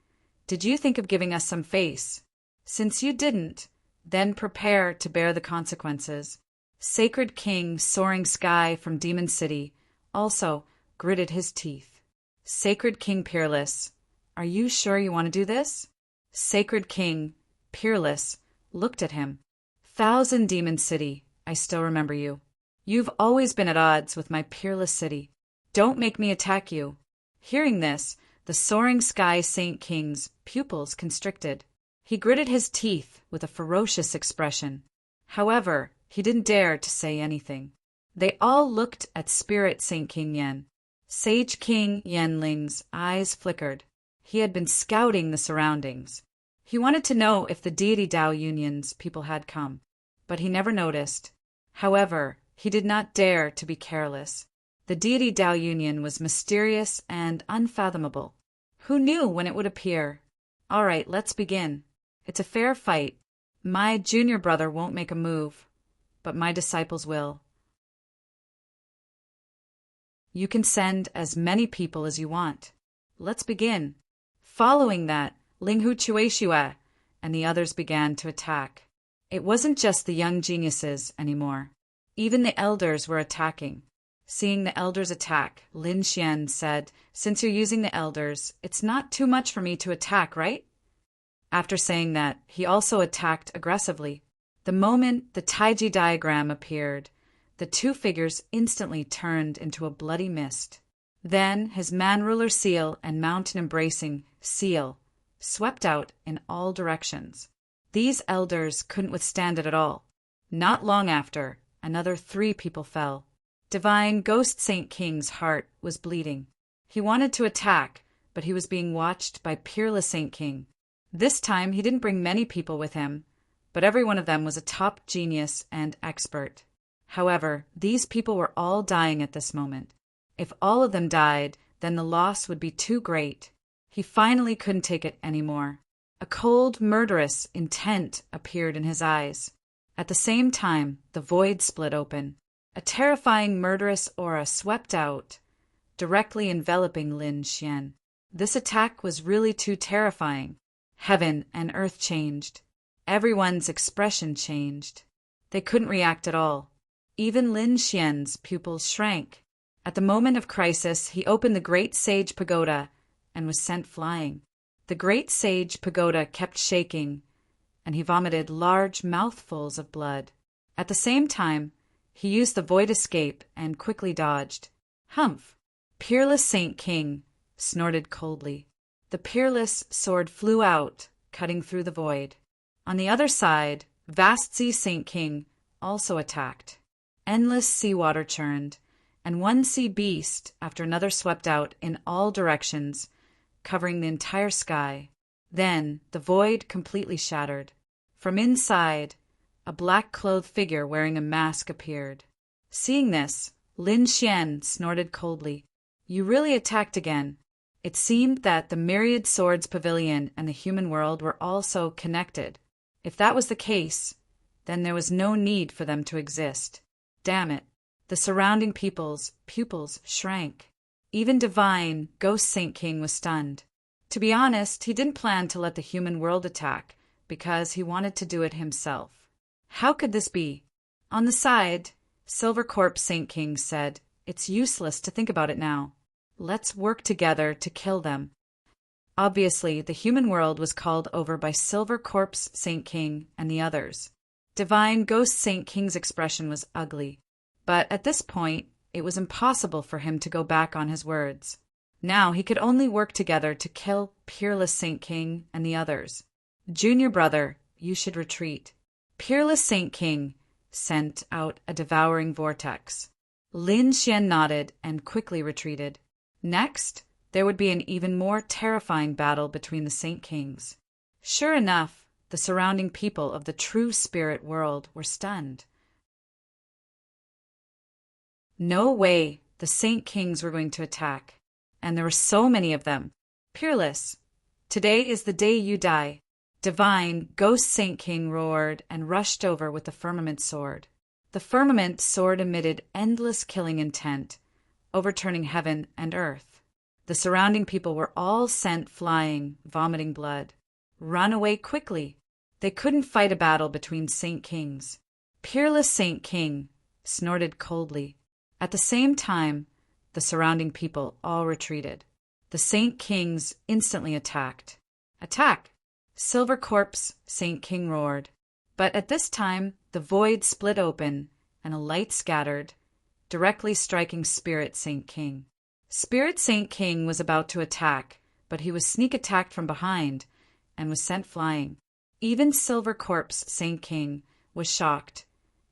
did you think of giving us some face? Since you didn't, then prepare to bear the consequences. Sacred King Soaring Sky from Demon City also gritted his teeth. Sacred King Peerless, are you sure you want to do this? Sacred King Peerless looked at him. Thousand Demon City, I still remember you. You've always been at odds with my Peerless City. Don't make me attack you. Hearing this, the Soaring Sky Saint King's pupils constricted. He gritted his teeth with a ferocious expression. However, he didn't dare to say anything. They all looked at Spirit Saint King Yen. Sage King Yenling's eyes flickered. He had been scouting the surroundings. He wanted to know if the deity Dao Union's people had come, but he never noticed. However, he did not dare to be careless. The deity Dao Union was mysterious and unfathomable. Who knew when it would appear? All right, let's begin. It's a fair fight. My junior brother won't make a move, but my disciples will. You can send as many people as you want. Let's begin. Following that, Linghu Chueshua and the others began to attack. It wasn't just the young geniuses anymore. Even the elders were attacking. Seeing the elders attack, Lin Xian said, "Since you're using the elders, it's not too much for me to attack, right?" After saying that, he also attacked aggressively. The moment the Taiji diagram appeared, the two figures instantly turned into a bloody mist. Then his man-ruler seal and mountain-embracing seal swept out in all directions. These elders couldn't withstand it at all. Not long after, another 3 people fell. Divine Ghost Saint King's heart was bleeding. He wanted to attack, but he was being watched by Peerless Saint King. This time he didn't bring many people with him, but every one of them was a top genius and expert. However, these people were all dying at this moment. If all of them died, then the loss would be too great. He finally couldn't take it anymore. A cold, murderous intent appeared in his eyes. At the same time, the void split open. A terrifying murderous aura swept out, directly enveloping Lin Xian. This attack was really too terrifying. Heaven and earth changed. Everyone's expression changed. They couldn't react at all. Even Lin Xian's pupils shrank. At the moment of crisis, he opened the Great Sage Pagoda and was sent flying. The Great Sage Pagoda kept shaking, and he vomited large mouthfuls of blood. At the same time, he used the void escape and quickly dodged. Humph! Peerless Saint King snorted coldly. The peerless sword flew out, cutting through the void. On the other side, Vast Sea Saint King also attacked. Endless seawater churned, and one sea beast after another swept out in all directions, covering the entire sky. Then the void completely shattered. From inside, a black-clothed figure wearing a mask appeared. Seeing this, Lin Xian snorted coldly. You really attacked again. It seemed that the myriad swords pavilion and the human world were also connected. If that was the case, then there was no need for them to exist. Damn it. The surrounding people's pupils shrank. Even Divine, Ghost Saint King was stunned. To be honest, he didn't plan to let the human world attack, because he wanted to do it himself. How could this be? On the side, Silver Corpse Saint King said, It's useless to think about it now. Let's work together to kill them. Obviously, the human world was called over by Silver Corpse Saint King and the others. Divine Ghost Saint King's expression was ugly, but at this point, it was impossible for him to go back on his words. Now he could only work together to kill Peerless Saint King and the others. Junior brother, you should retreat. Peerless Saint King sent out a devouring vortex. Lin Xian nodded and quickly retreated. Next, there would be an even more terrifying battle between the Saint Kings. Sure enough, the surrounding people of the true spirit world were stunned. No way the Saint Kings were going to attack. And there were so many of them. Peerless, today is the day you die. Divine, Ghost Saint King roared and rushed over with the firmament sword. The firmament sword emitted endless killing intent, overturning heaven and earth. The surrounding people were all sent flying, vomiting blood. Run away quickly. They couldn't fight a battle between Saint Kings. Peerless Saint King snorted coldly. At the same time, the surrounding people all retreated. The Saint Kings instantly attacked. Attack! Silver Corpse Saint King roared. But at this time, the void split open, and a light scattered, directly striking Spirit Saint King. Spirit Saint King was about to attack, but he was sneak attacked from behind, and was sent flying. Even Silver Corpse Saint King was shocked,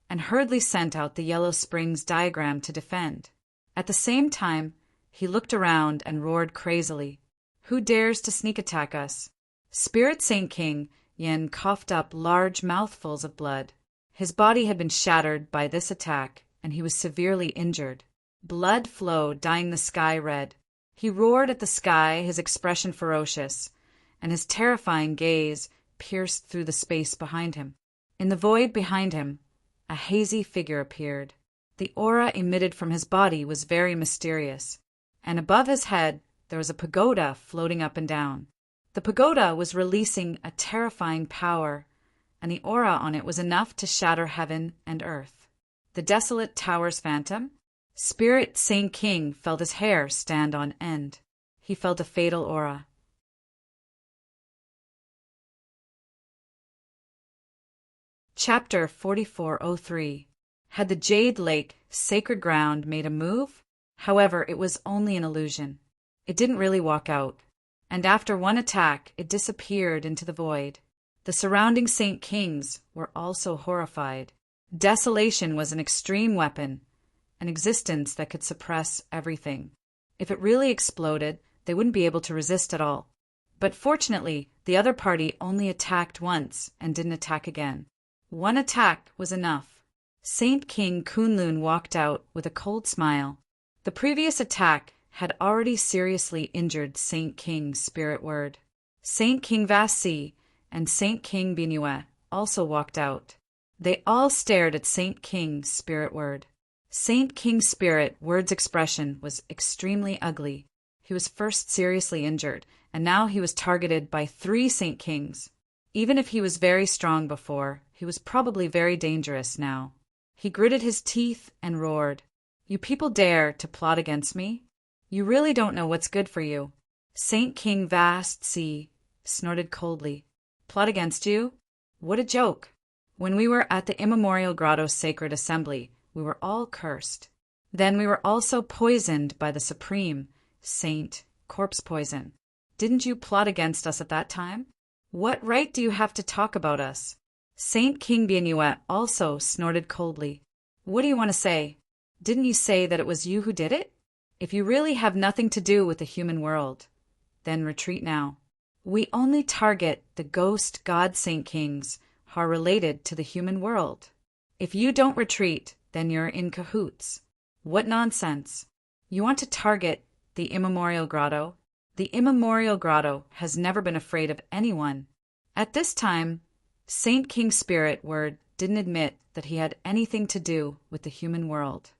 and hurriedly sent out the Yellow Springs diagram to defend. At the same time, he looked around and roared crazily. Who dares to sneak attack us? Spirit Saint King Yin coughed up large mouthfuls of blood. His body had been shattered by this attack, and he was severely injured. Blood flowed, dyeing the sky red. He roared at the sky, his expression ferocious, and his terrifying gaze pierced through the space behind him. In the void behind him, a hazy figure appeared. The aura emitted from his body was very mysterious, and above his head there was a pagoda floating up and down. The pagoda was releasing a terrifying power, and the aura on it was enough to shatter heaven and earth. The desolate tower's phantom? Spirit Saint King felt his hair stand on end. He felt a fatal aura. Chapter 4403. Had the Jade Lake, sacred ground, made a move? However, it was only an illusion. It didn't really walk out, and after one attack, it disappeared into the void. The surrounding Saint Kings were also horrified. Desolation was an extreme weapon, an existence that could suppress everything. If it really exploded, they wouldn't be able to resist at all. But fortunately, the other party only attacked once and didn't attack again. One attack was enough. Saint King Kunlun walked out with a cold smile. The previous attack had already seriously injured Saint King's spirit word. Saint King Vasi and Saint King Binue also walked out. They all stared at Saint King's spirit word. Saint King's spirit word's expression was extremely ugly. He was first seriously injured, and now he was targeted by 3 Saint Kings. Even if he was very strong before, he was probably very dangerous now. He gritted his teeth and roared, You people dare to plot against me? You really don't know what's good for you. Saint King Vast Sea snorted coldly. Plot against you? What a joke. When we were at the Immemorial Grotto Sacred Assembly, we were all cursed. Then we were also poisoned by the Supreme Saint Corpse Poison. Didn't you plot against us at that time? What right do you have to talk about us? Saint King Biennuet also snorted coldly. What do you want to say? Didn't you say that it was you who did it? If you really have nothing to do with the human world, then retreat now. We only target the ghost god Saint Kings, are related to the human world. If you don't retreat, then you're in cahoots. What nonsense. You want to target the immemorial grotto? The immemorial grotto has never been afraid of anyone. At this time, Saint King Spirit Word didn't admit that he had anything to do with the human world.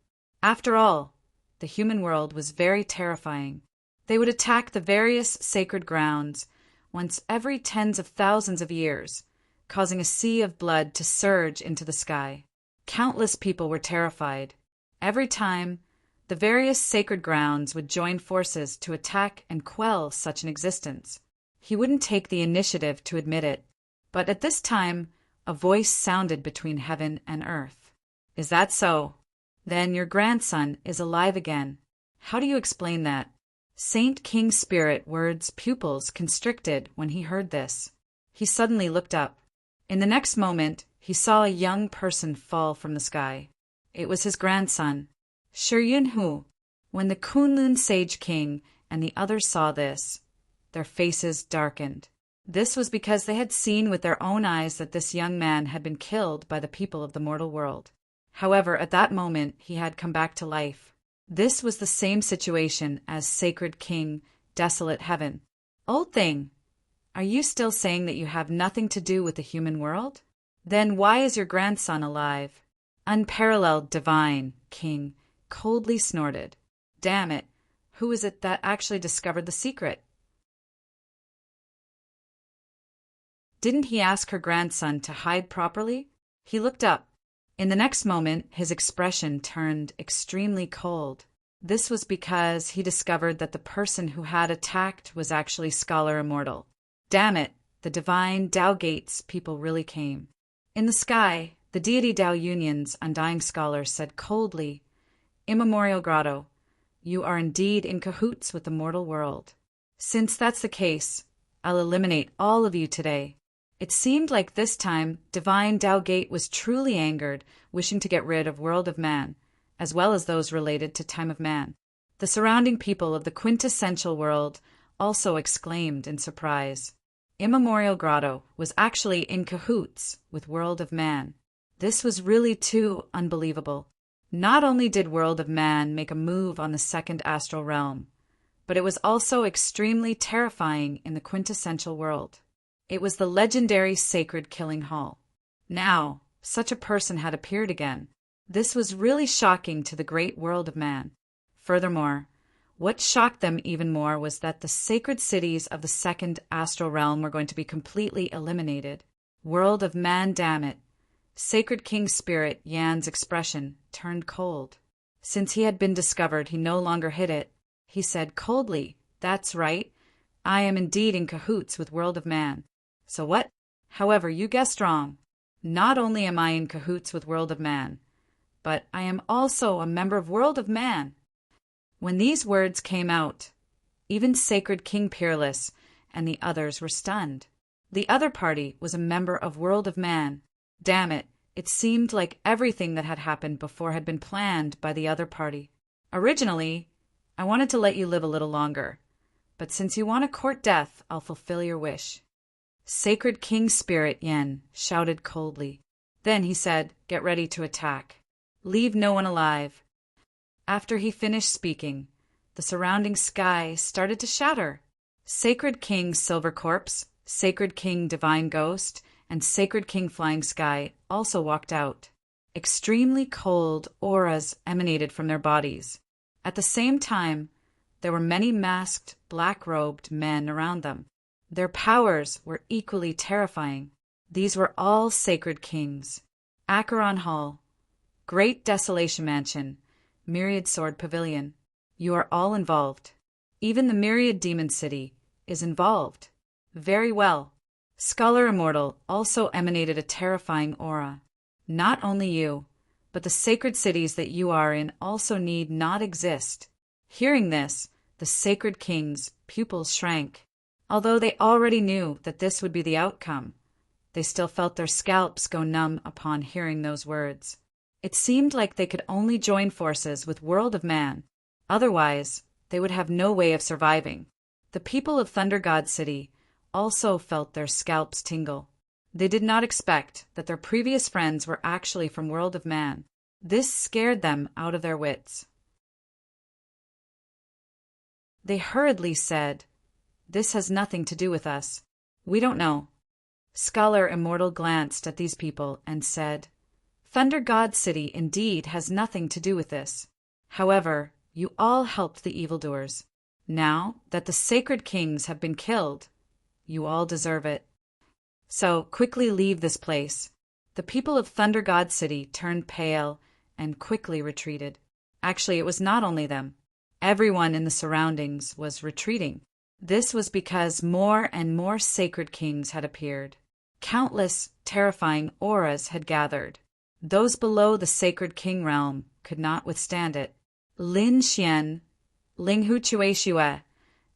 After all, the human world was very terrifying. They would attack the various sacred grounds once every tens of thousands of years, causing a sea of blood to surge into the sky. Countless people were terrified. Every time, the various sacred grounds would join forces to attack and quell such an existence. He wouldn't take the initiative to admit it, but at this time, a voice sounded between heaven and earth. Is that so? Then your grandson is alive again. How do you explain that? Saint King Spirit Word's pupils constricted when he heard this. He suddenly looked up. In the next moment, he saw a young person fall from the sky. It was his grandson, Shiryunhu. When the Kunlun Sage King and the others saw this, their faces darkened. This was because they had seen with their own eyes that this young man had been killed by the people of the mortal world. However, at that moment, he had come back to life. This was the same situation as Sacred King, Desolate Heaven. Old thing, are you still saying that you have nothing to do with the human world? Then why is your grandson alive? Unparalleled Divine King coldly snorted. Damn it, who is it that actually discovered the secret? Didn't he ask her grandson to hide properly? He looked up. In the next moment, his expression turned extremely cold. This was because he discovered that the person who had attacked was actually Scholar Immortal. Damn it, the divine Tao Gates people really came. In the sky, the deity Tao Union's undying scholar said coldly, Immemorial Grotto, you are indeed in cahoots with the mortal world. Since that's the case, I'll eliminate all of you today. It seemed like this time Divine Tao Gate was truly angered, wishing to get rid of World of Man, as well as those related to Time of Man. The surrounding people of the quintessential world also exclaimed in surprise. Immemorial Grotto was actually in cahoots with World of Man. This was really too unbelievable. Not only did World of Man make a move on the second astral realm, but it was also extremely terrifying in the quintessential world. It was the legendary Sacred Killing Hall. Now, such a person had appeared again. This was really shocking to the great World of Man. Furthermore, what shocked them even more was that the sacred cities of the second astral realm were going to be completely eliminated. World of Man, damn it. Sacred King Spirit Yan's expression turned cold. Since he had been discovered, he no longer hid it. He said coldly, that's right, I am indeed in cahoots with World of Man. So what? However, you guessed wrong. Not only am I in cahoots with World of Man, but I am also a member of World of Man. When these words came out, even Sacred King Peerless and the others were stunned. The other party was a member of World of Man. Damn it, it seemed like everything that had happened before had been planned by the other party. Originally, I wanted to let you live a little longer, but since you want to court death, I'll fulfill your wish. Sacred King Spirit Yen shouted coldly. Then he said, get ready to attack. Leave no one alive. After he finished speaking, the surrounding sky started to shatter. Sacred King Silver Corpse, Sacred King Divine Ghost, and Sacred King Flying Sky also walked out. Extremely cold auras emanated from their bodies. At the same time, there were many masked, black-robed men around them. Their powers were equally terrifying. These were all sacred kings. Acheron Hall, Great Desolation Mansion, Myriad Sword Pavilion. You are all involved. Even the Myriad Demon City is involved. Very well. Scholar Immortal also emanated a terrifying aura. Not only you, but the sacred cities that you are in also need not exist. Hearing this, the sacred king's pupils shrank. Although they already knew that this would be the outcome, they still felt their scalps go numb upon hearing those words. It seemed like they could only join forces with World of Man. Otherwise, they would have no way of surviving. The people of Thunder God City also felt their scalps tingle. They did not expect that their previous friends were actually from World of Man. This scared them out of their wits. They hurriedly said, "This has nothing to do with us. We don't know." Scholar Immortal glanced at these people and said, "Thunder God City indeed has nothing to do with this. However, you all helped the evildoers. Now that the sacred kings have been killed, you all deserve it. So quickly leave this place." The people of Thunder God City turned pale and quickly retreated. Actually, it was not only them. Everyone in the surroundings was retreating. This was because more and more sacred kings had appeared. Countless terrifying auras had gathered. Those below the sacred king realm could not withstand it. Lin Xian, Ling Hu Chueshue,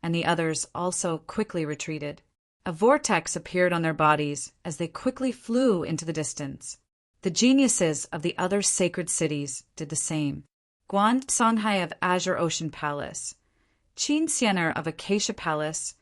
and the others also quickly retreated. A vortex appeared on their bodies as they quickly flew into the distance. The geniuses of the other sacred cities did the same. Guan Songhai of Azure Ocean Palace, Qin Xianer of Acacia Palace,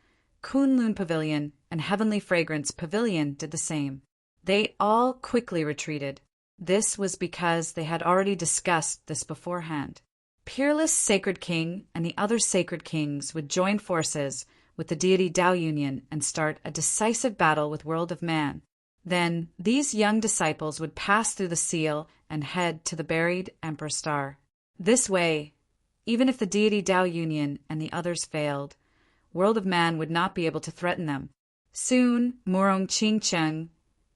Kunlun Pavilion, and Heavenly Fragrance Pavilion did the same. They all quickly retreated. This was because they had already discussed this beforehand. Peerless Sacred King and the other sacred kings would join forces with the deity Tao Union and start a decisive battle with World of Man. Then these young disciples would pass through the seal and head to the buried Emperor Star. This way, even if the deity Tao Union and the others failed, World of Man would not be able to threaten them. Soon, Murong Qingcheng,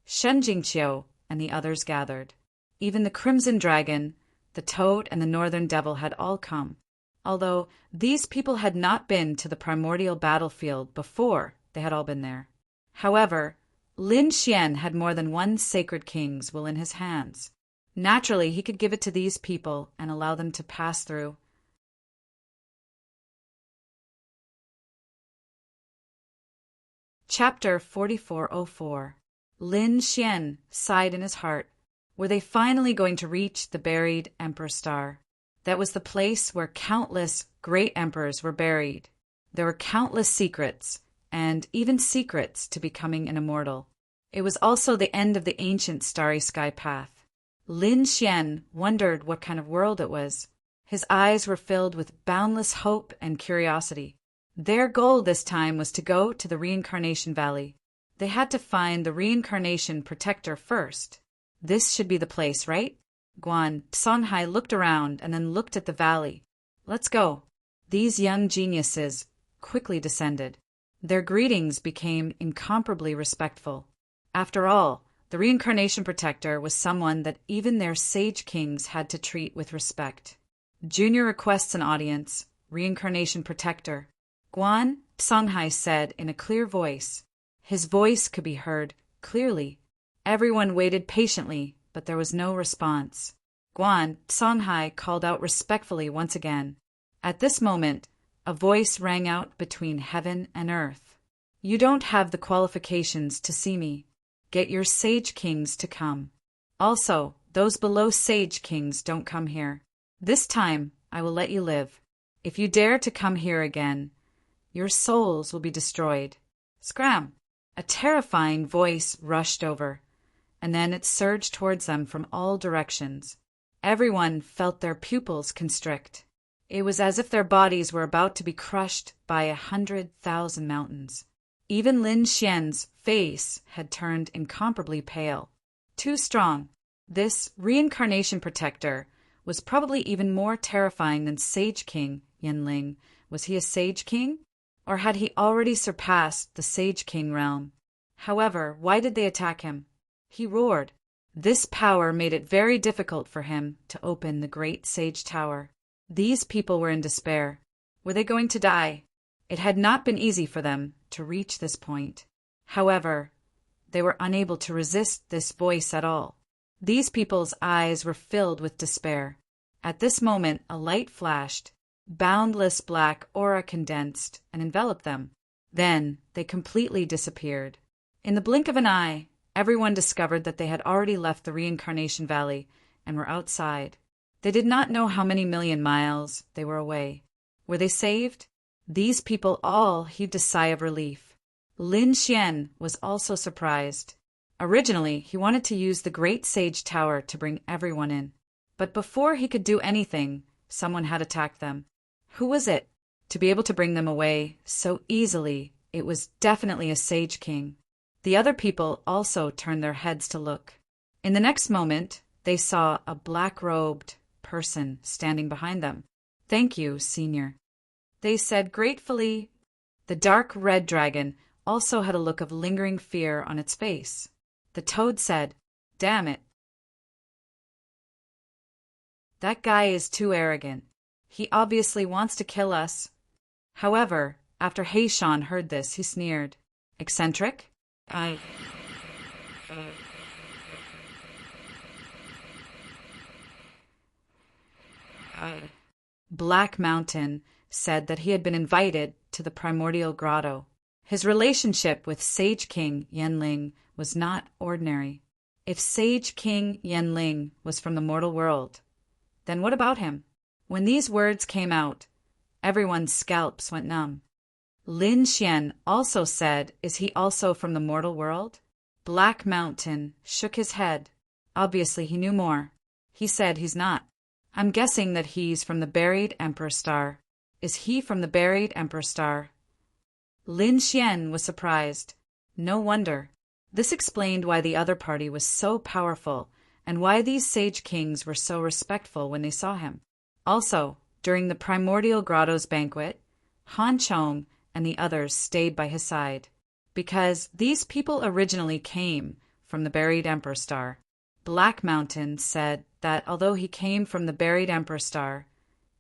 Shen Jingqiu, and the others gathered. Even the Crimson Dragon, the Toad, and the Northern Devil had all come. Although these people had not been to the primordial battlefield before, they had all been there. However, Lin Xian had more than one sacred king's will in his hands. Naturally, he could give it to these people and allow them to pass through. Chapter 4404. Lin Xian sighed in his heart. Were they finally going to reach the buried Emperor Star? That was the place where countless great emperors were buried. There were countless secrets, and even secrets to becoming an immortal. It was also the end of the ancient starry sky path. Lin Xian wondered what kind of world it was. His eyes were filled with boundless hope and curiosity. Their goal this time was to go to the Reincarnation Valley. They had to find the Reincarnation Protector first. This should be the place, right? Guan Songhai looked around and then looked at the valley. Let's go. These young geniuses quickly descended. Their greetings became incomparably respectful. After all, the Reincarnation Protector was someone that even their sage kings had to treat with respect. Junior requests an audience, Reincarnation Protector. Guan Songhai said in a clear voice. His voice could be heard clearly. Everyone waited patiently, but there was no response. Guan Songhai called out respectfully once again. At this moment, a voice rang out between heaven and earth. "You don't have the qualifications to see me. Get your sage kings to come. Also, those below sage kings don't come here. This time, I will let you live. If you dare to come here again, your souls will be destroyed." Scram! A terrifying voice rushed over, and then it surged towards them from all directions. Everyone felt their pupils constrict. It was as if their bodies were about to be crushed by 100,000 mountains. Even Lin Xian's face had turned incomparably pale. Too strong. This Reincarnation Protector was probably even more terrifying than Sage King Yanling. Was he a Sage King? Or had he already surpassed the Sage King realm? However, why did they attack him? He roared. This power made it very difficult for him to open the great Sage Tower. These people were in despair. Were they going to die? It had not been easy for them to reach this point. However, they were unable to resist this voice at all. These people's eyes were filled with despair. At this moment, a light flashed. Boundless black aura condensed and enveloped them. Then they completely disappeared. In the blink of an eye, everyone discovered that they had already left the Reincarnation Valley and were outside. They did not know how many million miles they were away. Were they saved? These people all heaved a sigh of relief. Lin Xian was also surprised. Originally, he wanted to use the Great Sage Tower to bring everyone in. But before he could do anything, someone had attacked them. Who was it? To be able to bring them away so easily, it was definitely a Sage King. The other people also turned their heads to look. In the next moment, they saw a black-robed person standing behind them. "Thank you, Senior," they said gratefully. The dark red dragon also had a look of lingering fear on its face. The toad said, "Damn it. That guy is too arrogant. He obviously wants to kill us." However, after Heishan heard this, he sneered. "Eccentric? Black Mountain said that he had been invited to the primordial grotto. His relationship with Sage King Yenling was not ordinary. If Sage King Yenling was from the mortal world, then what about him? When these words came out, everyone's scalps went numb. Lin Xian also said, "Is he also from the mortal world?" Black Mountain shook his head. Obviously, he knew more. He said he's not. "I'm guessing that he's from the buried Emperor Star." "Is he from the buried Emperor Star?" Lin Xian was surprised. No wonder. This explained why the other party was so powerful and why these Sage Kings were so respectful when they saw him. Also, during the Primordial Grotto's banquet, Han Chong and the others stayed by his side, because these people originally came from the buried Emperor Star. Black Mountain said that although he came from the buried Emperor Star,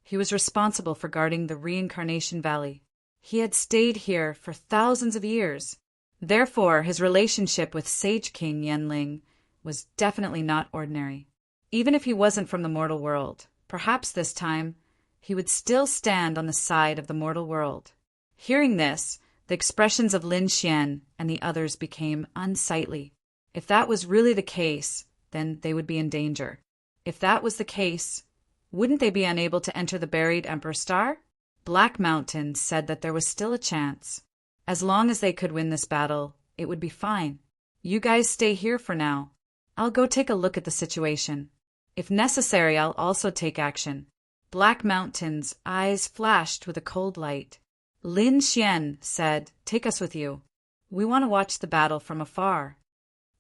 he was responsible for guarding the Reincarnation Valley. He had stayed here for thousands of years. Therefore, his relationship with Sage King Yenling was definitely not ordinary. Even if he wasn't from the mortal world, perhaps this time he would still stand on the side of the mortal world. Hearing this, the expressions of Lin Xian and the others became unsightly. If that was really the case, then they would be in danger. If that was the case, wouldn't they be unable to enter the buried Emperor Star? Black Mountain said that there was still a chance. As long as they could win this battle, it would be fine. "You guys stay here for now. I'll go take a look at the situation. If necessary, I'll also take action." Black Mountain's eyes flashed with a cold light. Lin Xian said, "Take us with you. We want to watch the battle from afar."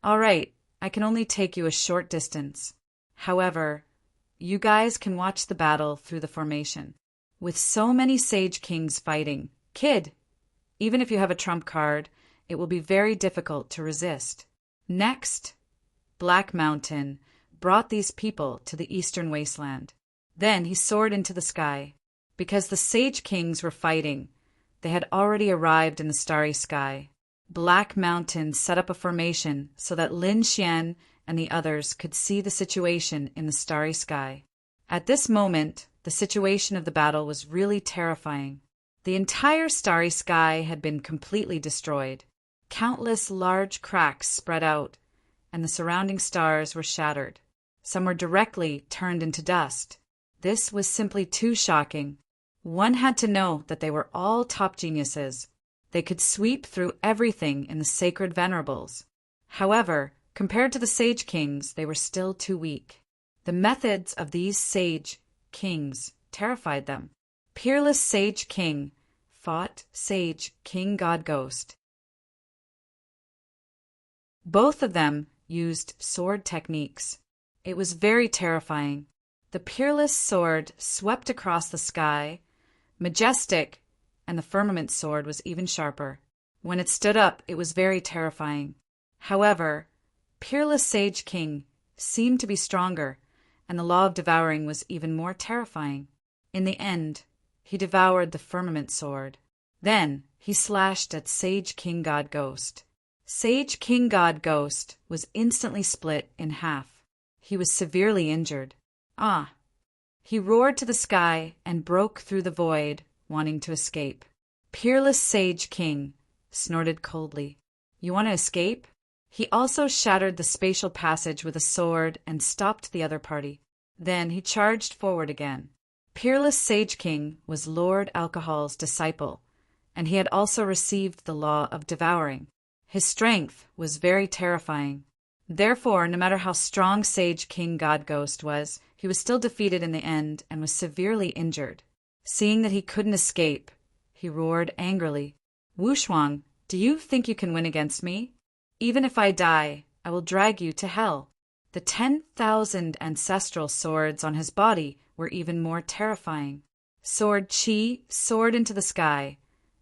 "All right, I can only take you a short distance. However, you guys can watch the battle through the formation. With so many Sage Kings fighting, kid, even if you have a trump card, it will be very difficult to resist." Next, Black Mountain brought these people to the eastern wasteland. Then he soared into the sky. Because the Sage Kings were fighting, they had already arrived in the starry sky. Black Mountain set up a formation so that Lin Xian and the others could see the situation in the starry sky. At this moment, the situation of the battle was really terrifying. The entire starry sky had been completely destroyed. Countless large cracks spread out, and the surrounding stars were shattered. Some were directly turned into dust. This was simply too shocking. One had to know that they were all top geniuses. They could sweep through everything in the sacred venerables. However, compared to the Sage Kings, they were still too weak. The methods of these Sage Kings terrified them. Peerless Sage King fought Sage King God Ghost. Both of them used sword techniques. It was very terrifying. The peerless sword swept across the sky, majestic, and the firmament sword was even sharper. When it stood up, it was very terrifying. However, Peerless Sage King seemed to be stronger, and the law of devouring was even more terrifying. In the end, he devoured the firmament sword. Then he slashed at Sage King God Ghost. Sage King God Ghost was instantly split in half. He was severely injured. Ah! He roared to the sky and broke through the void, wanting to escape. Peerless Sage King snorted coldly. "You want to escape?" He also shattered the spatial passage with a sword and stopped the other party. Then he charged forward again. Peerless Sage King was Lord Alcohol's disciple, and he had also received the law of devouring. His strength was very terrifying. Therefore, no matter how strong Sage King God Ghost was, he was still defeated in the end and was severely injured. Seeing that he couldn't escape, he roared angrily, "Wushuang, do you think you can win against me? Even if I die, I will drag you to hell." The 10,000 ancestral swords on his body were even more terrifying. Sword Qi soared into the sky,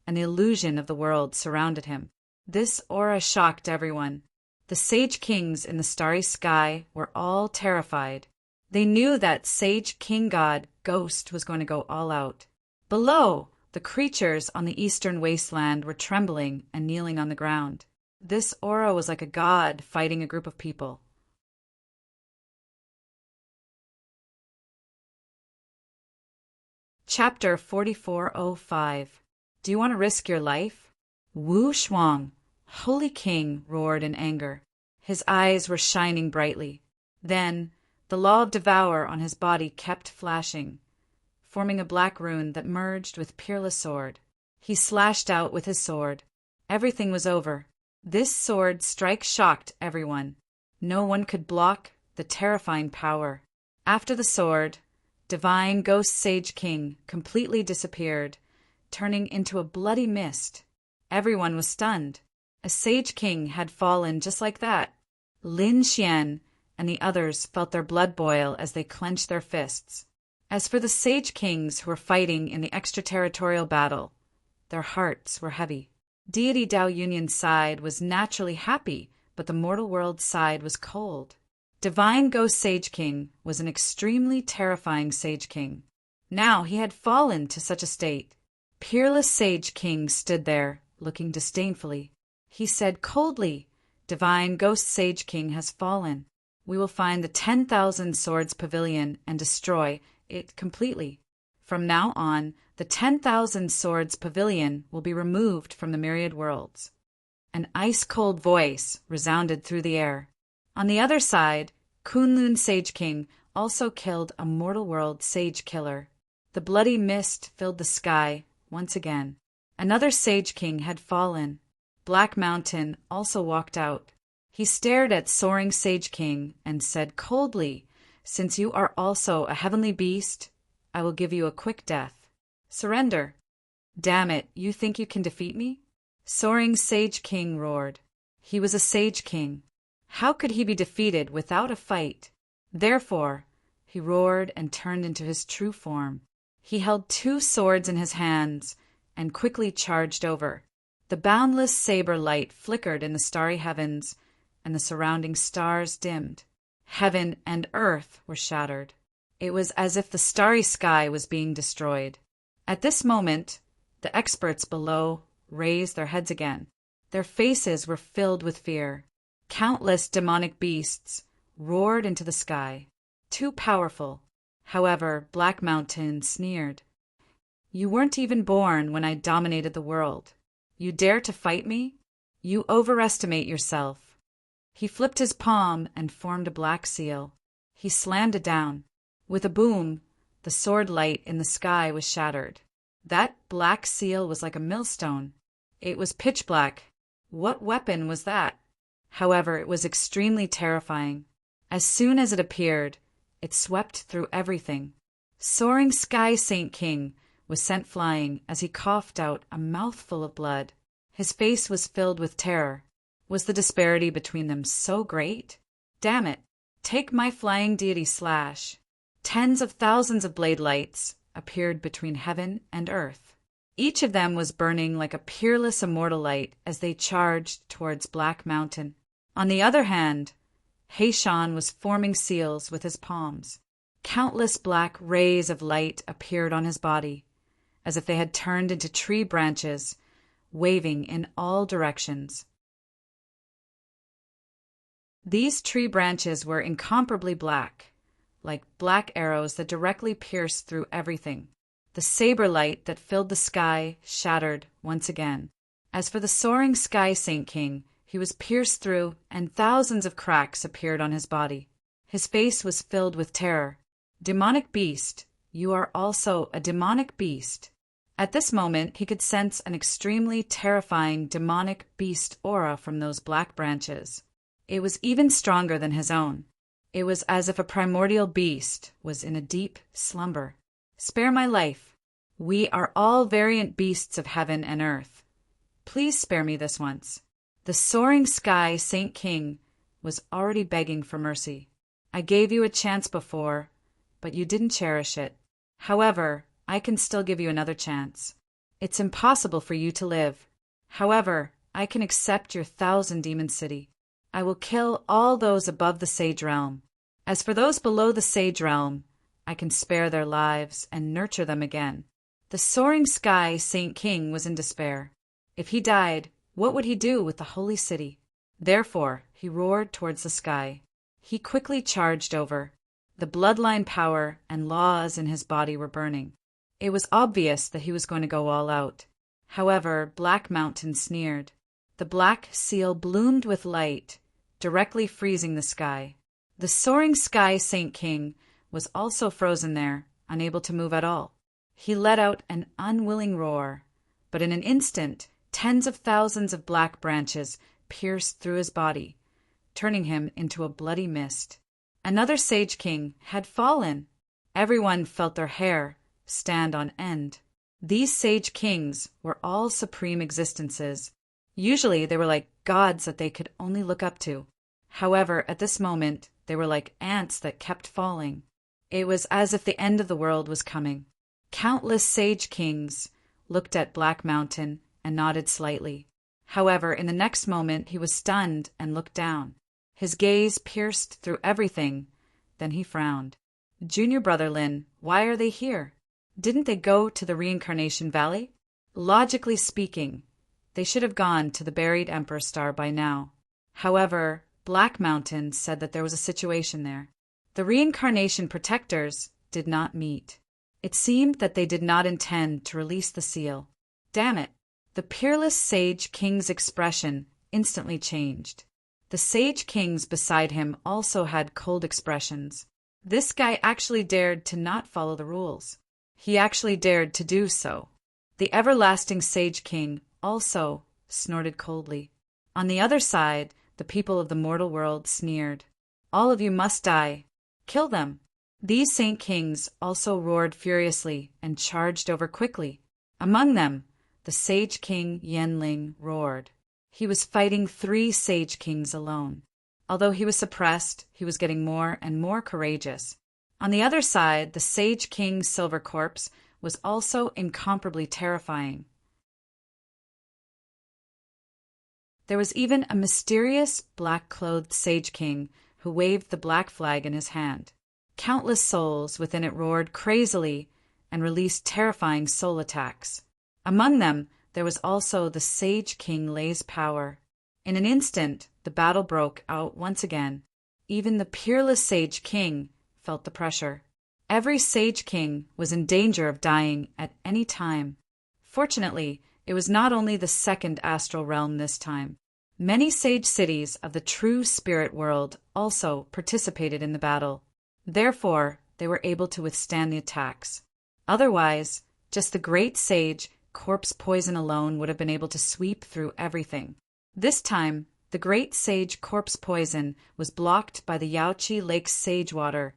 and the illusion of the world surrounded him. This aura shocked everyone. The Sage Kings in the starry sky were all terrified. They knew that Sage King God Ghost was going to go all out. Below, the creatures on the eastern wasteland were trembling and kneeling on the ground. This aura was like a god fighting a group of people. Chapter 4405. Do you want to risk your life? Wu Shuang, Holy King, roared in anger. His eyes were shining brightly. Then, the law of devour on his body kept flashing, forming a black rune that merged with Peerless Sword. He slashed out with his sword. Everything was over. This sword strike shocked everyone. No one could block the terrifying power. After the sword, Divine Ghost Sage King completely disappeared, turning into a bloody mist. Everyone was stunned. A Sage King had fallen just like that. Lin Xian and the others felt their blood boil as they clenched their fists. As for the Sage Kings who were fighting in the extraterritorial battle, their hearts were heavy. Deity Dao Yunyan's side was naturally happy, but the mortal world's side was cold. Divine Ghost Sage King was an extremely terrifying Sage King. Now he had fallen to such a state. Peerless Sage King stood there, looking disdainfully. He said coldly, "Divine Ghost Sage King has fallen. We will find the 10,000 Swords Pavilion and destroy it completely. From now on, the 10,000 Swords Pavilion will be removed from the myriad worlds." An ice-cold voice resounded through the air. On the other side, Kunlun Sage King also killed a mortal world sage killer. The bloody mist filled the sky once again. Another Sage King had fallen. Black Mountain also walked out. He stared at Soaring Sage King and said coldly, "Since you are also a heavenly beast, I will give you a quick death. Surrender." "Damn it, you think you can defeat me?" Soaring Sage King roared. He was a Sage King. How could he be defeated without a fight? Therefore, he roared and turned into his true form. He held 2 swords in his hands and quickly charged over. The boundless saber light flickered in the starry heavens, and the surrounding stars dimmed. Heaven and earth were shattered. It was as if the starry sky was being destroyed. At this moment, the experts below raised their heads again. Their faces were filled with fear. Countless demonic beasts roared into the sky. Too powerful. However, Black Mountain sneered. "You weren't even born when I dominated the world. You dare to fight me? You overestimate yourself." He flipped his palm and formed a black seal. He slammed it down. With a boom, the sword light in the sky was shattered. That black seal was like a millstone. It was pitch black. What weapon was that? However, it was extremely terrifying. As soon as it appeared, it swept through everything. Soaring Sky Saint King was sent flying as he coughed out a mouthful of blood. His face was filled with terror. Was the disparity between them so great? Damn it! Take my flying deity slash. Tens of thousands of blade lights appeared between heaven and earth. Each of them was burning like a peerless immortal light as they charged towards Black Mountain. On the other hand, Heishan was forming seals with his palms. Countless black rays of light appeared on his body, as if they had turned into tree branches, waving in all directions. These tree branches were incomparably black, like black arrows that directly pierced through everything. The saber light that filled the sky shattered once again. As for the Soaring Sky Saint King, he was pierced through, and thousands of cracks appeared on his body. His face was filled with terror. "Demonic beast, you are also a demonic beast." At this moment, he could sense an extremely terrifying demonic beast aura from those black branches. It was even stronger than his own. It was as if a primordial beast was in a deep slumber. Spare my life. We are all variant beasts of heaven and earth. Please spare me this once. The soaring sky Saint King was already begging for mercy. I gave you a chance before, but you didn't cherish it. However, I can still give you another chance. It's impossible for you to live. However, I can accept your 1,000-demon city. I will kill all those above the sage realm. As for those below the sage realm, I can spare their lives and nurture them again. The soaring sky Saint King was in despair. If he died, what would he do with the holy city? Therefore, he roared towards the sky. He quickly charged over. The bloodline power and laws in his body were burning. It was obvious that he was going to go all out. However, Black Mountain sneered. The black seal bloomed with light, directly freezing the sky. The soaring sky Saint King was also frozen there, unable to move at all. He let out an unwilling roar, but in an instant, tens of thousands of black branches pierced through his body, turning him into a bloody mist. Another Sage King had fallen. Everyone felt their hair stand on end. These Sage Kings were all supreme existences. Usually they were like gods that they could only look up to. However, at this moment, they were like ants that kept falling. It was as if the end of the world was coming. Countless Sage Kings looked at Black Mountain and nodded slightly. However, in the next moment, he was stunned and looked down. His gaze pierced through everything. Then he frowned. Junior brother Lin, why are they here? Didn't they go to the Reincarnation Valley? Logically speaking, they should have gone to the buried Emperor Star by now. However, Black Mountain said that there was a situation there. The Reincarnation Protectors did not meet. It seemed that they did not intend to release the seal. Damn it! The peerless Sage King's expression instantly changed. The Sage Kings beside him also had cold expressions. This guy actually dared to not follow the rules. He actually dared to do so. The everlasting Sage King also snorted coldly. On the other side, the people of the mortal world sneered. All of you must die. Kill them. These Saint Kings also roared furiously and charged over quickly. Among them, the Sage King Yenling roared. He was fighting 3 Sage Kings alone. Although he was suppressed, he was getting more and more courageous. On the other side, the Sage King Silver Corpse was also incomparably terrifying. There was even a mysterious black-clothed Sage King who waved the black flag in his hand. Countless souls within it roared crazily and released terrifying soul attacks. Among them, there was also the Sage King Lei's power. In an instant, the battle broke out once again. Even the peerless Sage King felt the pressure. Every Sage King was in danger of dying at any time. Fortunately, it was not only the second astral realm this time. Many Sage cities of the true spirit world also participated in the battle. Therefore, they were able to withstand the attacks. Otherwise, just the great Sage Corpse Poison alone would have been able to sweep through everything. This time, the great Sage Corpse Poison was blocked by the Yaochi Lake Sage Water,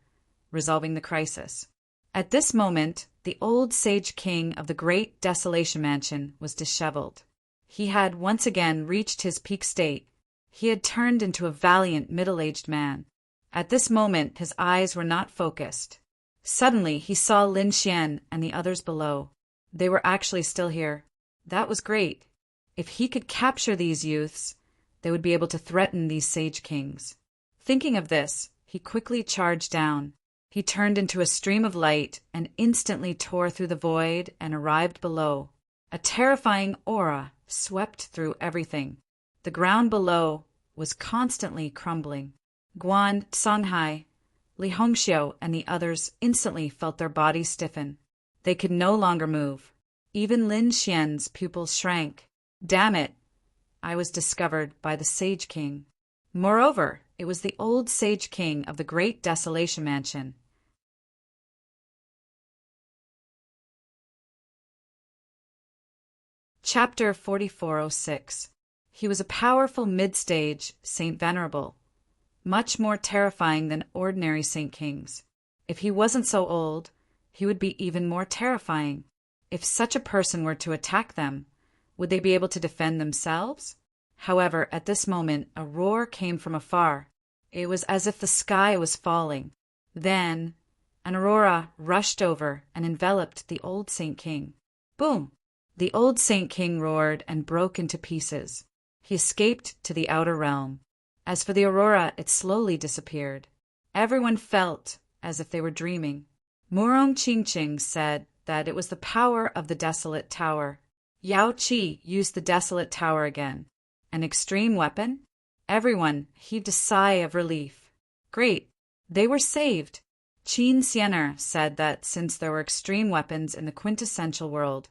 resolving the crisis. At this moment, the old Sage King of the Great Desolation Mansion was disheveled. He had once again reached his peak state. He had turned into a valiant middle-aged man. At this moment, his eyes were not focused. Suddenly, he saw Lin Xian and the others below. They were actually still here. That was great. If he could capture these youths, they would be able to threaten these Sage Kings. Thinking of this, he quickly charged down. He turned into a stream of light and instantly tore through the void and arrived below. A terrifying aura swept through everything. The ground below was constantly crumbling. Guan, Songhai, Li Hongxiu, and the others instantly felt their bodies stiffen. They could no longer move. Even Lin Xian's pupils shrank. Damn it! I was discovered by the Sage King. Moreover, it was the old Sage King of the Great Desolation Mansion. Chapter 4406. He was a powerful mid-stage Saint Venerable, much more terrifying than ordinary Saint Kings. If he wasn't so old, he would be even more terrifying. If such a person were to attack them, would they be able to defend themselves? However, at this moment, a roar came from afar. It was as if the sky was falling. Then, an aurora rushed over and enveloped the old Saint King. Boom! The old Saint King roared and broke into pieces. He escaped to the outer realm. As for the aurora, it slowly disappeared. Everyone felt as if they were dreaming. Murong Qingqing said that it was the power of the desolate tower. Yao Qi used the desolate tower again. An extreme weapon? Everyone heaved a sigh of relief. Great! They were saved! Qin Xianer said that since there were extreme weapons in the quintessential world,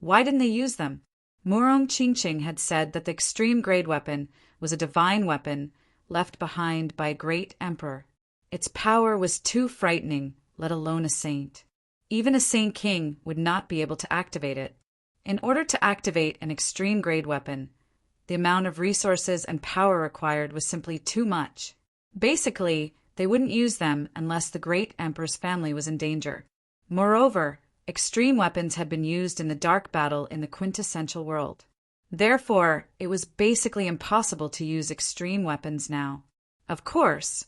why didn't they use them? Murong Qingqing had said that the extreme grade weapon was a divine weapon left behind by a great emperor. Its power was too frightening, let alone a saint. Even a Saint King would not be able to activate it. In order to activate an extreme grade weapon, the amount of resources and power required was simply too much. Basically, they wouldn't use them unless the great emperor's family was in danger. Moreover, extreme weapons had been used in the dark battle in the quintessential world. Therefore, it was basically impossible to use extreme weapons now. Of course,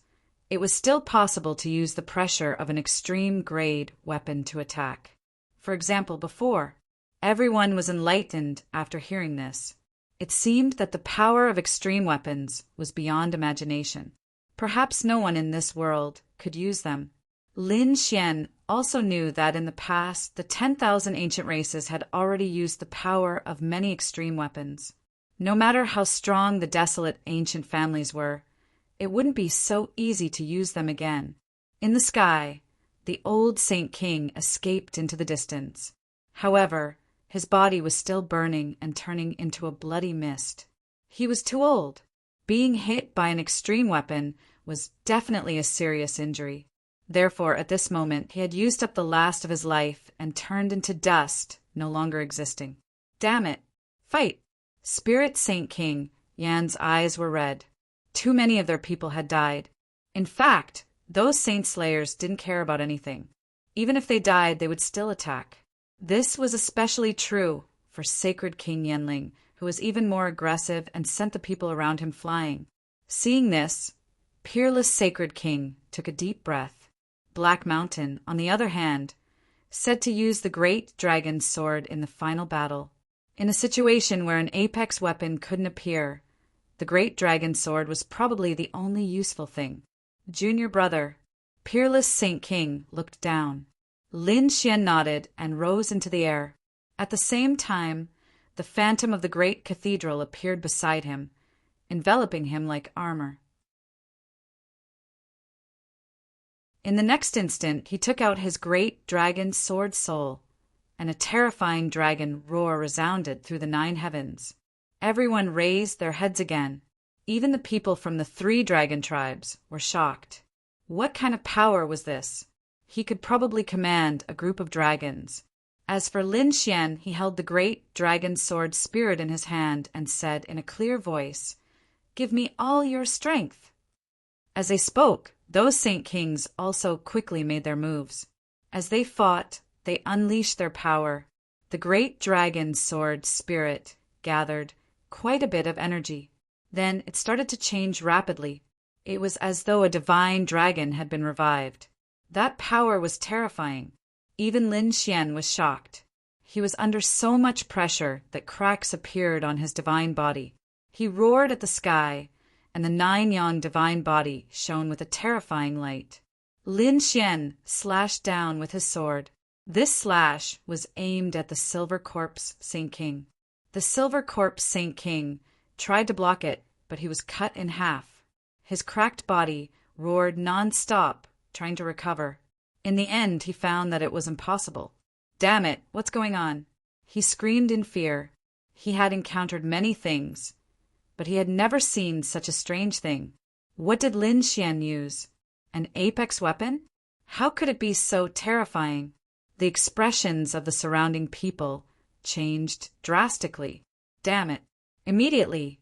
it was still possible to use the pressure of an extreme grade weapon to attack. For example, before, everyone was enlightened after hearing this. It seemed that the power of extreme weapons was beyond imagination. Perhaps no one in this world could use them. Lin Xian also knew that in the past, the 10,000 ancient races had already used the power of many extreme weapons. No matter how strong the desolate ancient families were, it wouldn't be so easy to use them again. In the sky, the old Saint King escaped into the distance. However, his body was still burning and turning into a bloody mist. He was too old. Being hit by an extreme weapon was definitely a serious injury. Therefore, at this moment, he had used up the last of his life and turned into dust, no longer existing. Damn it! Fight! Spirit Saint King Yan's eyes were red. Too many of their people had died. In fact, those saint slayers didn't care about anything. Even if they died, they would still attack. This was especially true for Sacred King Yanling, who was even more aggressive and sent the people around him flying. Seeing this, Peerless Sacred King took a deep breath. Black Mountain, on the other hand, said to use the great dragon's sword in the final battle. In a situation where an apex weapon couldn't appear, the great dragon sword was probably the only useful thing. Junior brother, Peerless Saint King, looked down. Lin Xian nodded and rose into the air. At the same time, the phantom of the great cathedral appeared beside him, enveloping him like armor. In the next instant, he took out his great dragon sword soul, and a terrifying dragon roar resounded through the 9 heavens. Everyone raised their heads again. Even the people from the 3 dragon tribes were shocked. What kind of power was this? He could probably command a group of dragons. As for Lin Xian, he held the great dragon sword spirit in his hand and said in a clear voice, "Give me all your strength." As they spoke, those Saint Kings also quickly made their moves. As they fought, they unleashed their power. The great dragon sword spirit gathered quite a bit of energy. Then it started to change rapidly. It was as though a divine dragon had been revived. That power was terrifying. Even Lin Xian was shocked. He was under so much pressure that cracks appeared on his divine body. He roared at the sky, and the 9-yang divine body shone with a terrifying light. Lin Xian slashed down with his sword. This slash was aimed at the Silver Corpse Saint King. The Silver Corpse Saint King tried to block it, but he was cut in half. His cracked body roared non-stop, trying to recover. In the end, he found that it was impossible. Damn it, what's going on? He screamed in fear. He had encountered many things, but he had never seen such a strange thing. What did Lin Xian use? An apex weapon? How could it be so terrifying? The expressions of the surrounding people changed drastically. Damn it. Immediately,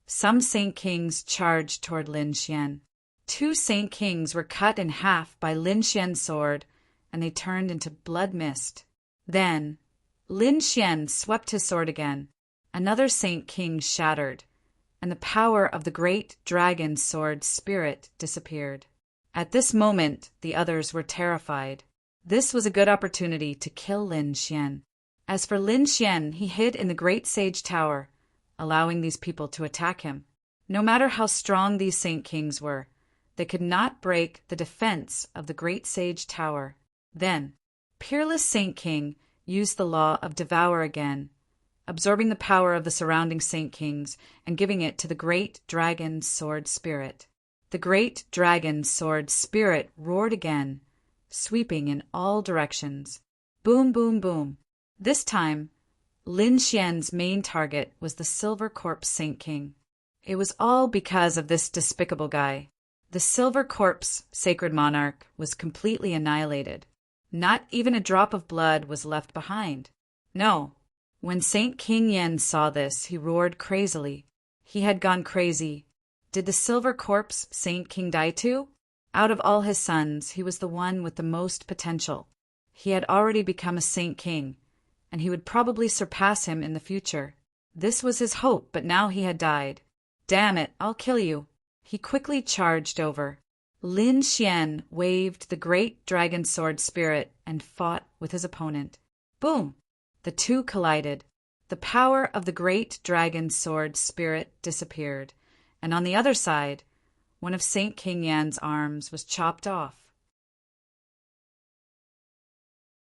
some Saint Kings charged toward Lin Xian. 2 Saint Kings were cut in half by Lin Xian's sword, and they turned into blood mist. Then, Lin Xian swept his sword again. Another Saint King shattered, and the power of the great dragon sword spirit disappeared. At this moment, the others were terrified. This was a good opportunity to kill Lin Xian. As for Lin Xian, he hid in the great sage tower, allowing these people to attack him. No matter how strong these Saint Kings were, they could not break the defense of the great sage tower. Then, peerless Saint King used the law of devour again, absorbing the power of the surrounding Saint Kings and giving it to the great dragon sword spirit. The great dragon sword spirit roared again, sweeping in all directions. Boom, boom, boom. This time, Lin Xian's main target was the Silver Corpse Saint King. It was all because of this despicable guy. The Silver Corpse Sacred Monarch was completely annihilated. Not even a drop of blood was left behind. No. When Saint King Yen saw this, he roared crazily. He had gone crazy. Did the Silver Corpse Saint King die too? Out of all his sons, he was the one with the most potential. He had already become a Saint King, and he would probably surpass him in the future. This was his hope, but now he had died. Damn it, I'll kill you. He quickly charged over. Lin Xian waved the great dragon sword spirit and fought with his opponent. Boom! The two collided. The power of the great dragon sword spirit disappeared, and on the other side, one of Saint King Yan's arms was chopped off.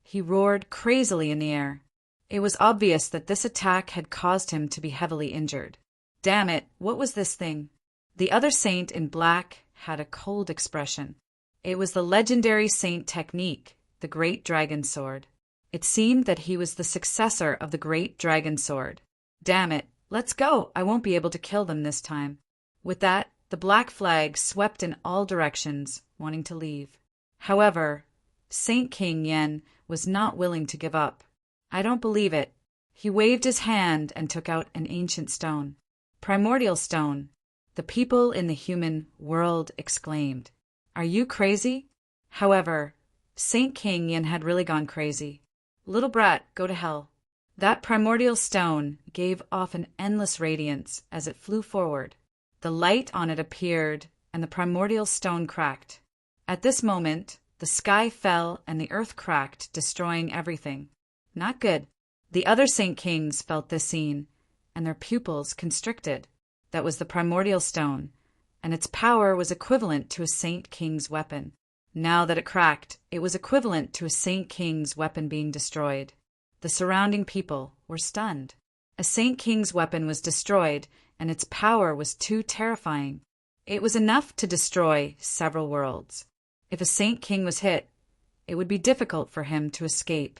He roared crazily in the air. It was obvious that this attack had caused him to be heavily injured. Damn it, what was this thing? The other saint in black had a cold expression. It was the legendary saint technique, the Great Dragon Sword. It seemed that he was the successor of the Great Dragon Sword. Damn it, let's go, I won't be able to kill them this time. With that, the black flag swept in all directions, wanting to leave. However, Saint King Yen was not willing to give up. I don't believe it. He waved his hand and took out an ancient stone. Primordial stone. The people in the human world exclaimed, "Are you crazy?" However, Saint King Yen had really gone crazy. Little brat, go to hell. That primordial stone gave off an endless radiance as it flew forward. The light on it appeared, and the primordial stone cracked. At this moment, the sky fell and the earth cracked, destroying everything. Not good. The other Saint Kings felt this scene, and their pupils constricted. That was the primordial stone, and its power was equivalent to a Saint King's weapon. Now that it cracked, it was equivalent to a Saint King's weapon being destroyed. The surrounding people were stunned. A Saint King's weapon was destroyed, and its power was too terrifying. It was enough to destroy several worlds. If a Saint King was hit, it would be difficult for him to escape.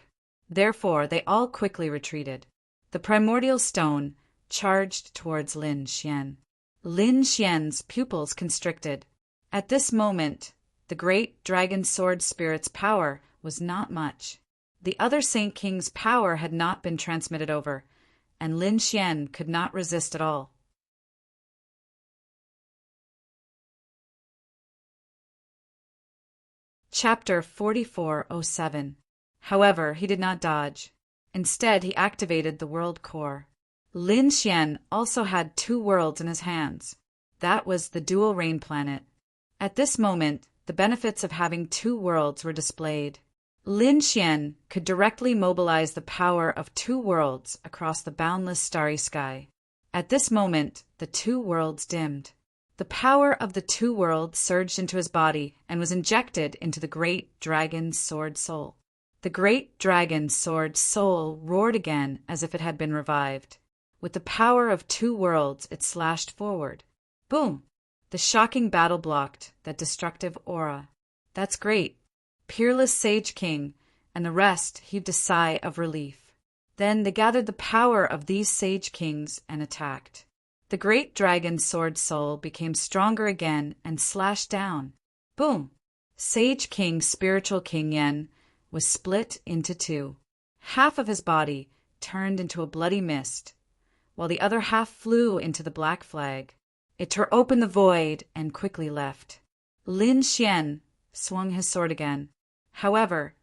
Therefore, they all quickly retreated. The primordial stone charged towards Lin Xian. Lin Xian's pupils constricted. At this moment, the great dragon sword spirit's power was not much. The other Saint King's power had not been transmitted over, and Lin Xian could not resist at all. Chapter 4407. However, he did not dodge. Instead, he activated the world core. Lin Xian also had 2 worlds in his hands. That was the dual rain planet. At this moment, the benefits of having 2 worlds were displayed. Lin Xian could directly mobilize the power of 2 worlds across the boundless starry sky. At this moment, the 2 worlds dimmed. The power of the 2 worlds surged into his body and was injected into the great dragon sword soul. The great dragon sword soul roared again as if it had been revived. With the power of 2 worlds, it slashed forward. Boom! The shocking battle blocked that destructive aura. That's great. Peerless Sage King and the rest heaved a sigh of relief. Then they gathered the power of these Sage Kings and attacked. The great dragon sword soul became stronger again and slashed down. Boom! Sage King Spiritual King Yen was split into 2. Half of his body turned into a bloody mist, while the other half flew into the black flag. It tore open the void and quickly left. Lin Xian swung his sword again. However,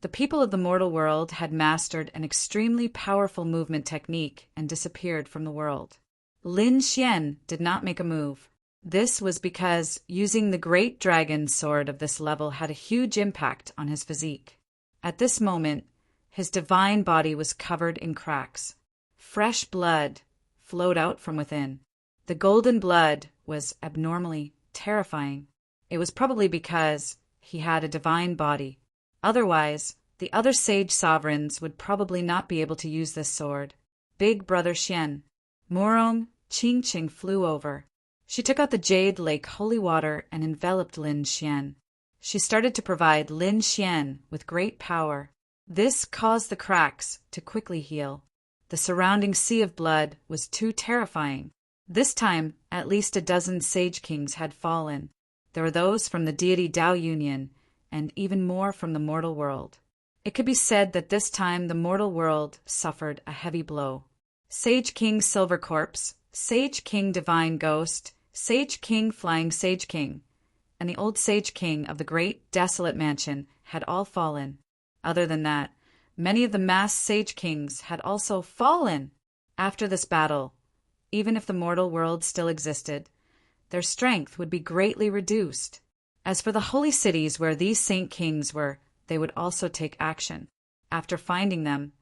the people of the mortal world had mastered an extremely powerful movement technique and disappeared from the world. Lin Xian did not make a move. This was because using the great dragon sword of this level had a huge impact on his physique. At this moment, his divine body was covered in cracks. Fresh blood flowed out from within. The golden blood was abnormally terrifying. It was probably because he had a divine body. Otherwise, the other sage sovereigns would probably not be able to use this sword. Big Brother Xian. Morong Qingqing flew over. She took out the jade lake holy water and enveloped Lin Xian. She started to provide Lin Xian with great power. This caused the cracks to quickly heal. The surrounding sea of blood was too terrifying. This time, at least a dozen sage kings had fallen. There were those from the deity Dao Union, and even more from the mortal world. It could be said that this time the mortal world suffered a heavy blow. Sage King Silver Corpse, Sage King Divine Ghost, Sage King Flying Sage King, and the old Sage King of the great desolate mansion had all fallen. Other than that, many of the masked Sage Kings had also fallen. After this battle, even if the mortal world still existed, their strength would be greatly reduced. As for the holy cities where these saint kings were, they would also take action. After finding them,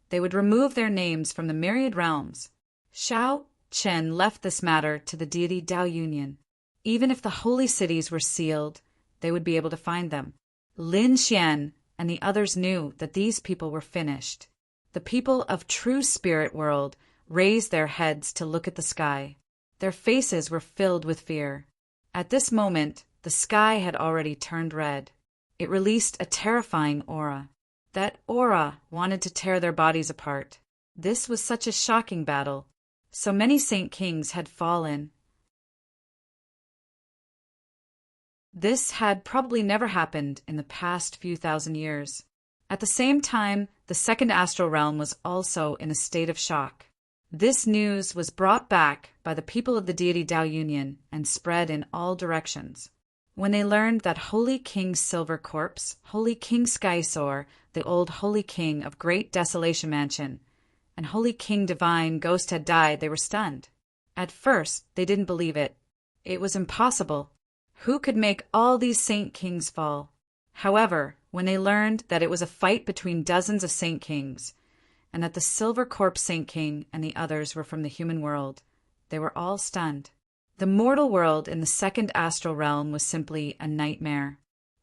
they would remove their names from the myriad realms. Xiao Chen left this matter to the deity Dao Union. Even if the holy cities were sealed, they would be able to find them. Lin Xian and the others knew that these people were finished. The people of true spirit world raised their heads to look at the sky. Their faces were filled with fear. At this moment, the sky had already turned red. It released a terrifying aura. That aura wanted to tear their bodies apart. This was such a shocking battle. So many saint kings had fallen. This had probably never happened in the past few thousand years. At the same time, the second astral realm was also in a state of shock. This news was brought back by the people of the deity Dao Union and spread in all directions. When they learned that Holy King Silver Corpse, Holy King Skysoar, the old Holy King of Great Desolation Mansion, and Holy King Divine Ghost had died, they were stunned. At first, they didn't believe it. It was impossible. Who could make all these saint kings fall? However, when they learned that it was a fight between dozens of saint kings, and that the Silver Corpse Saint King and the others were from the human world, they were all stunned. The mortal world in the second astral realm was simply a nightmare.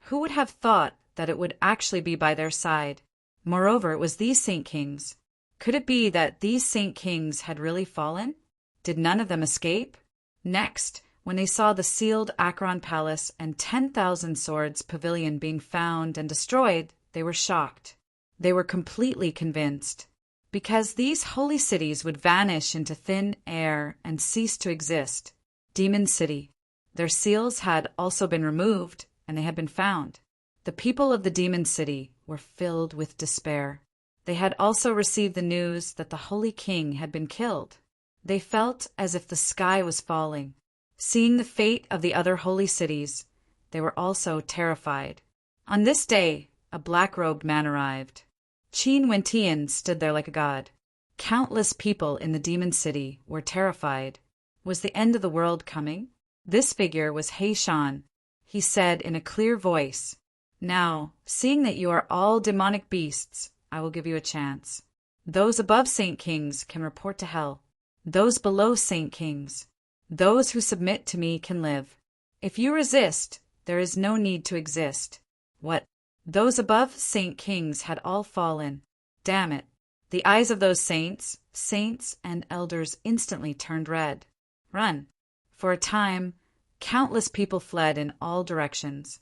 Who would have thought that it would actually be by their side? Moreover, it was these saint kings. Could it be that these saint kings had really fallen? Did none of them escape? Next, when they saw the sealed Akron Palace and 10,000 Swords Pavilion being found and destroyed, they were shocked. They were completely convinced. Because these holy cities would vanish into thin air and cease to exist. Demon City. Their seals had also been removed, and they had been found. The people of the Demon City were filled with despair. They had also received the news that the Holy King had been killed. They felt as if the sky was falling. Seeing the fate of the other holy cities, they were also terrified. On this day, a black-robed man arrived. Qin Wentian stood there like a god. Countless people in the Demon City were terrified. Was the end of the world coming? This figure was He Shan. He said in a clear voice, "Now, seeing that you are all demonic beasts, I will give you a chance. Those above Saint Kings can report to hell. Those below Saint Kings, those who submit to me can live. If you resist, there is no need to exist." What? Those above Saint Kings had all fallen. Damn it. The eyes of those saints and elders instantly turned red. Run. For a time, countless people fled in all directions.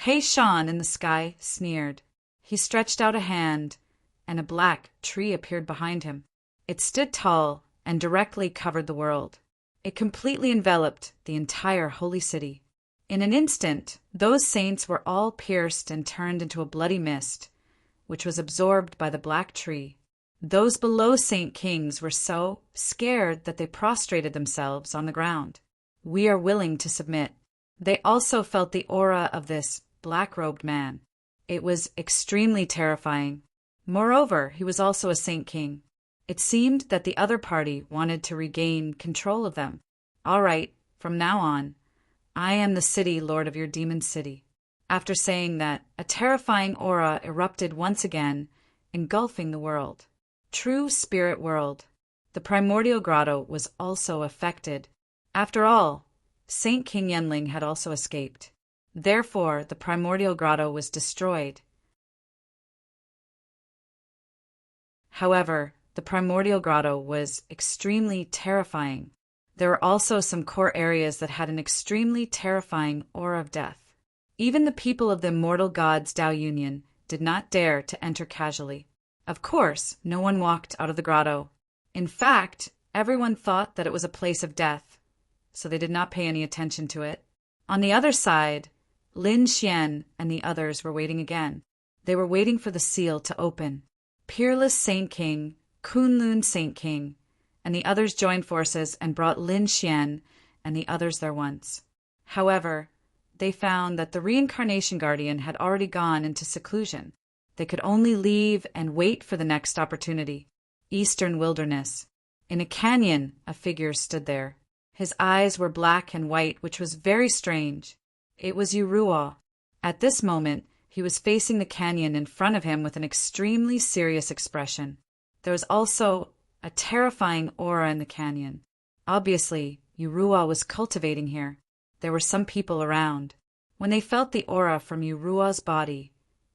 He Shan in the sky sneered. He stretched out a hand, and a black tree appeared behind him. It stood tall and directly covered the world. It completely enveloped the entire holy city. In an instant, those saints were all pierced and turned into a bloody mist, which was absorbed by the black tree. Those below Saint Kings were so scared that they prostrated themselves on the ground. We are willing to submit. They also felt the aura of this black-robed man. It was extremely terrifying. Moreover, he was also a Saint King. It seemed that the other party wanted to regain control of them. All right, from now on, I am the city lord of your demon city. After saying that, a terrifying aura erupted once again, engulfing the world. True spirit world. The primordial grotto was also affected. After all, Saint King Yenling had also escaped. Therefore, the primordial grotto was destroyed. However, the primordial grotto was extremely terrifying. There were also some core areas that had an extremely terrifying aura of death. Even the people of the immortal gods Tao Union did not dare to enter casually. Of course, no one walked out of the grotto. In fact, everyone thought that it was a place of death, so they did not pay any attention to it. On the other side, Lin Xian and the others were waiting again. They were waiting for the seal to open. Peerless Saint King, Kunlun Saint King, and the others joined forces and brought Lin Xian and the others there once. However, they found that the reincarnation guardian had already gone into seclusion. They could only leave and wait for the next opportunity. Eastern wilderness. In a canyon, a figure stood there. His eyes were black and white, which was very strange. It was Yuruo. At this moment, he was facing the canyon in front of him with an extremely serious expression. There was also a terrifying aura in the canyon. Obviously, Yuruo was cultivating here. There were some people around. When they felt the aura from Yuruo's body,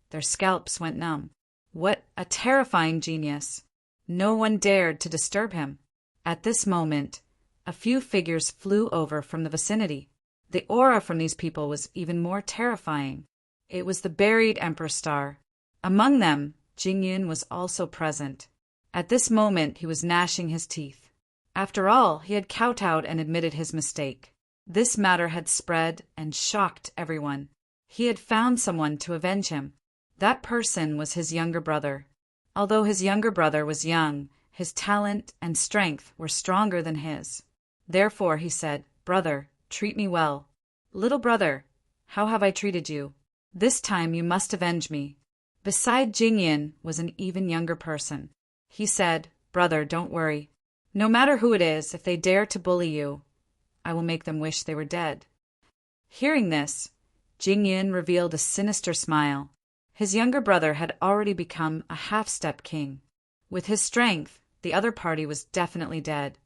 their scalps went numb. What a terrifying genius! No one dared to disturb him. At this moment, a few figures flew over from the vicinity. The aura from these people was even more terrifying. It was the buried Emperor Star. Among them, Jingyun was also present. At this moment, he was gnashing his teeth. After all, he had kowtowed and admitted his mistake. This matter had spread and shocked everyone. He had found someone to avenge him. That person was his younger brother. Although his younger brother was young, his talent and strength were stronger than his. Therefore he said, "Brother, treat me well." "Little brother, how have I treated you? This time you must avenge me." Beside Jingyan was an even younger person. He said, "Brother, don't worry. No matter who it is, if they dare to bully you, I will make them wish they were dead." Hearing this, Jingyan revealed a sinister smile. His younger brother had already become a half-step king. With his strength, the other party was definitely dead.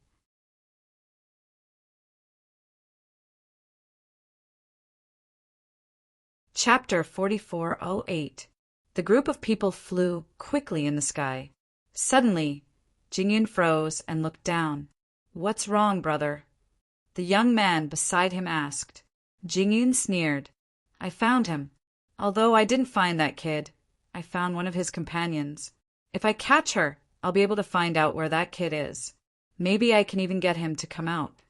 Chapter 4408. The group of people flew quickly in the sky. Suddenly, Jingyan froze and looked down. "What's wrong, brother?" The young man beside him asked. Jingyan sneered. "I found him. Although I didn't find that kid, I found one of his companions. If I catch her, I'll be able to find out where that kid is. Maybe I can even get him to come out."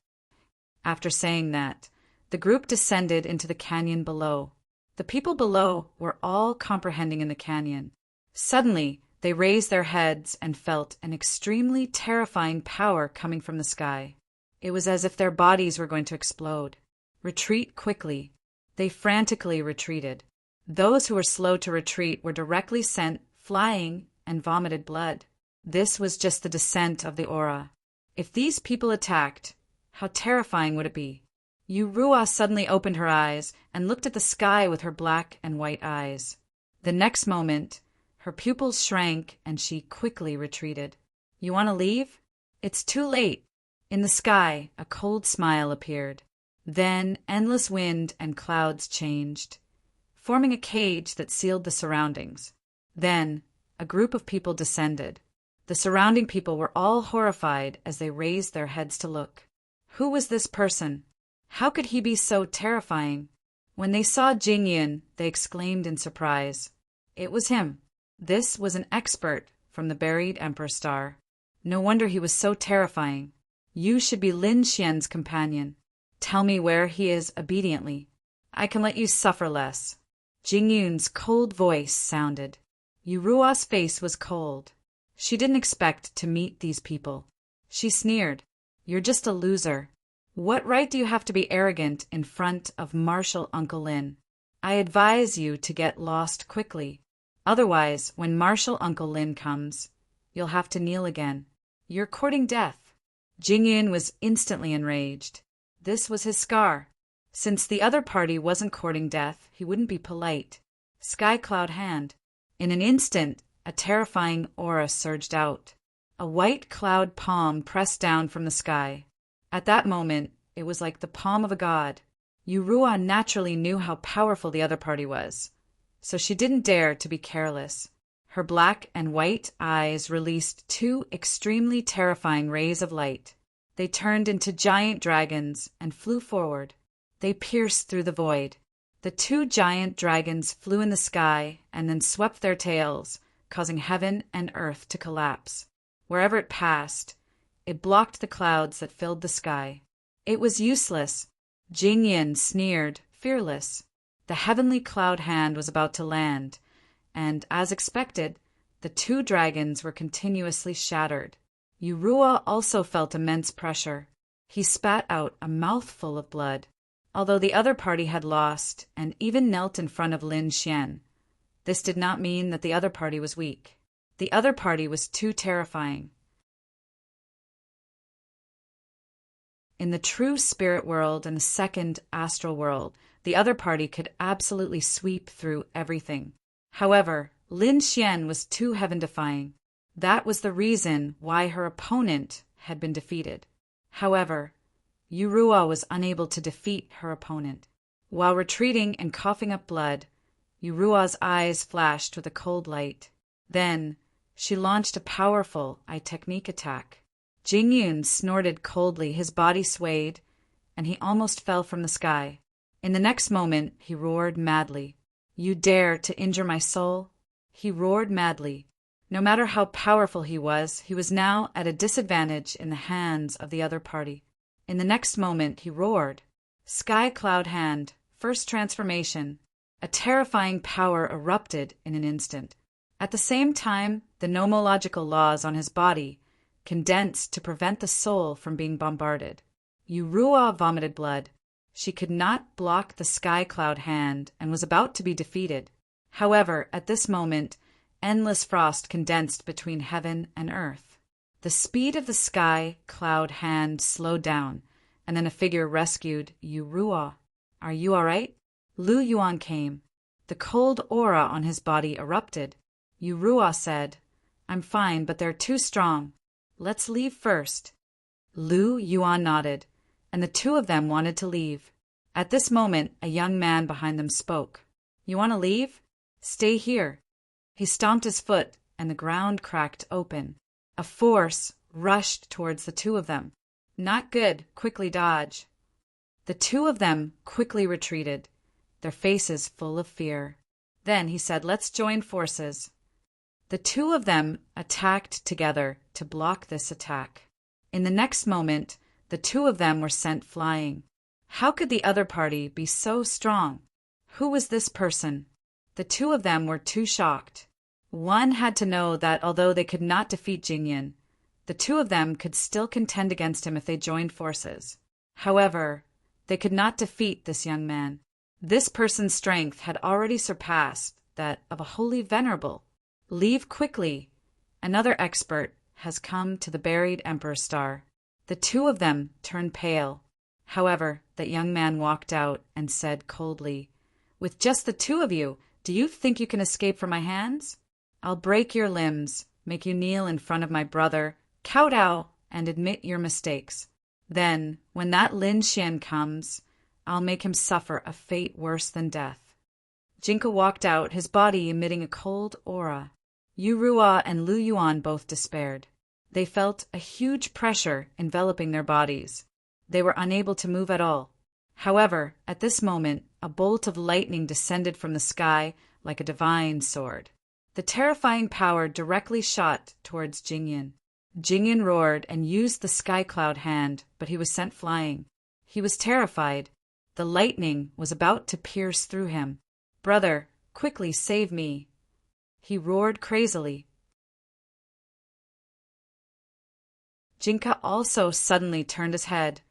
After saying that, the group descended into the canyon below. The people below were all comprehending in the canyon. Suddenly, they raised their heads and felt an extremely terrifying power coming from the sky. It was as if their bodies were going to explode. "Retreat quickly." They frantically retreated. Those who were slow to retreat were directly sent flying and vomited blood. This was just the descent of the aura. If these people attacked, how terrifying would it be? Yuruo suddenly opened her eyes and looked at the sky with her black and white eyes. The next moment, her pupils shrank and she quickly retreated. "You want to leave? It's too late." In the sky, a cold smile appeared. Then endless wind and clouds changed, forming a cage that sealed the surroundings. Then a group of people descended. The surrounding people were all horrified as they raised their heads to look. Who was this person? How could he be so terrifying? When they saw Jingyan, they exclaimed in surprise. It was him. This was an expert from the buried Emperor Star. No wonder he was so terrifying. "You should be Lin Xian's companion. Tell me where he is obediently. I can let you suffer less." Jingyun's cold voice sounded. Yuruo's face was cold. She didn't expect to meet these people. She sneered. "You're just a loser. What right do you have to be arrogant in front of Marshal Uncle Lin? I advise you to get lost quickly. Otherwise, when Marshal Uncle Lin comes, you'll have to kneel again. You're courting death." Jingyun was instantly enraged. This was his scar. Since the other party wasn't courting death, he wouldn't be polite. Sky Cloud Hand. In an instant, a terrifying aura surged out. A white cloud palm pressed down from the sky. At that moment, it was like the palm of a god. Yurua naturally knew how powerful the other party was, so she didn't dare to be careless. Her black and white eyes released two extremely terrifying rays of light. They turned into giant dragons and flew forward. They pierced through the void. The two giant dragons flew in the sky and then swept their tails, causing heaven and earth to collapse. Wherever it passed, it blocked the clouds that filled the sky. It was useless. Jingyin sneered, fearless. The heavenly cloud hand was about to land, and, as expected, the two dragons were continuously shattered. Yurua also felt immense pressure. He spat out a mouthful of blood. Although the other party had lost and even knelt in front of Lin Xian, this did not mean that the other party was weak. The other party was too terrifying. In the true spirit world and the second astral world, the other party could absolutely sweep through everything. However, Lin Xian was too heaven-defying. That was the reason why her opponent had been defeated. However, Yurua was unable to defeat her opponent. While retreating and coughing up blood, Yurua's eyes flashed with a cold light. Then, she launched a powerful eye technique attack. Jingyun snorted coldly, his body swayed, and he almost fell from the sky. In the next moment, he roared madly. "You dare to injure my soul?" He roared madly. No matter how powerful he was now at a disadvantage in the hands of the other party. In the next moment, he roared. Sky Cloud Hand, first transformation. A terrifying power erupted in an instant. At the same time, the nomological laws on his body condensed to prevent the soul from being bombarded. Yurua vomited blood. She could not block the Sky Cloud Hand and was about to be defeated. However, at this moment, endless frost condensed between heaven and earth. The speed of the Sky Cloud Hand slowed down, and then a figure rescued Yurua. "Are you all right?" Lu Yuan came. The cold aura on his body erupted. Yurua said, "I'm fine, but they're too strong. Let's leave first." Lu Yuan nodded, and the two of them wanted to leave. At this moment, a young man behind them spoke. "You want to leave? Stay here." He stomped his foot, and the ground cracked open. A force rushed towards the two of them. "Not good. Quickly dodge." The two of them quickly retreated, their faces full of fear. Then he said, "Let's join forces." The two of them attacked together to block this attack. In the next moment, the two of them were sent flying. How could the other party be so strong? Who was this person? The two of them were too shocked. One had to know that although they could not defeat Jingyin, the two of them could still contend against him if they joined forces. However, they could not defeat this young man. This person's strength had already surpassed that of a holy venerable. "Leave quickly. Another expert has come to the buried Emperor Star." The two of them turned pale. However, that young man walked out and said coldly, "With just the two of you, do you think you can escape from my hands? I'll break your limbs, make you kneel in front of my brother, kowtow, and admit your mistakes. Then, when that Lin Xian comes, I'll make him suffer a fate worse than death." Jinka walked out, his body emitting a cold aura. Yurua and Lu Yuan both despaired. They felt a huge pressure enveloping their bodies. They were unable to move at all. However, at this moment, a bolt of lightning descended from the sky like a divine sword. The terrifying power directly shot towards Jingyin. Jingyin roared and used the Sky Cloud Hand, but he was sent flying. He was terrified. The lightning was about to pierce through him. "Brother, quickly save me!" He roared crazily. Jinka also suddenly turned his head,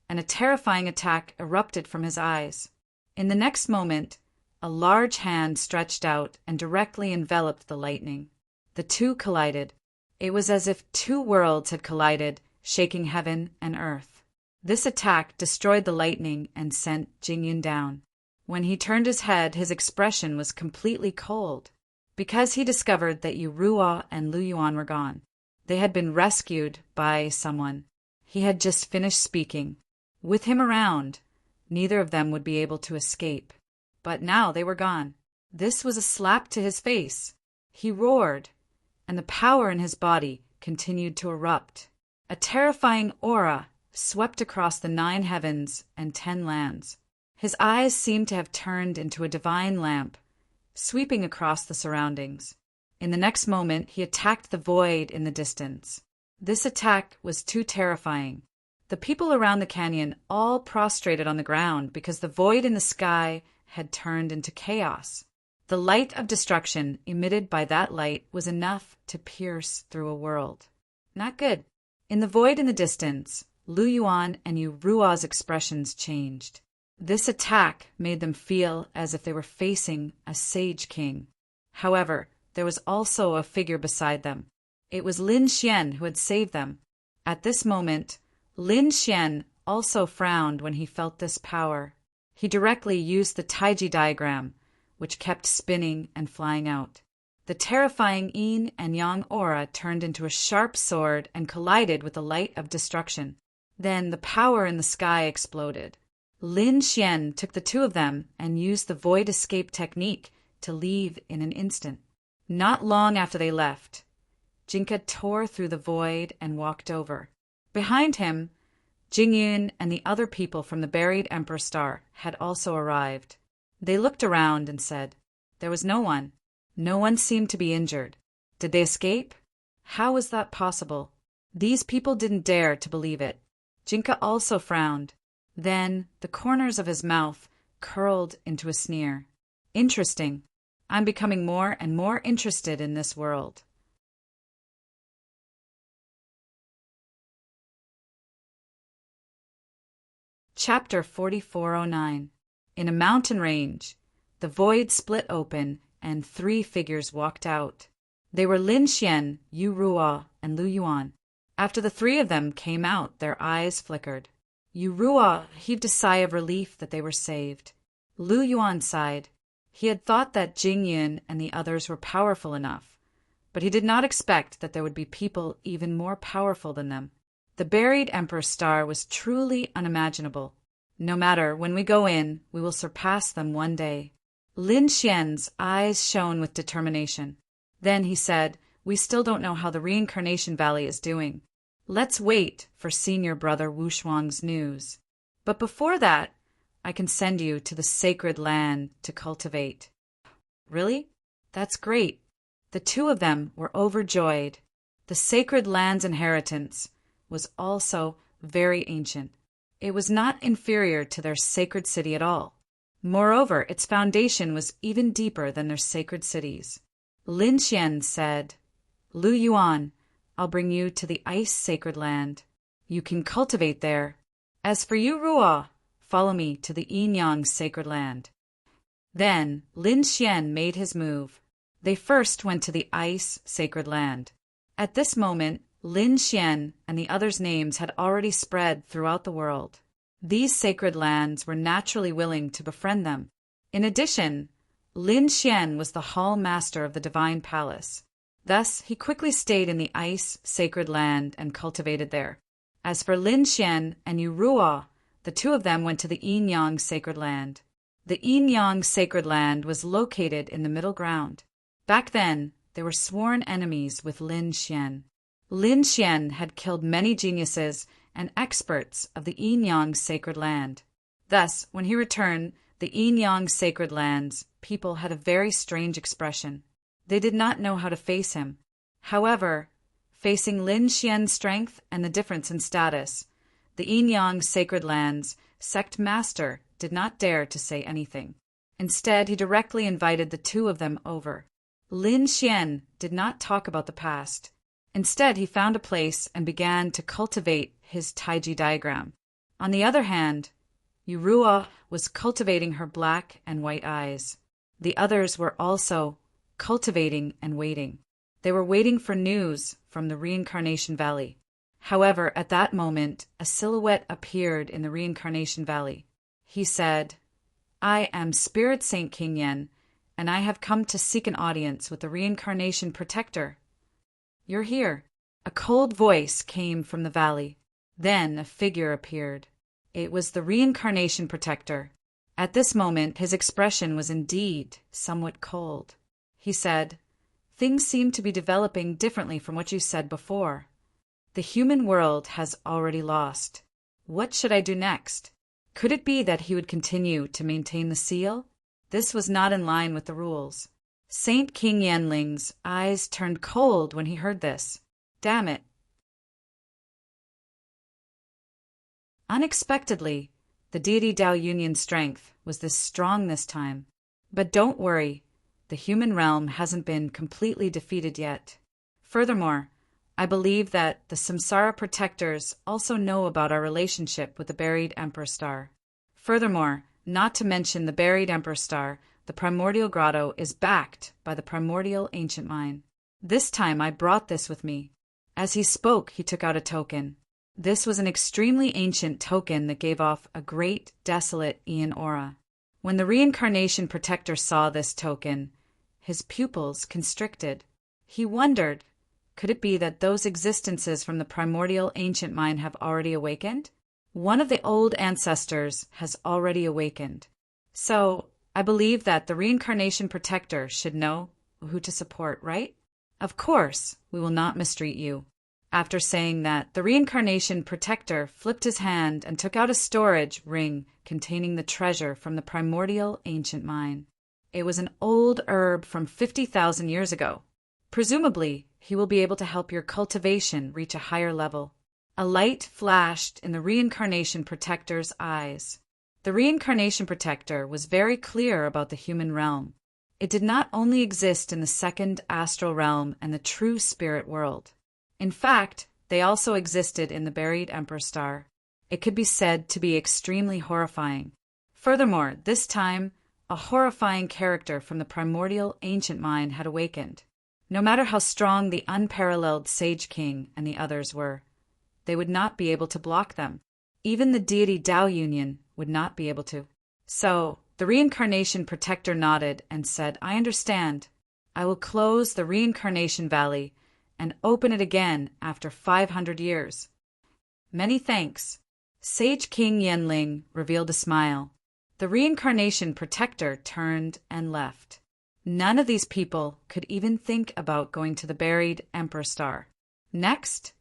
and a terrifying attack erupted from his eyes. In the next moment, a large hand stretched out and directly enveloped the lightning. The two collided. It was as if two worlds had collided, shaking heaven and earth. This attack destroyed the lightning and sent Jingyun down. When he turned his head, his expression was completely cold, because he discovered that Yu Ruo and Lu Yuan were gone. They had been rescued by someone. He had just finished speaking. With him around, neither of them would be able to escape. But now they were gone. This was a slap to his face. He roared, and the power in his body continued to erupt. A terrifying aura swept across the 9 heavens and 10 lands. His eyes seemed to have turned into a divine lamp, sweeping across the surroundings. In the next moment, he attacked the void in the distance. This attack was too terrifying. The people around the canyon all prostrated on the ground because the void in the sky had turned into chaos. The light of destruction emitted by that light was enough to pierce through a world. Not good. In the void in the distance, Lu Yuan and Yu Ruo's expressions changed. This attack made them feel as if they were facing a sage king. However, there was also a figure beside them. It was Lin Xian who had saved them. At this moment, Lin Xian also frowned when he felt this power. He directly used the Taiji diagram, which kept spinning and flying out. The terrifying yin and yang aura turned into a sharp sword and collided with the light of destruction. Then the power in the sky exploded. Lin Xian took the two of them and used the void escape technique to leave in an instant. Not long after they left, Jinka tore through the void and walked over. Behind him, Jingyun and the other people from the buried Emperor Star had also arrived. They looked around and said, "There was no one. No one seemed to be injured. Did they escape? How was that possible?" These people didn't dare to believe it. Jinka also frowned. Then the corners of his mouth curled into a sneer. "Interesting. I'm becoming more and more interested in this world." Chapter 4409. In a mountain range, the void split open and 3 figures walked out. They were Lin Xian, Yu Ruo, and Lu Yuan. After the 3 of them came out, their eyes flickered. Yu Ruo heaved a sigh of relief that they were saved. Lu Yuan sighed. He had thought that Jingyun and the others were powerful enough, but he did not expect that there would be people even more powerful than them. The buried Emperor Star was truly unimaginable. No matter, when we go in, we will surpass them one day. Lin Xian's eyes shone with determination. Then he said, "We still don't know how the Reincarnation Valley is doing. Let's wait for senior brother Wu Shuang's news. But before that, I can send you to the sacred land to cultivate." "Really? That's great." The 2 of them were overjoyed. The sacred land's inheritance was also very ancient. It was not inferior to their sacred city at all. Moreover, its foundation was even deeper than their sacred cities. Lin Xian said, "Lu Yuan, I'll bring you to the ice sacred land. You can cultivate there. As for you, Ruo, follow me to the yin-yang sacred land." Then Lin Xian made his move. They first went to the ice sacred land. At this moment, Lin Xian and the others' names had already spread throughout the world. These sacred lands were naturally willing to befriend them. In addition, Lin Xian was the hall master of the divine palace. Thus, he quickly stayed in the ice sacred land and cultivated there. As for Lin Xian and Yu Ruo, the 2 of them went to the yin-yang sacred land. The yin-yang sacred land was located in the middle ground. Back then, they were sworn enemies with Lin Xian. Lin Xian had killed many geniuses and experts of the yin-yang sacred land. Thus, when he returned, the yin-yang sacred land's people had a very strange expression. They did not know how to face him. However, facing Lin Xian's strength and the difference in status, the yin-yang sacred land's sect master did not dare to say anything. Instead, he directly invited the 2 of them over. Lin Xian did not talk about the past. Instead, he found a place and began to cultivate his Taiji diagram. On the other hand, Yurua was cultivating her black and white eyes. The others were also cultivating and waiting. They were waiting for news from the Reincarnation Valley. However, at that moment, a silhouette appeared in the Reincarnation Valley. He said, "I am Spirit Saint King Yen, and I have come to seek an audience with the Reincarnation Protector." "You're here." A cold voice came from the valley. Then a figure appeared. It was the Reincarnation Protector. At this moment, his expression was indeed somewhat cold. He said, "Things seem to be developing differently from what you said before. The human world has already lost. What should I do next?" Could it be that he would continue to maintain the seal? This was not in line with the rules. Saint King Yanling's eyes turned cold when he heard this. Damn it. Unexpectedly, the deity Dao Union's strength was this strong this time. But don't worry, the human realm hasn't been completely defeated yet. Furthermore, I believe that the Samsara protectors also know about our relationship with the buried Emperor Star. Furthermore, not to mention the buried Emperor Star, the primordial grotto is backed by the primordial ancient mine. This time I brought this with me. As he spoke, he took out a token. This was an extremely ancient token that gave off a great, desolate Aeon aura. When the Reincarnation Protector saw this token, his pupils constricted. He wondered, could it be that those existences from the primordial ancient mine have already awakened? One of the old ancestors has already awakened. So, I believe that the Reincarnation Protector should know who to support, right? Of course, we will not mistreat you. After saying that, the Reincarnation Protector flipped his hand and took out a storage ring containing the treasure from the primordial ancient mine. It was an old herb from 50,000 years ago. Presumably, he will be able to help your cultivation reach a higher level. A light flashed in the Reincarnation Protector's eyes. The Reincarnation Protector was very clear about the human realm. It did not only exist in the second astral realm and the true spirit world. In fact, they also existed in the buried Emperor Star. It could be said to be extremely horrifying. Furthermore, this time, a horrifying character from the primordial ancient mine had awakened. No matter how strong the unparalleled Sage King and the others were, they would not be able to block them. Even the deity Dao Union would not be able to. So, the Reincarnation Protector nodded and said, "I understand. I will close the Reincarnation Valley and open it again after 500 years. Many thanks." Sage King Yanling revealed a smile. The Reincarnation Protector turned and left. None of these people could even think about going to the buried Emperor Star. Next,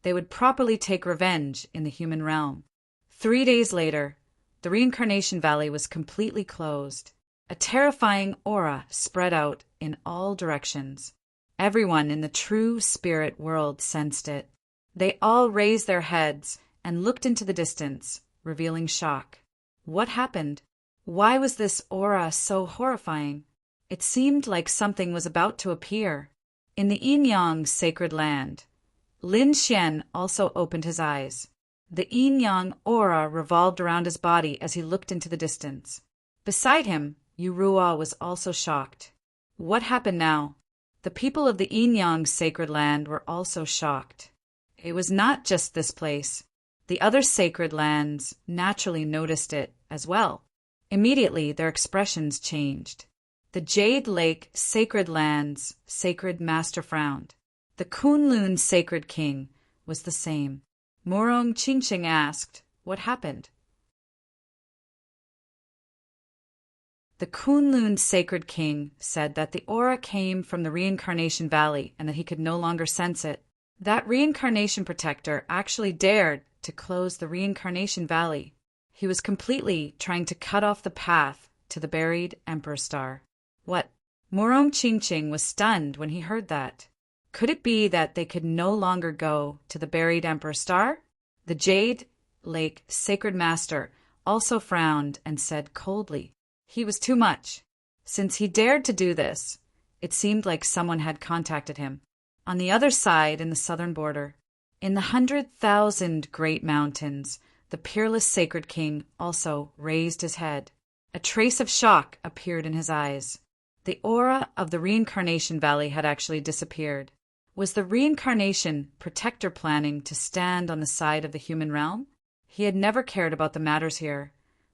they would properly take revenge in the human realm. 3 days later, the Reincarnation Valley was completely closed. A terrifying aura spread out in all directions. Everyone in the true spirit world sensed it. They all raised their heads and looked into the distance, revealing shock. What happened? Why was this aura so horrifying? It seemed like something was about to appear. In the Yin-Yang sacred land, Lin Xian also opened his eyes. The Yin-Yang aura revolved around his body as he looked into the distance. Beside him, Yurua was also shocked. What happened now? The people of the Yin-Yang sacred land were also shocked. It was not just this place. The other sacred lands naturally noticed it as well. Immediately, their expressions changed. The Jade Lake sacred land's sacred master frowned. The Kunlun sacred king was the same. Morong Qingqing asked, "What happened?" The Kunlun sacred king said that the aura came from the Reincarnation Valley and that he could no longer sense it. That Reincarnation Protector actually dared to close the Reincarnation Valley. He was completely trying to cut off the path to the buried Emperor Star. What? Morong Qingqing was stunned when he heard that. Could it be that they could no longer go to the buried Emperor Star? The Jade Lake Sacred Master also frowned and said coldly, he was too much. Since he dared to do this, it seemed like someone had contacted him. On the other side, in the southern border, in the 100,000 great mountains, the peerless sacred king also raised his head. A trace of shock appeared in his eyes. The aura of the reincarnation valley had actually disappeared. Was the reincarnation protector planning to stand on the side of the human realm? He had never cared about the matters here,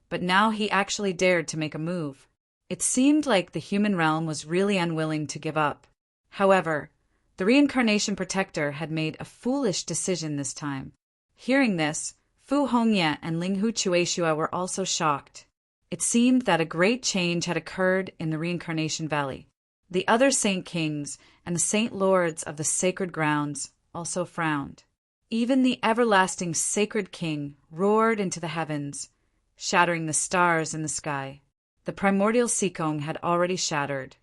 but now he actually dared to make a move. It seemed like the human realm was really unwilling to give up. However, the reincarnation protector had made a foolish decision this time. Hearing this, Fu Hongye and Linghu Chueshua were also shocked. It seemed that a great change had occurred in the reincarnation valley. The other saint kings and the saint lords of the sacred grounds also frowned. Even the everlasting sacred king roared into the heavens, shattering the stars in the sky. The primordial Sikong had already shattered,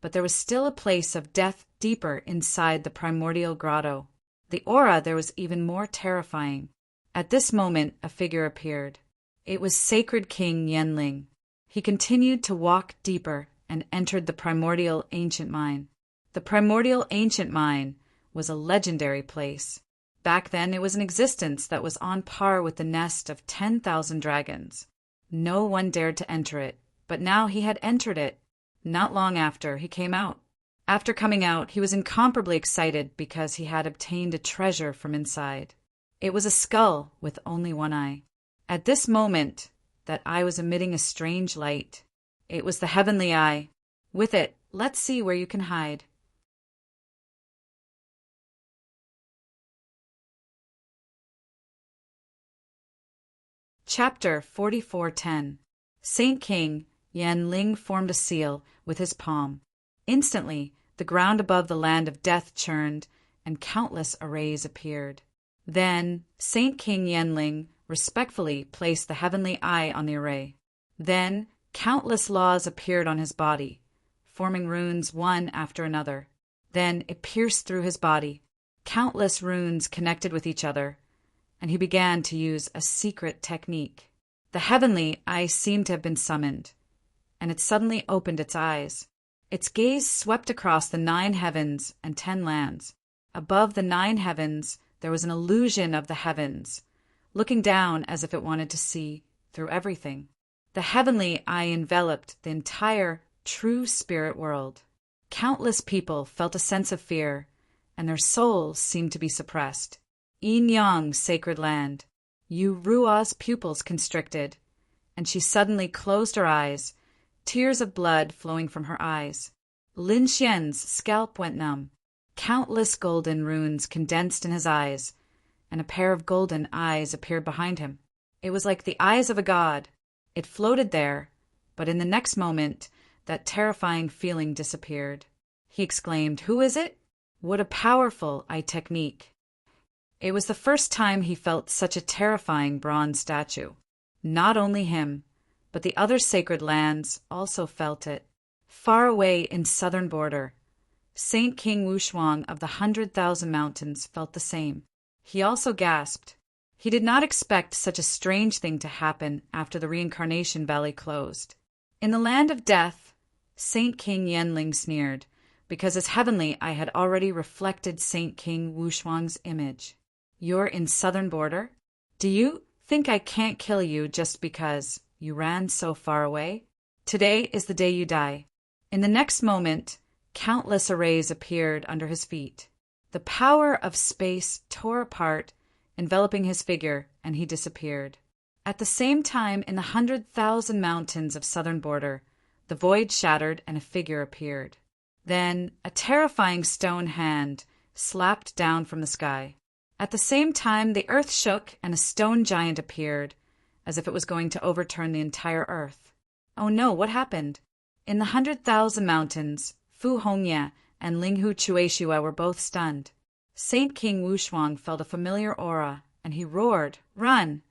but there was still a place of death deeper inside the primordial grotto. The aura there was even more terrifying. At this moment, a figure appeared. It was Sacred King Yenling. He continued to walk deeper and entered the primordial ancient mine. The primordial ancient mine was a legendary place. Back then, it was an existence that was on par with the nest of 10,000 dragons. No one dared to enter it, but now he had entered it. Not long after, he came out. After coming out, he was incomparably excited because he had obtained a treasure from inside. It was a skull with only one eye. At this moment, that eye was emitting a strange light. It was the heavenly eye. With it, let's see where you can hide. Chapter 44:10. Saint King Yanling formed a seal with his palm. Instantly, the ground above the land of death churned, and countless arrays appeared. Then, Saint King Yanling respectfully placed the heavenly eye on the array. Then, countless laws appeared on his body, forming runes one after another. Then it pierced through his body. Countless runes connected with each other, and he began to use a secret technique. The heavenly eye seemed to have been summoned, and it suddenly opened its eyes. Its gaze swept across the 9 heavens and 10 lands. Above the 9 heavens, there was an illusion of the heavens, looking down as if it wanted to see through everything. The heavenly eye enveloped the entire true spirit world. Countless people felt a sense of fear, and their souls seemed to be suppressed. Yin Yang's sacred land. Yu Rua's pupils constricted, and she suddenly closed her eyes, tears of blood flowing from her eyes. Lin Xian's scalp went numb. Countless golden runes condensed in his eyes, and a pair of golden eyes appeared behind him. It was like the eyes of a god. It floated there, but in the next moment, that terrifying feeling disappeared. He exclaimed, "Who is it? What a powerful eye technique!" It was the first time he felt such a terrifying bronze statue. Not only him, but the other sacred lands also felt it. Far away in southern border, Saint King Wushuang of the 100,000 mountains felt the same. He also gasped. He did not expect such a strange thing to happen after the reincarnation valley closed. In the land of death, Saint King Yenling sneered, because his heavenly eye had already reflected Saint King Wushuang's image. "You're in southern border? Do you think I can't kill you just because you ran so far away? Today is the day you die." In the next moment, countless arrays appeared under his feet. The power of space tore apart, enveloping his figure, and he disappeared. At the same time, in the 100,000 mountains of southern border, the void shattered and a figure appeared. Then a terrifying stone hand slapped down from the sky. At the same time, the earth shook and a stone giant appeared, as if it was going to overturn the entire earth. Oh no, what happened? In the 100,000 mountains, Fu Hongye and Linghu Chueshua were both stunned. Saint King Wushuang felt a familiar aura, and he roared, "Run!"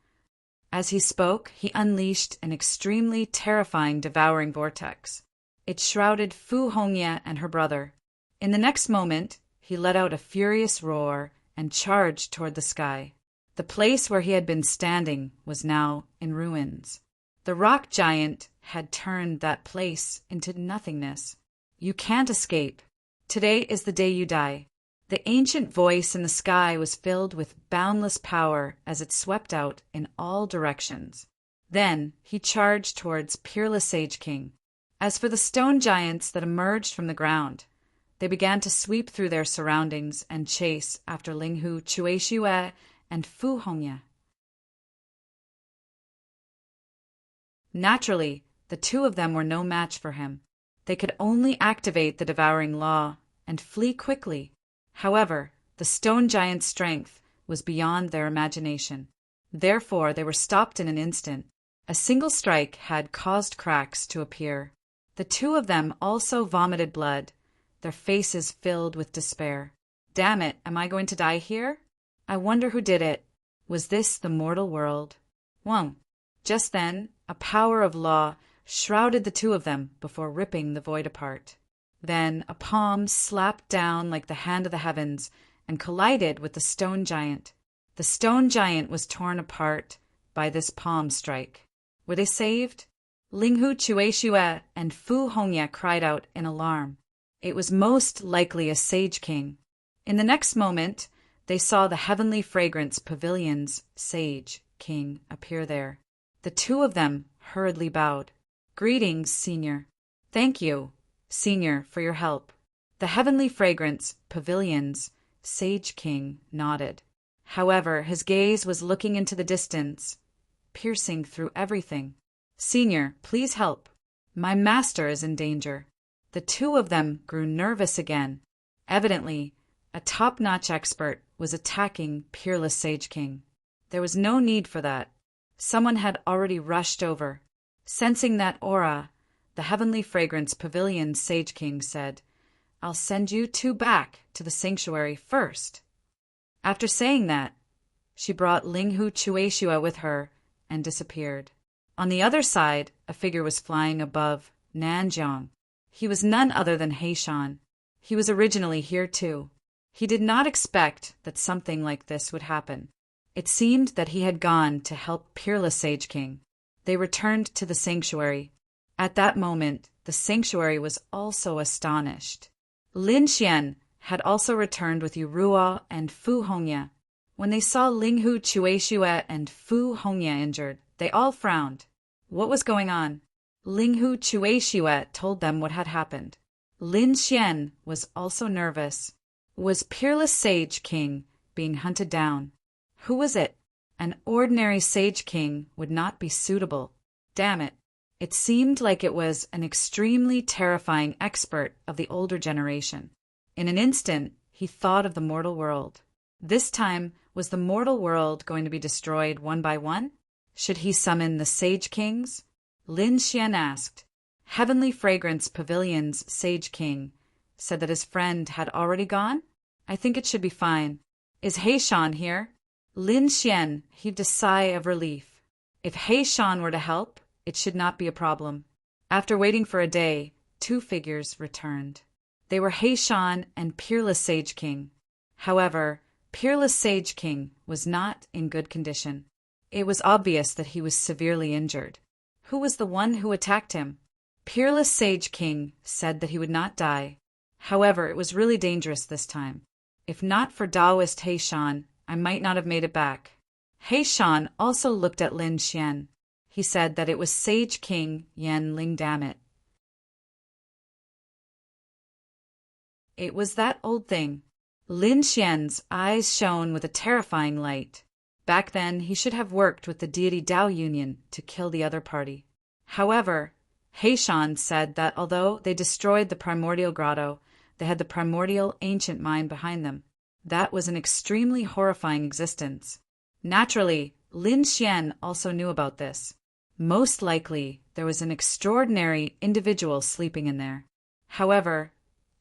As he spoke, he unleashed an extremely terrifying devouring vortex. It shrouded Fu Hongye and her brother. In the next moment, he let out a furious roar and charged toward the sky. The place where he had been standing was now in ruins. The rock giant had turned that place into nothingness. "You can't escape. Today is the day you die." The ancient voice in the sky was filled with boundless power as it swept out in all directions. Then he charged towards Peerless Sage King. As for the stone giants that emerged from the ground, they began to sweep through their surroundings and chase after Linghu Chuexiue and Fu Hongye. Naturally, the two of them were no match for him. They could only activate the devouring law and flee quickly. However, the stone giant's strength was beyond their imagination. Therefore, they were stopped in an instant. A single strike had caused cracks to appear. The two of them also vomited blood, their faces filled with despair. Damn it, am I going to die here? I wonder who did it. Was this the mortal world? Whoa. Just then, a power of law shrouded the two of them before ripping the void apart. Then a palm slapped down like the hand of the heavens and collided with the stone giant. The stone giant was torn apart by this palm strike. Were they saved? Linghu Chuexiue and Fu Hongye cried out in alarm. It was most likely a Sage King. In the next moment, they saw the heavenly fragrance pavilion's Sage King appear there. The two of them hurriedly bowed. Greetings, Senior. Thank you, Senior, for your help. The heavenly fragrance pavilion's Sage King nodded. However, his gaze was looking into the distance, piercing through everything. Senior, please help. My master is in danger. The two of them grew nervous again. Evidently, a top-notch expert was attacking Peerless Sage King. There was no need for that. Someone had already rushed over. Sensing that aura, the heavenly fragrance pavilion's Sage King said, I'll send you two back to the sanctuary first. After saying that, she brought Linghu Chuexiue with her and disappeared. On the other side, a figure was flying above Nanjiang. He was none other than Heishan. He was originally here too. He did not expect that something like this would happen. It seemed that he had gone to help Peerless Sage King. They returned to the sanctuary. At that moment, the sanctuary was also astonished. Lin Xian had also returned with Yurua and Fu Hongye. When they saw Linghu Chuexiue and Fu Hongye injured, they all frowned. What was going on? Linghu Chuexiue told them what had happened. Lin Xian was also nervous. Was Peerless Sage King being hunted down? Who was it? An ordinary Sage King would not be suitable. Damn it. It seemed like it was an extremely terrifying expert of the older generation. In an instant, he thought of the mortal world. This time, was the mortal world going to be destroyed one by one? Should he summon the Sage Kings? Lin Xian asked. Heavenly Fragrance Pavilion's Sage King said that his friend had already gone? I think it should be fine. Is Heishan here? Lin Xian heaved a sigh of relief. If Heishan were to help, it should not be a problem. After waiting for a day, two figures returned. They were Heishan and Peerless Sage King. However, Peerless Sage King was not in good condition. It was obvious that he was severely injured. Who was the one who attacked him? Peerless Sage King said that he would not die. However, it was really dangerous this time. If not for Taoist Heishan, I might not have made it back. Heishan also looked at Lin Xian. He said that it was Sage King Yan Ling Dammit. It was that old thing. Lin Xian's eyes shone with a terrifying light. Back then, he should have worked with the deity Dao Union to kill the other party. However, Heishan said that although they destroyed the primordial grotto, they had the primordial ancient mind behind them. That was an extremely horrifying existence. Naturally, Lin Xian also knew about this. Most likely, there was an extraordinary individual sleeping in there. However,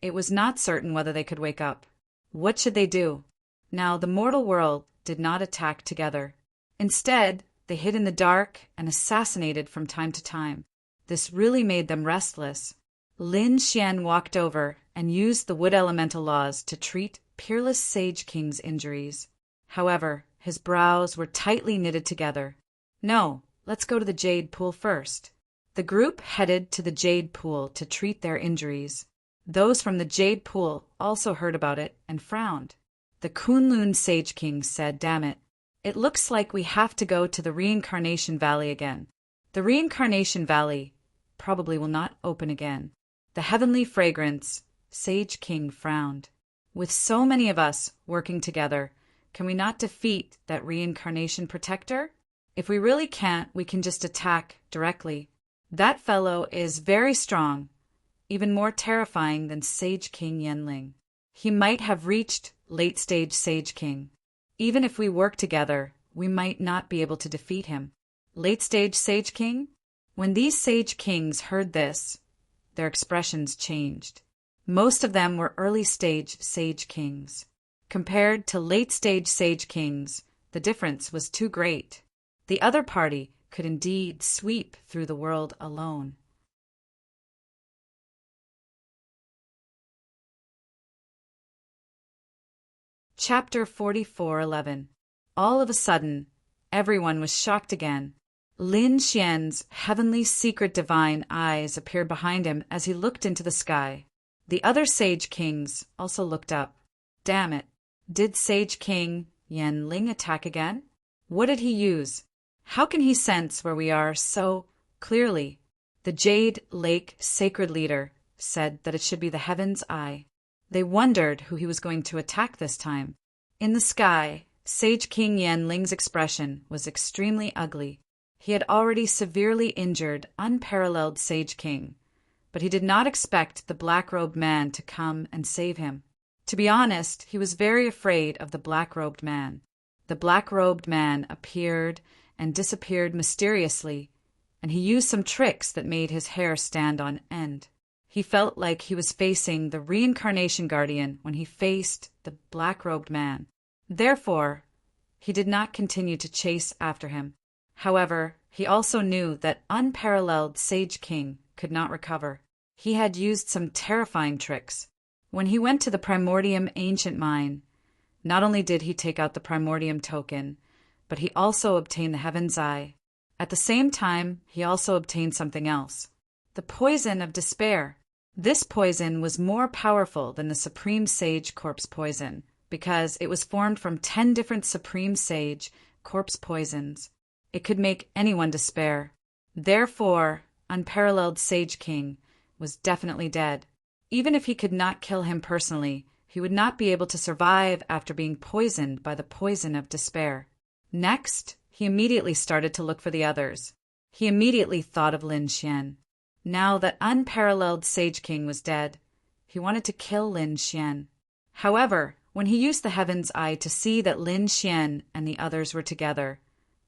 it was not certain whether they could wake up. What should they do? Now, the mortal world did not attack together. Instead, they hid in the dark and assassinated from time to time. This really made them restless. Lin Xian walked over and used the wood elemental laws to treat Peerless Sage King's injuries. However, his brows were tightly knitted together. No, let's go to the Jade Pool first. The group headed to the Jade Pool to treat their injuries. Those from the Jade Pool also heard about it and frowned. The Kunlun Sage King said, "Damn it. It looks like we have to go to the Reincarnation Valley again. The Reincarnation Valley probably will not open again." The Heavenly Fragrance Sage King frowned. "With so many of us working together, can we not defeat that reincarnation protector? If we really can't, we can just attack directly. That fellow is very strong, even more terrifying than Sage King Yenling. He might have reached late-stage Sage King. Even if we work together, we might not be able to defeat him." Late-stage Sage King? When these Sage Kings heard this, their expressions changed. Most of them were early-stage Sage Kings. Compared to late-stage Sage Kings, the difference was too great. The other party could indeed sweep through the world alone. Chapter 44:11. All of a sudden, everyone was shocked again. Lin Xian's heavenly secret divine eyes appeared behind him as he looked into the sky. The other Sage Kings also looked up. Damn it! Did Sage King Yenling attack again? What did he use? How can he sense where we are so clearly? The Jade Lake Sacred Leader said that it should be the Heaven's Eye. They wondered who he was going to attack this time. In the sky, Sage King Yenling's expression was extremely ugly. He had already severely injured unparalleled Sage King, but he did not expect the black-robed man to come and save him. To be honest, he was very afraid of the black-robed man. The black-robed man appeared and disappeared mysteriously, and he used some tricks that made his hair stand on end. He felt like he was facing the Reincarnation Guardian when he faced the black-robed man. Therefore, he did not continue to chase after him. However, he also knew that unparalleled Sage King could not recover. He had used some terrifying tricks. When he went to the Primordium Ancient Mine, not only did he take out the Primordium token, but he also obtained the Heaven's Eye. At the same time, he also obtained something else. The Poison of Despair. This poison was more powerful than the Supreme Sage Corpse Poison, because it was formed from 10 different Supreme Sage Corpse Poisons. It could make anyone despair. Therefore, unparalleled Sage King was definitely dead. Even if he could not kill him personally, he would not be able to survive after being poisoned by the poison of despair. Next, he immediately started to look for the others. He immediately thought of Lin Xian. Now that unparalleled Sage King was dead, he wanted to kill Lin Xian. However, when he used the Heaven's Eye to see that Lin Xian and the others were together,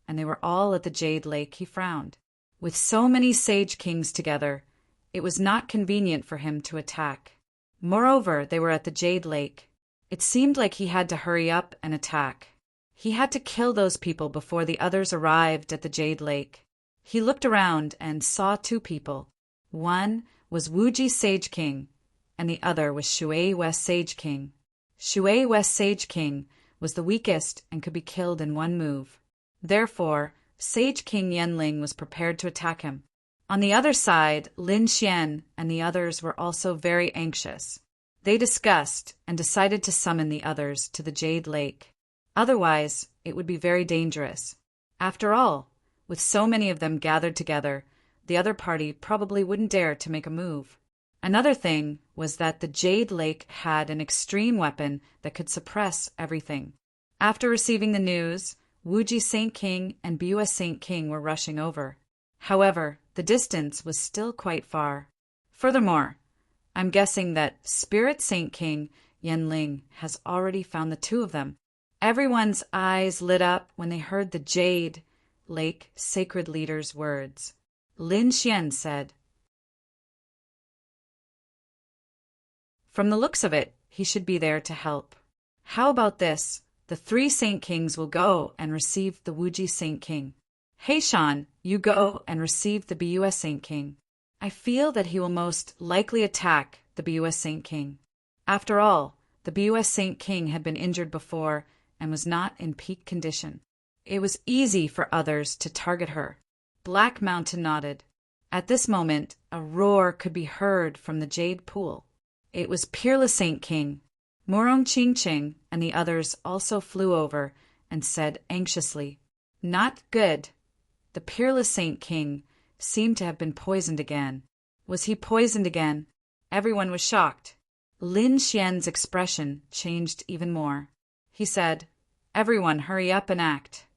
and they were all at the Jade Lake, he frowned. With so many Sage Kings together, it was not convenient for him to attack. Moreover, they were at the Jade Lake. It seemed like he had to hurry up and attack. He had to kill those people before the others arrived at the Jade Lake. He looked around and saw 2 people. One was Wuji Sage King, and the other was Shui West Sage King. Shui West Sage King was the weakest and could be killed in one move. Therefore, Sage King Yenling was prepared to attack him. On the other side, Lin Xian and the others were also very anxious. They discussed and decided to summon the others to the Jade Lake. Otherwise, it would be very dangerous. After all, with so many of them gathered together, the other party probably wouldn't dare to make a move. Another thing was that the Jade Lake had an extreme weapon that could suppress everything. After receiving the news, Wuji Saint King and Bua Saint King were rushing over. However, the distance was still quite far. Furthermore, I'm guessing that Spirit Saint King Yenling has already found the 2 of them. Everyone's eyes lit up when they heard the Jade Lake Sacred Leader's words. Lin Xian said, "From the looks of it, he should be there to help. How about this? The 3 Saint Kings will go and receive the Wuji Saint King. Hey Shan, you go and receive the Bua Saint King. I feel that he will most likely attack the Bua Saint King. After all, the Bua Saint King had been injured before and was not in peak condition. It was easy for others to target her." Black Mountain nodded. At this moment, a roar could be heard from the Jade Pool. It was Peerless Saint King. Murong Ching Ching and the others also flew over and said anxiously, "Not good." The Peerless Saint King seemed to have been poisoned again. Was he poisoned again? Everyone was shocked. Lin Xian's expression changed even more. He said, "Everyone hurry up and act."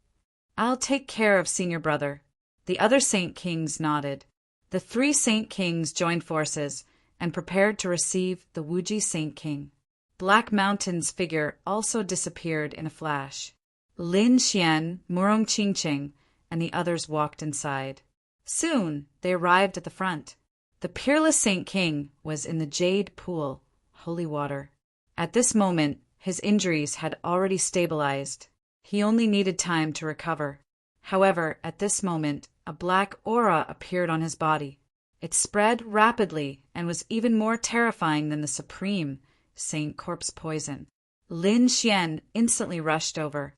"I'll take care of Senior Brother." The other Saint Kings nodded. The 3 Saint Kings joined forces and prepared to receive the Wuji Saint King. Black Mountain's figure also disappeared in a flash. Lin Xian, Murong Ching Ching, and the others walked inside. Soon they arrived at the front. The Peerless Saint King was in the Jade Pool, holy water. At this moment, his injuries had already stabilized. He only needed time to recover. However, at this moment, a black aura appeared on his body. It spread rapidly and was even more terrifying than the supreme Saint Corpse poison. Lin Xian instantly rushed over.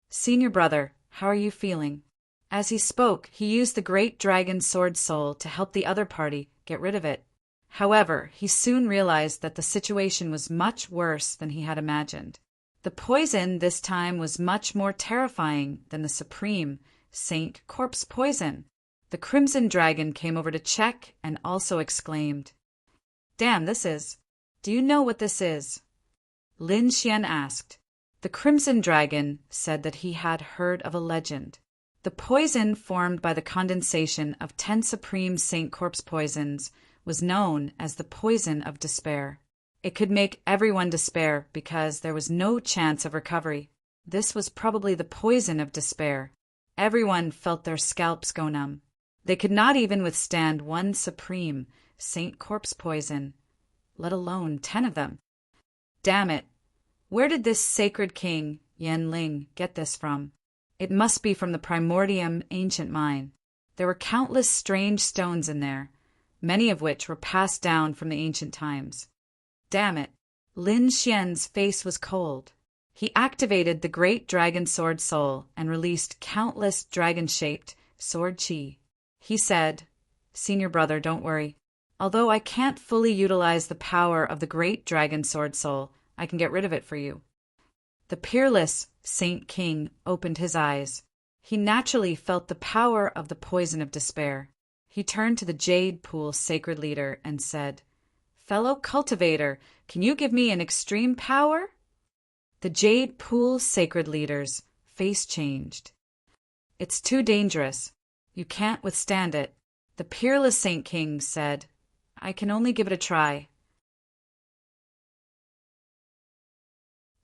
"Senior Brother, how are you feeling?" As he spoke, he used the great dragon sword soul to help the other party get rid of it. However, he soon realized that the situation was much worse than he had imagined. The poison this time was much more terrifying than the supreme Saint Corpse poison. The Crimson Dragon came over to check and also exclaimed, "Damn, do you know what this is?" Lin Xian asked. The Crimson Dragon said that he had heard of a legend. The poison formed by the condensation of 10 supreme Saint Corpse poisons was known as the poison of despair. It could make everyone despair because there was no chance of recovery. This was probably the poison of despair. Everyone felt their scalps go numb. They could not even withstand 1 supreme Saint Corpse poison, let alone 10 of them. Damn it! Where did this sacred king, Yan Ling, get this from? It must be from the Primordium ancient mine. There were countless strange stones in there, many of which were passed down from the ancient times. Damn it! Lin Xian's face was cold. He activated the great dragon sword soul and released countless dragon-shaped sword chi. He said, "Senior Brother, don't worry. Although I can't fully utilize the power of the great dragon sword soul, I can get rid of it for you." The Peerless Saint King opened his eyes. He naturally felt the power of the poison of despair. He turned to the Jade Pool sacred leader and said, "Fellow cultivator, can you give me an extreme power?" The Jade Pool sacred leader's face changed. "It's too dangerous. You can't withstand it." The Peerless Saint King said, "I can only give it a try.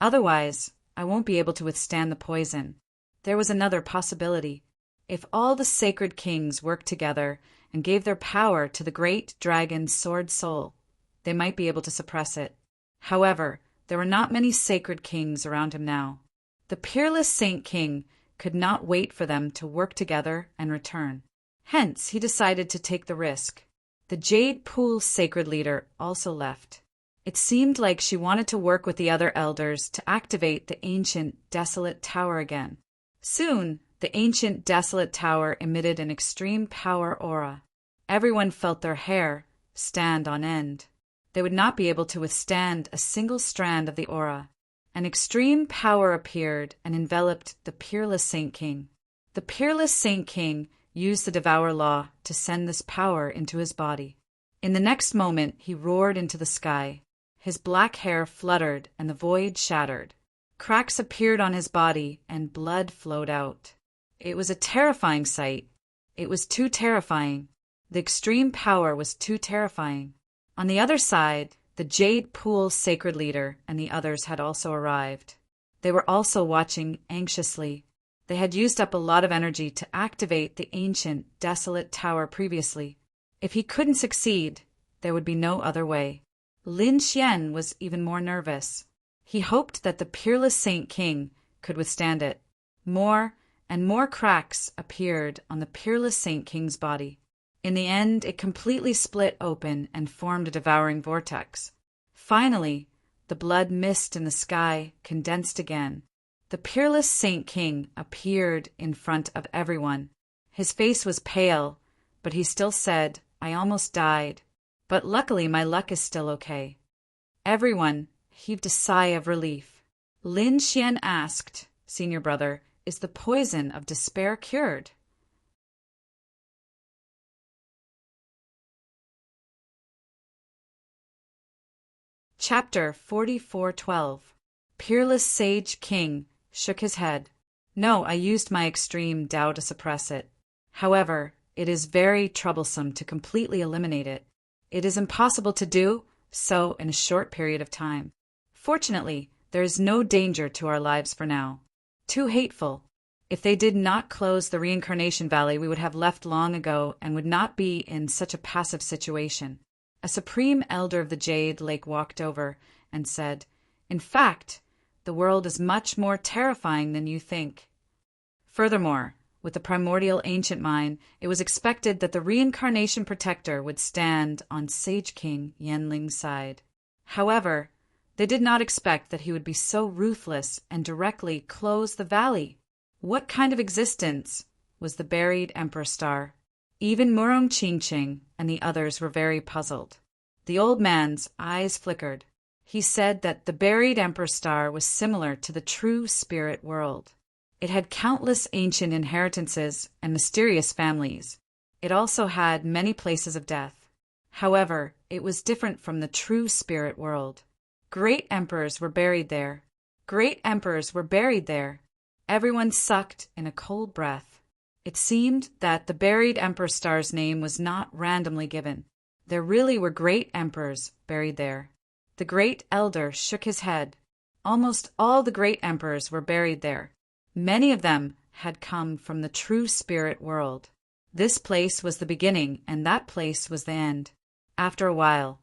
Otherwise, I won't be able to withstand the poison." There was another possibility. If all the sacred kings worked together and gave their power to the great dragon's sword soul, they might be able to suppress it. However, there were not many sacred kings around him now. The Peerless Saint King could not wait for them to work together and return. Hence, he decided to take the risk. The Jade Pool sacred leader also left. It seemed like she wanted to work with the other elders to activate the ancient desolate tower again. Soon, the ancient desolate tower emitted an extreme power aura. Everyone felt their hair stand on end. They would not be able to withstand a single strand of the aura. An extreme power appeared and enveloped the Peerless Saint King. The Peerless Saint King used the Devour Law to send this power into his body. In the next moment, he roared into the sky. His black hair fluttered and the void shattered. Cracks appeared on his body and blood flowed out. It was a terrifying sight. It was too terrifying. The extreme power was too terrifying. On the other side, the Jade Pool sacred leader and the others had also arrived. They were also watching anxiously. They had used up a lot of energy to activate the ancient, desolate tower previously. If he couldn't succeed, there would be no other way. Lin Xian was even more nervous. He hoped that the Peerless Saint King could withstand it. More and more cracks appeared on the Peerless Saint King's body. In the end, it completely split open and formed a devouring vortex. Finally, the blood mist in the sky condensed again. The Peerless Saint King appeared in front of everyone. His face was pale, but he still said, "I almost died. But luckily my luck is still okay." Everyone heaved a sigh of relief. Lin Xian asked, "Senior brother, is the poison of despair cured?" Chapter 44:12. Peerless Sage King shook his head. "No, I used my extreme Tao to suppress it. However, it is very troublesome to completely eliminate it. It is impossible to do so in a short period of time. Fortunately, there is no danger to our lives for now. Too hateful. If they did not close the reincarnation valley, we would have left long ago and would not be in such a passive situation." A supreme elder of the Jade Lake walked over and said, "In fact, the world is much more terrifying than you think. Furthermore, with the primordial ancient mine, it was expected that the reincarnation protector would stand on Sage King Yanling's side. However, they did not expect that he would be so ruthless and directly close the valley. What kind of existence was the buried Emperor Star?" Even Murong Qingqing and the others were very puzzled. The old man's eyes flickered. He said that the buried Emperor Star was similar to the true spirit world. It had countless ancient inheritances and mysterious families. It also had many places of death. However, it was different from the true spirit world. Great emperors were buried there. Great emperors were buried there. Everyone sucked in a cold breath. It seemed that the buried Emperor Star's name was not randomly given. There really were great emperors buried there. The great elder shook his head. Almost all the great emperors were buried there. Many of them had come from the true spirit world. This place was the beginning, and that place was the end. After a while,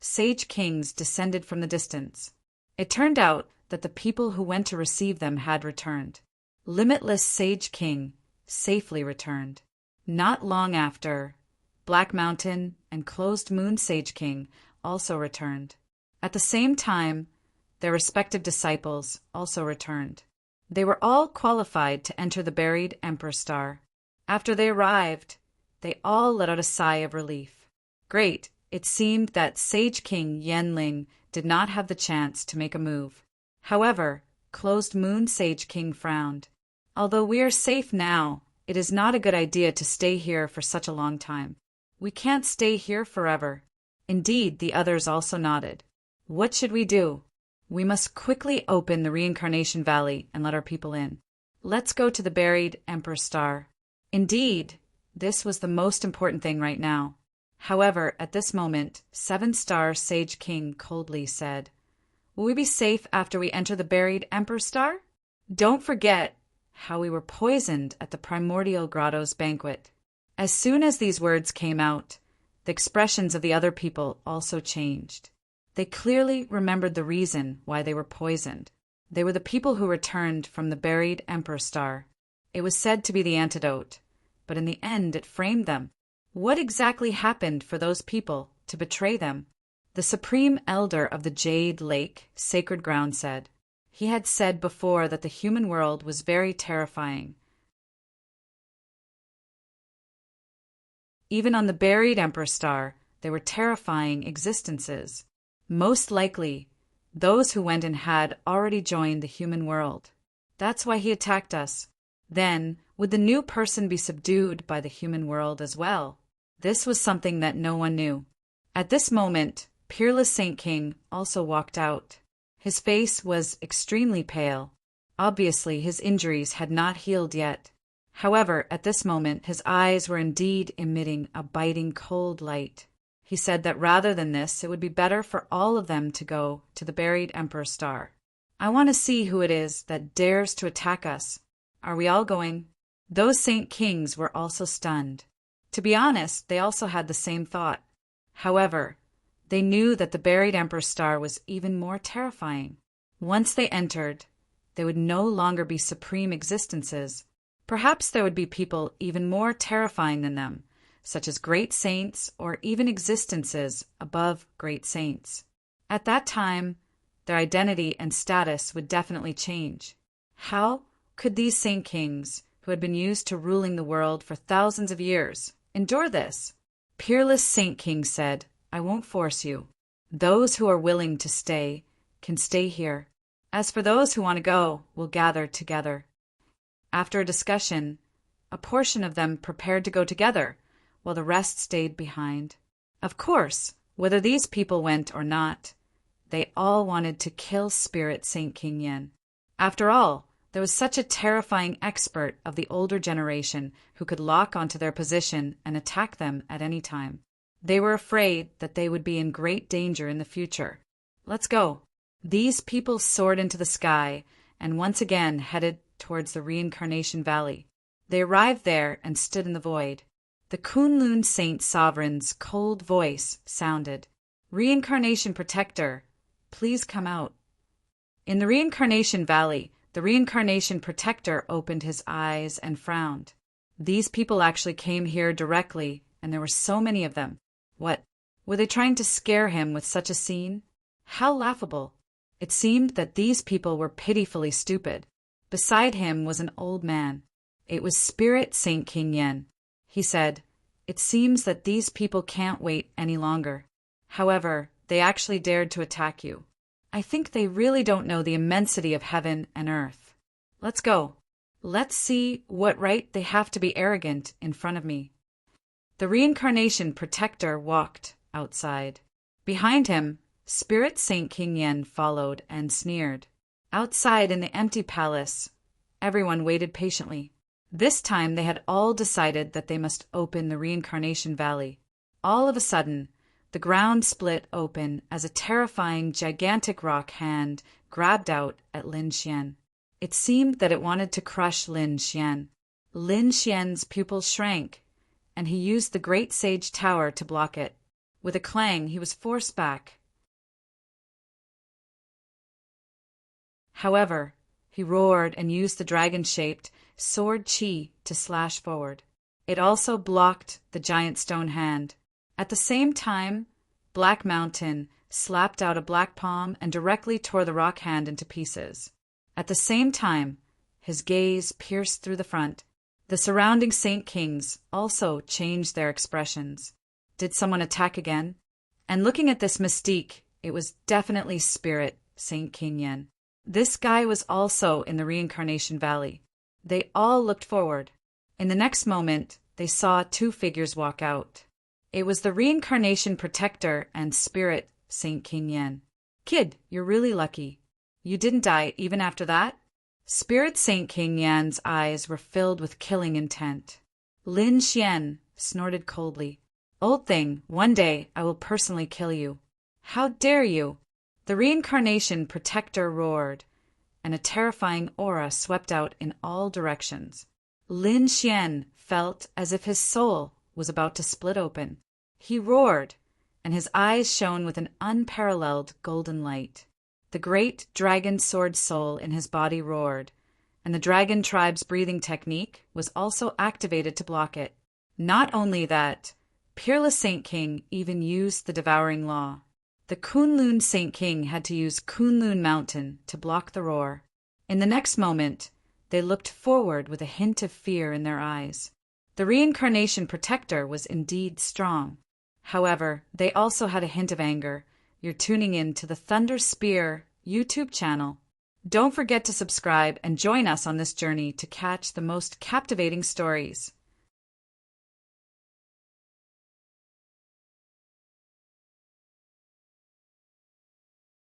sage kings descended from the distance. It turned out that the people who went to receive them had returned. Limitless Sage King safely returned. Not long after, Black Mountain and Closed Moon Sage King also returned. At the same time, their respective disciples also returned. They were all qualified to enter the buried Emperor Star. After they arrived, they all let out a sigh of relief. Great, it seemed that Sage King Yanling did not have the chance to make a move. However, Closed Moon Sage King frowned. "Although we are safe now, it is not a good idea to stay here for such a long time. We can't stay here forever." Indeed, the others also nodded. "What should we do?" "We must quickly open the reincarnation valley and let our people in. Let's go to the buried Emperor Star." Indeed, this was the most important thing right now. However, at this moment, Seven-Star Sage King coldly said, "Will we be safe after we enter the buried Emperor Star? Don't forget how we were poisoned at the Primordial Grotto's banquet." As soon as these words came out, the expressions of the other people also changed. They clearly remembered the reason why they were poisoned. They were the people who returned from the buried Emperor Star. It was said to be the antidote, but in the end it framed them. What exactly happened for those people to betray them? The Supreme Elder of the Jade Lake, Sacred Ground, said. He had said before that the human world was very terrifying. Even on the buried Emperor Star, there were terrifying existences. Most likely, those who went in had already joined the human world. That's why he attacked us. Then, would the new person be subdued by the human world as well? This was something that no one knew. At this moment, Peerless Saint King also walked out. His face was extremely pale. Obviously, his injuries had not healed yet. However, at this moment, his eyes were indeed emitting a biting cold light. He said that rather than this, it would be better for all of them to go to the buried Emperor Star. "I want to see who it is that dares to attack us. Are we all going?" Those Saint Kings were also stunned. To be honest, they also had the same thought. However, they knew that the buried Emperor Star was even more terrifying. Once they entered, they would no longer be supreme existences. Perhaps there would be people even more terrifying than them, such as great saints or even existences above great saints. At that time, their identity and status would definitely change. How could these Saint Kings, who had been used to ruling the world for thousands of years, endure this? Peerless Saint King said, "I won't force you. Those who are willing to stay can stay here. As for those who want to go, we'll gather together. After a discussion, a portion of them prepared to go together, while the rest stayed behind. Of course, whether these people went or not, they all wanted to kill Spirit Saint King Yen. After all, there was such a terrifying expert of the older generation who could lock onto their position and attack them at any time. They were afraid that they would be in great danger in the future. Let's go. These people soared into the sky and once again headed towards the Reincarnation Valley. They arrived there and stood in the void. The Kunlun Saint Sovereign's cold voice sounded, "Reincarnation Protector, please come out." In the Reincarnation Valley, the Reincarnation Protector opened his eyes and frowned. These people actually came here directly, and there were so many of them. What? Were they trying to scare him with such a scene? How laughable! It seemed that these people were pitifully stupid. Beside him was an old man. It was Spirit Saint King Yen. He said, "It seems that these people can't wait any longer. However, they actually dared to attack you. I think they really don't know the immensity of heaven and earth. Let's go. Let's see what right they have to be arrogant in front of me." The Reincarnation Protector walked outside. Behind him, Spirit Saint King Yen followed and sneered. Outside in the empty palace, everyone waited patiently. This time they had all decided that they must open the Reincarnation Valley. All of a sudden, the ground split open as a terrifying, gigantic rock hand grabbed out at Lin Xian. It seemed that it wanted to crush Lin Xian. Lin Xian's pupils shrank, and he used the Great Sage Tower to block it. With a clang, he was forced back. However, he roared and used the dragon-shaped sword Qi to slash forward. It also blocked the giant stone hand. At the same time, Black Mountain slapped out a black palm and directly tore the rock hand into pieces. At the same time, his gaze pierced through the front. The surrounding Saint Kings also changed their expressions. Did someone attack again? And looking at this mystique, it was definitely Spirit Saint King Yen. This guy was also in the Reincarnation Valley. They all looked forward. In the next moment, they saw two figures walk out. It was the Reincarnation Protector and Spirit Saint King Yen. "Kid, you're really lucky. You didn't die even after that?" Spirit Saint King Yan's eyes were filled with killing intent. Lin Xian snorted coldly. "Old thing, one day I will personally kill you." "How dare you!" The Reincarnation Protector roared, and a terrifying aura swept out in all directions. Lin Xian felt as if his soul was about to split open. He roared, and his eyes shone with an unparalleled golden light. The great dragon sword soul in his body roared, and the dragon tribe's breathing technique was also activated to block it. Not only that, Peerless Saint King even used the devouring law. The Kunlun Saint King had to use Kunlun Mountain to block the roar. In the next moment, they looked forward with a hint of fear in their eyes. The Reincarnation Protector was indeed strong. However, they also had a hint of anger. You're tuning in to the Thunder Spear YouTube channel. Don't forget to subscribe and join us on this journey to catch the most captivating stories.